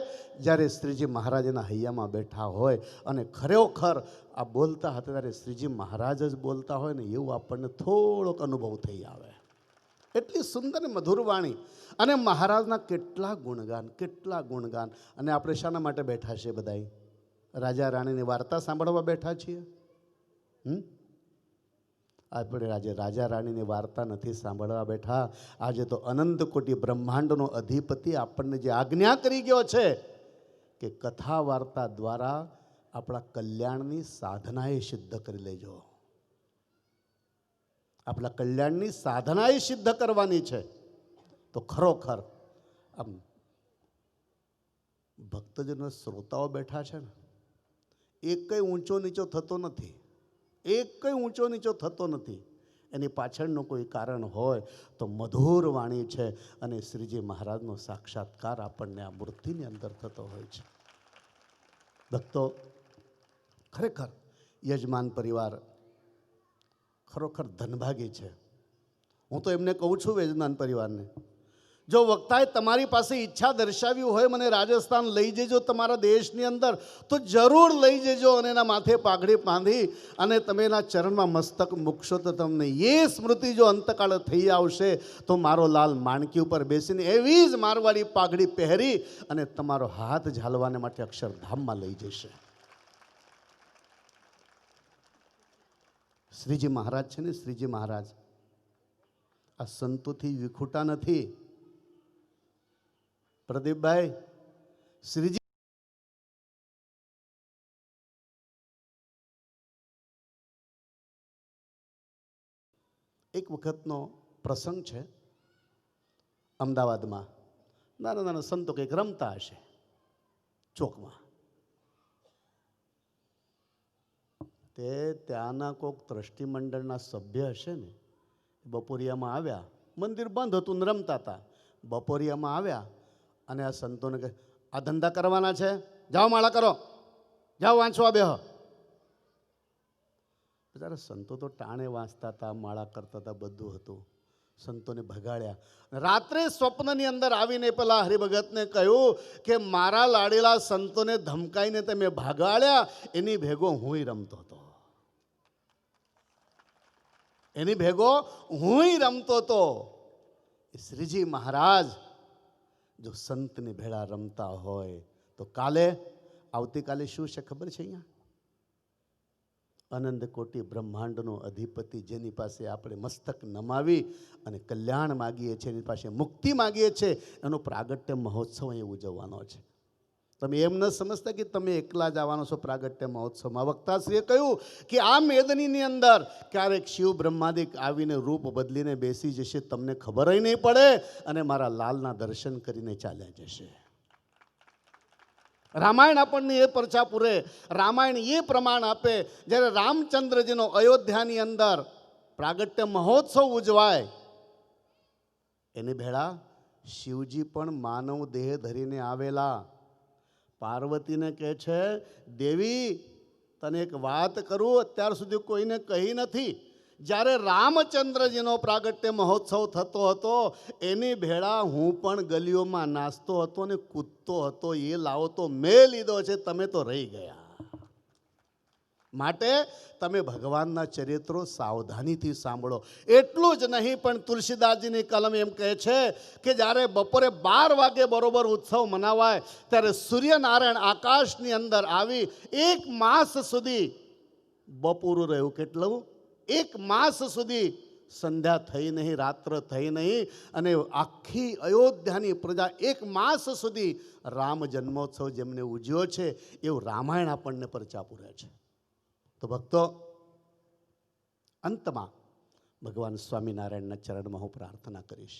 જ્યારે શ્રીજી મહારાજના હૈયામાં બેઠા હોય અને ખરેખર આ બોલતા હતા ત્યારે શ્રીજી મહારાજ જ બોલતા હોય ને એવું આપણને થોડોક અનુભવ થઈ આવે. એટલી સુંદર મધુર વાણી અને મહારાજના કેટલા ગુણગાન. અને આપણે શાના માટે બેઠા છીએ? બધા રાજા રાણીની વાર્તા સાંભળવા બેઠા છીએ. આપણે આજે રાજા રાણીની વાર્તા નથી સાંભળવા બેઠા. આજે તો અનંત કોટી બ્રહ્માંડનો અધિપતિ આપણને જે આજ્ઞા કરી ગયો છે કે કથા વાર્તા દ્વારા આપણા કલ્યાણની સાધનાએ સિદ્ધ કરી લેજો. આપણા કલ્યાણની સાધનાએ સિદ્ધ કરવાની છે. તો ખરોખર આમ ભક્તજનો શ્રોતાઓ બેઠા છે ને, એક કંઈ ઊંચો નીચો થતો નથી. એની પાછળનું કોઈ કારણ હોય તો મધુર વાણી છે અને શ્રીજી મહારાજનો સાક્ષાત્કાર આપણને આ મૂર્તિની અંદર થતો હોય છે. ભક્તો, ખરેખર યજમાન પરિવાર ખરેખર ધનભાગી છે. હું તો એમને કહું છું, યજમાન પરિવારને, જો વક્તાએ તમારી પાસે ઈચ્છા દર્શાવી હોય મને રાજસ્થાન લઈ જજો તમારા દેશની અંદર, તો જરૂર લઈ જજો અને એના માથે પાઘડી બાંધી અને તમે એના ચરણમાં મસ્તક મૂકશો તો તમને એ સ્મૃતિ જો અંતકાળ થઈ આવશે તો મારો લાલ માણકી ઉપર બેસીને એવી જ મારવાડી પાઘડી પહેરી અને તમારો હાથ ઝાલવાને માટે અક્ષરધામમાં લઈ જશે. શ્રીજી મહારાજ છે ને, શ્રીજી મહારાજ આ સંતોથી વિખૂટા નથી. પ્રદીપભાઈ, શ્રીજી એક વખતનો પ્રસંગ છે. અમદાવાદમાં નાના સંતો કંઈક રમતા હશે ચોકમાં. તે ત્યાંના કોઈક ટ્રસ્ટી મંડળના સભ્ય હશે ને, બપોરિયામાં આવ્યા. મંદિર બંધ હતું ને રમતા હતા. બપોરિયામાં આવ્યા અને આ સંતોને કહે, આ ધંધા કરવાના છે, જાઓ માળા કરો. જાઓ વાંચવા બેહ. બિચારા સંતો તો ટાણે વાંચતા હતા, માળા કરતા હતા, બધું હતું. સંતોને ભગાડ્યા. રાત્રે સ્વપ્નની અંદર આવીને પેલા હરિભગતને કહ્યું કે મારા લાડેલા સંતોને ધમકાઈને તમે ભગાડ્યા, એની ભેગો હુંય રમતો હતો, એની ભેગો હુંય રમતો હતો. એ શ્રીજી મહારાજ જો સંતની ભેળા રમતા હોય તો કાલે, આવતીકાલે શું છે ખબર છે? અહીંયા અનંત કોટી બ્રહ્માંડનો અધિપતિ, જેની પાસે આપણે મસ્તક નમાવી અને કલ્યાણ માગીએ છીએ, એની પાસે મુક્તિ માગીએ છીએ, એનો પ્રાગટ્ય મહોત્સવ અહીં ઉજવવાનો છે. તમે એમ ન સમજતા કે તમે એકલા જ આવવાનો છો પ્રાગટ્ય મહોત્સવમાં. વક્તાશ્રીએ કહ્યું કે આ મેદનીની અંદર ક્યારેક શિવ બ્રહ્માદિક આવીને રૂપ બદલીને બેસી જશે, તમને ખબર નહીં પડે, અને મારા લાલના દર્શન કરીને ચાલ્યા જશે. રામાયણ આપણને એ પરચા પૂરે, રામાયણ એ પ્રમાણ આપે. જ્યારે રામચંદ્રજીનો અયોધ્યાની અંદર પ્રાગટ્ય મહોત્સવ ઉજવાય, એની ભેળા શિવજી પણ માનવ દેહ ધરીને આવેલા. પાર્વતીને કહે છે, દેવી તને એક વાત કરું, અત્યાર સુધી કોઈને કહી નથી. જ્યારે રામચંદ્રજીનો પ્રાગટ્ય મહોત્સવ થતો હતો, એની ભેળા હું પણ ગલીઓમાં નાચતો હતો ને કૂદતો હતો. એ લાવો તો મેં લીધો છે, તમે તો રહી ગયા. માટે તમે ભગવાનના ચરિત્રો સાવધાનીથી સાંભળો. એટલું જ નહીં, પણ તુલસીદાસજીની કલમ એમ કહે છે કે જ્યારે બપોરે 12 વાગે બરોબર ઉત્સવ મનાવાય, ત્યારે સૂર્યનારાયણ આકાશની અંદર આવી 1 માસ સુધી બપોરું રહ્યું. કેટલું? 1 માસ સુધી સંધ્યા થઈ નહીં, રાત્ર થઈ નહીં, અને આખી અયોધ્યાની પ્રજા 1 માસ સુધી રામ જન્મોત્સવ જેમને ઉજવ્યો છે, એવું રામાયણ આપણને પરચા પૂરે છે. તો ભક્તો, અંતમાં ભગવાન સ્વામિનારાયણના ચરણમાં હું પ્રાર્થના કરીશ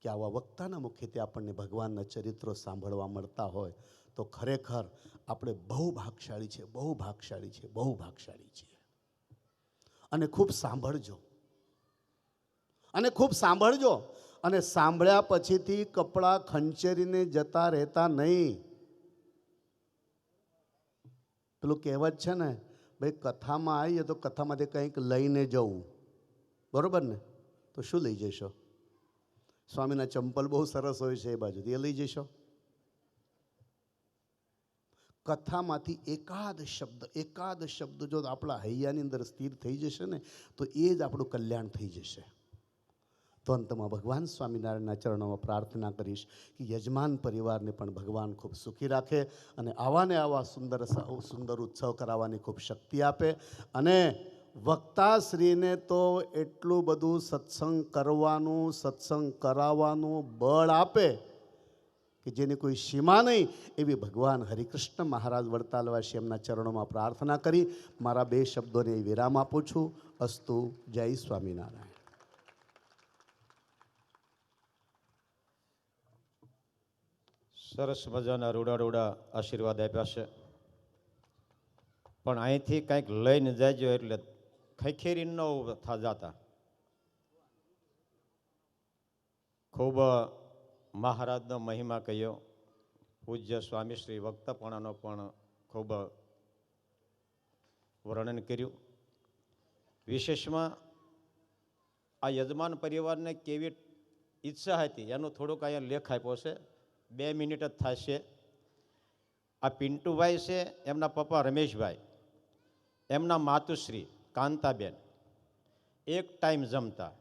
કે આવા વક્તાના મુખેથી આપણને ભગવાનના ચરિત્રો સાંભળવા મળતા હોય તો ખરેખર આપણે બહુ ભાગશાળી છે, બહુ ભાગશાળી છે, બહુ ભાગશાળી છીએ. અને ખૂબ સાંભળજો, અને ખૂબ સાંભળજો, અને સાંભળ્યા પછીથી કપડાં ખંચેરીને જતા રહેતા નહીં. પેલું કહેવત છે ને, ભાઈ કથામાં આવીએ તો કથામાંથી કંઈક લઈને જવું, બરોબર ને? તો શું લઈ જશો? સ્વામીના ચંપલ બહુ સરસ હોય છે, એ બાજુથી એ લઈ જશો? કથામાંથી એકાદ શબ્દ જો આપણા હૈયાની અંદર સ્થિર થઈ જશે ને, તો એ જ આપણું કલ્યાણ થઈ જશે. તો અંતમાં ભગવાન સ્વામિનારાયણના ચરણોમાં પ્રાર્થના કરીશ કે યજમાન પરિવારને પણ ભગવાન ખૂબ સુખી રાખે, અને આવા ને આવા સુંદર ઉત્સવ કરાવવાની ખૂબ શક્તિ આપે. અને વક્તાશ્રીને તો એટલું બધું સત્સંગ કરવાનું, સત્સંગ કરાવવાનું બળ આપે કે જેની કોઈ સીમા નહીં, એવી ભગવાન હરિકૃષ્ણ મહારાજ વડતાલવાસી એમના ચરણોમાં પ્રાર્થના કરી મારા 2 શબ્દોને વિરામ આપું છું. અસ્તુ. જય સ્વામિનારાયણ. સરસ મજાના રૂડા આશીર્વાદ આપ્યા છે, પણ અહીંથી કંઈક લઈને જાયજો એટલે ખૈખેરી ન થા જાતા. ખૂબ મહારાજનો મહિમા કહ્યો, પૂજ્ય સ્વામી શ્રી વક્તપણાનો પણ ખૂબ વર્ણન કર્યું. વિશેષમાં આ યજમાન પરિવારને કેવી ઈચ્છા હતી એનું થોડુંક અહીંયા લેખ આપ્યો છે. 2 મિનિટ જ થશે. આ પિન્ટુભાઈ છે, એમના પપ્પા રમેશભાઈ, એમના માતુશ્રી કાંતાબેન એક ટાઈમ જમતા.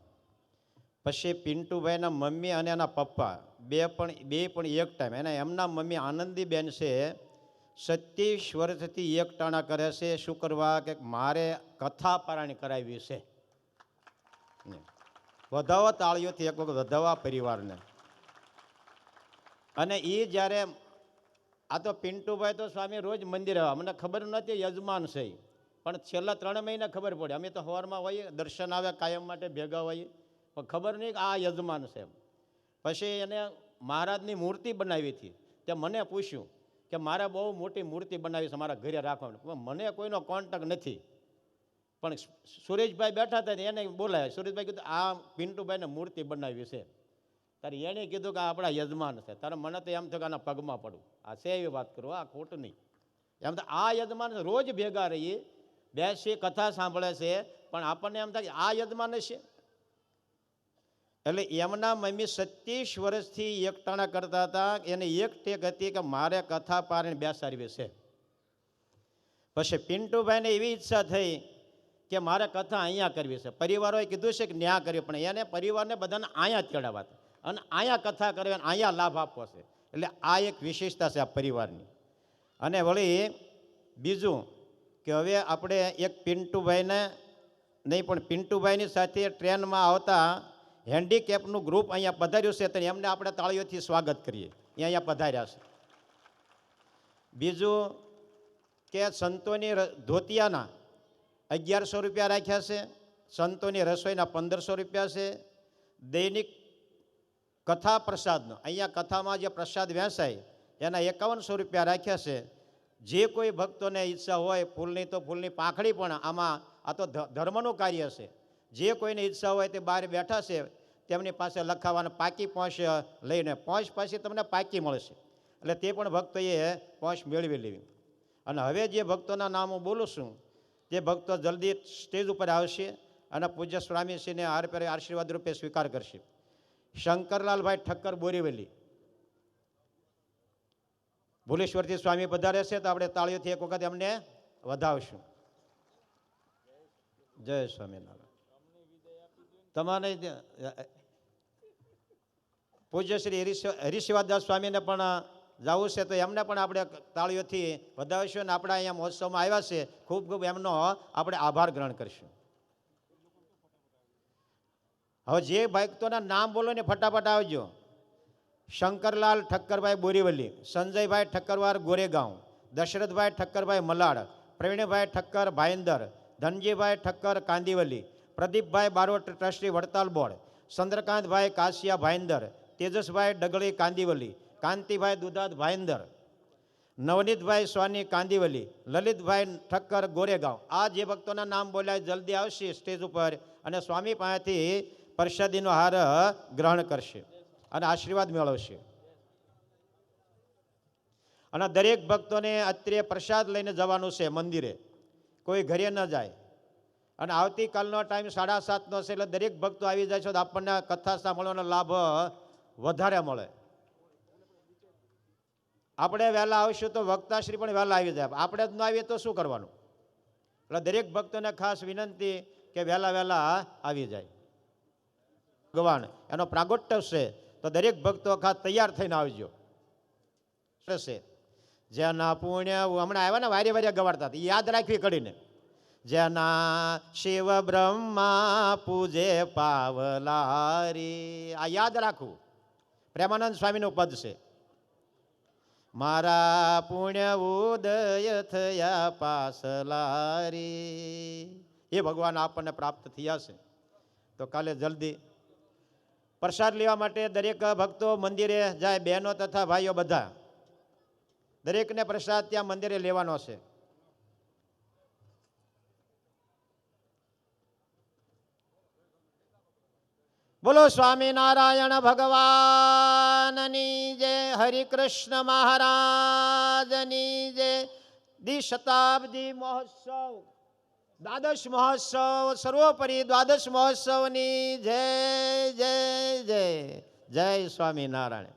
પછી પિન્ટુભાઈના મમ્મી અને એના પપ્પા બે પણ એક ટાઈમ. એમના મમ્મી આનંદીબેન છે, 27 વર્ષથી એક ટાણા કરે છે. શું કરવા? કે મારે કથા પારાયણ કરાવી છે. વધાવો તાળીઓથી એક વખત વધાવા પરિવારને. અને એ જ્યારે આ તો પિન્ટુભાઈ તો સ્વામી રોજ મંદિર આવ્યા, મને ખબર નથી યજમાન છે, પણ છેલ્લા 3 મહિના ખબર પડી. અમે તો સવારમાં હોઈએ, દર્શન આવ્યા, કાયમ માટે ભેગા હોઈએ, પણ ખબર નહીં કે આ યજમાન છે. પછી એને મહારાજની મૂર્તિ બનાવી હતી. તે મને પૂછ્યું કે મારે બહુ મોટી મૂર્તિ બનાવી છે, મારા ઘરે રાખવાની. મને કોઈનો કોન્ટેક્ટ નથી, પણ સુરેશભાઈ બેઠા હતા એને બોલાયા. સુરેશભાઈ કીધું આ પિન્ટુભાઈને મૂર્તિ બનાવી છે. તારે એણે કીધું કે આ આપણા યજમાન છે. તારે મને તો એમ થયું કે આના પગમાં પડું. આ છે એવી વાત કરું, આ ખોટું નહીં. એમ તો આ યજમાન રોજ ભેગા રહીએ, બેસી કથા સાંભળે છે, પણ આપણને એમ થાય કે આ યજમાન છે. એટલે એમના મમ્મી 27 વર્ષથી એકટાણા કરતા હતા. એને એક ટેક હતી કે મારે કથા પારીને બેસાડવી છે. પછી પિન્ટુભાઈને એવી ઈચ્છા થઈ કે મારે કથા અહીંયા કરવી છે. પરિવારોએ કીધું છે કે ન્યા કરવી, પણ એને પરિવારને બધાને અહીંયા તેડાવવા હતા અને અહીંયા કથા કરવી અને અહીંયા લાભ આપવો છે. એટલે આ એક વિશેષતા છે આ પરિવારની. અને વળી બીજું કે હવે આપણે એક પિન્ટુભાઈને નહીં, પણ પિન્ટુભાઈની સાથે ટ્રેનમાં આવતા હેન્ડીકેપનું ગ્રુપ અહીંયા પધાર્યું છે, તો એમને આપણે તાળીઓથી સ્વાગત કરીએ. એ અહીંયા પધાર્યા છે. બીજું કે સંતોની ધોતિયાના 1100 રૂપિયા રાખ્યા છે. સંતોની રસોઈના 1500 રૂપિયા છે. દૈનિક કથા પ્રસાદનો અહીંયા કથામાં જે પ્રસાદ વહેંચાય એના 5100 રૂપિયા રાખ્યા છે. જે કોઈ ભક્તોને ઈચ્છા હોય, ફૂલની તો ફૂલની પાંખડી પણ આમાં, આ તો ધર્મનું કાર્ય છે. જે કોઈને ઈચ્છા હોય તે બહાર બેઠા છે, તેમની પાસે લખાવાના પાકી પહોંચ લઈને પહોંચ પાછી તમને પાકી મળશે. એટલે તે પણ ભક્તોએ પહોંચ મેળવી લેવી. અને હવે જે ભક્તોના નામ હું બોલું છું તે ભક્તો જલ્દી સ્ટેજ ઉપર આવશે અને પૂજ્ય સ્વામીશ્રીને આશીર્વાદ રૂપે સ્વીકાર કરશે. શંકરલાલભાઈ ઠક્કર બોરીવલી, ભુલેશ્વરથી સ્વામી પધારે છે, તો આપણે તાળીઓથી એક વખત એમને વધાવશું. જય સ્વામિનારાયણ. તમારે પૂજ્ય શ્રી હરિશિવાદાસ સ્વામીને પણ જવું છે, તો એમને પણ આપણે તાળીઓથી વધાવીશું અને આપણે અહીંયા મહોત્સવમાં આવ્યા છે, ખૂબ ખૂબ એમનો આપણે આભાર ગ્રહણ કરીશું. હવે જે ભક્તોના નામ બોલો ને ફટાફટ આવજો. શંકરલાલ ઠક્કરભાઈ બોરીવલી, સંજયભાઈ ઠક્કરવાર ગોરેગાંવ, દશરથભાઈ ઠક્કરભાઈ મલાડ, પ્રવીણભાઈ ઠક્કર ભાઈંદર, ધનજીભાઈ ઠક્કર કાંદીવલી, પ્રદીપભાઈ બારોટ ટ્રસ્ટી વડતાલ બોર્ડ, ચંદ્રકાંતભાઈ કાશિયા ભાઈંદર, તેજસભાઈ ડગળી કાંદીવલી, કાંતિભાઈ દુધાત ભાઈંદર, નવનીતભાઈ સ્વાની કાંદીવલી, લલિતભાઈ ઠક્કર ગોરેગાંવ. આ જે ભક્તોના નામ બોલ્યા જલ્દી આવશે સ્ટેજ ઉપર અને સ્વામી પાસેથી પ્રસાદીનો હાર ગ્રહણ કરશે અને આશીર્વાદ મેળવશે. અને દરેક ભક્તોને અત્રે પ્રસાદ લઈને જવાનું છે મંદિરે, કોઈ ઘરે ન જાય. અને આવતીકાલનો ટાઈમ 7:30નો છે, એટલે દરેક ભક્તો આવી જાય છે તો આપણને કથા સાંભળવાનો લાભ વધારે મળે. આપણે વહેલા આવીશું તો વક્તાશ્રી પણ વહેલા આવી જાય, આપણે જ ન આવીએ તો શું કરવાનું? એટલે દરેક ભક્તોને ખાસ વિનંતી કે વહેલા આવી જાય. ભગવાન એનો પ્રાગટ્ય છે, તો દરેક ભક્તો ખાસ તૈયાર થઈને આવજો. જેના પુણ્ય હમણાં આવ્યા ને વારે વારે ગવાડતા હતા, યાદ રાખવી કડીને. જેના શિવ બ્રહ્મા પૂજે પાવલારી, આ યાદ રાખવું. પ્રેમાનંદ સ્વામીનું પદ છે. મારા પુણ્ય ઉદય થયા પાસલારી, એ ભગવાન આપણને પ્રાપ્ત થયા છે. તો કાલે જલ્દી પ્રસાદ લેવા માટે દરેક ભક્તો મંદિરે જાય, બહેનો તથા ભાઈઓ બધા, દરેકને પ્રસાદ ત્યાં મંદિરે લેવાનો છે. બોલો સ્વામિનારાયણ ભગવાનની જય, હરિકૃષ્ણ મહારાજની જય. દ્વિશતાબ્દી મહોત્સવ, દ્વાદશ મહોત્સવ, સર્વોપરી દ્વાદશ મહોત્સવની જય જય જય. જય સ્વામિનારાયણ.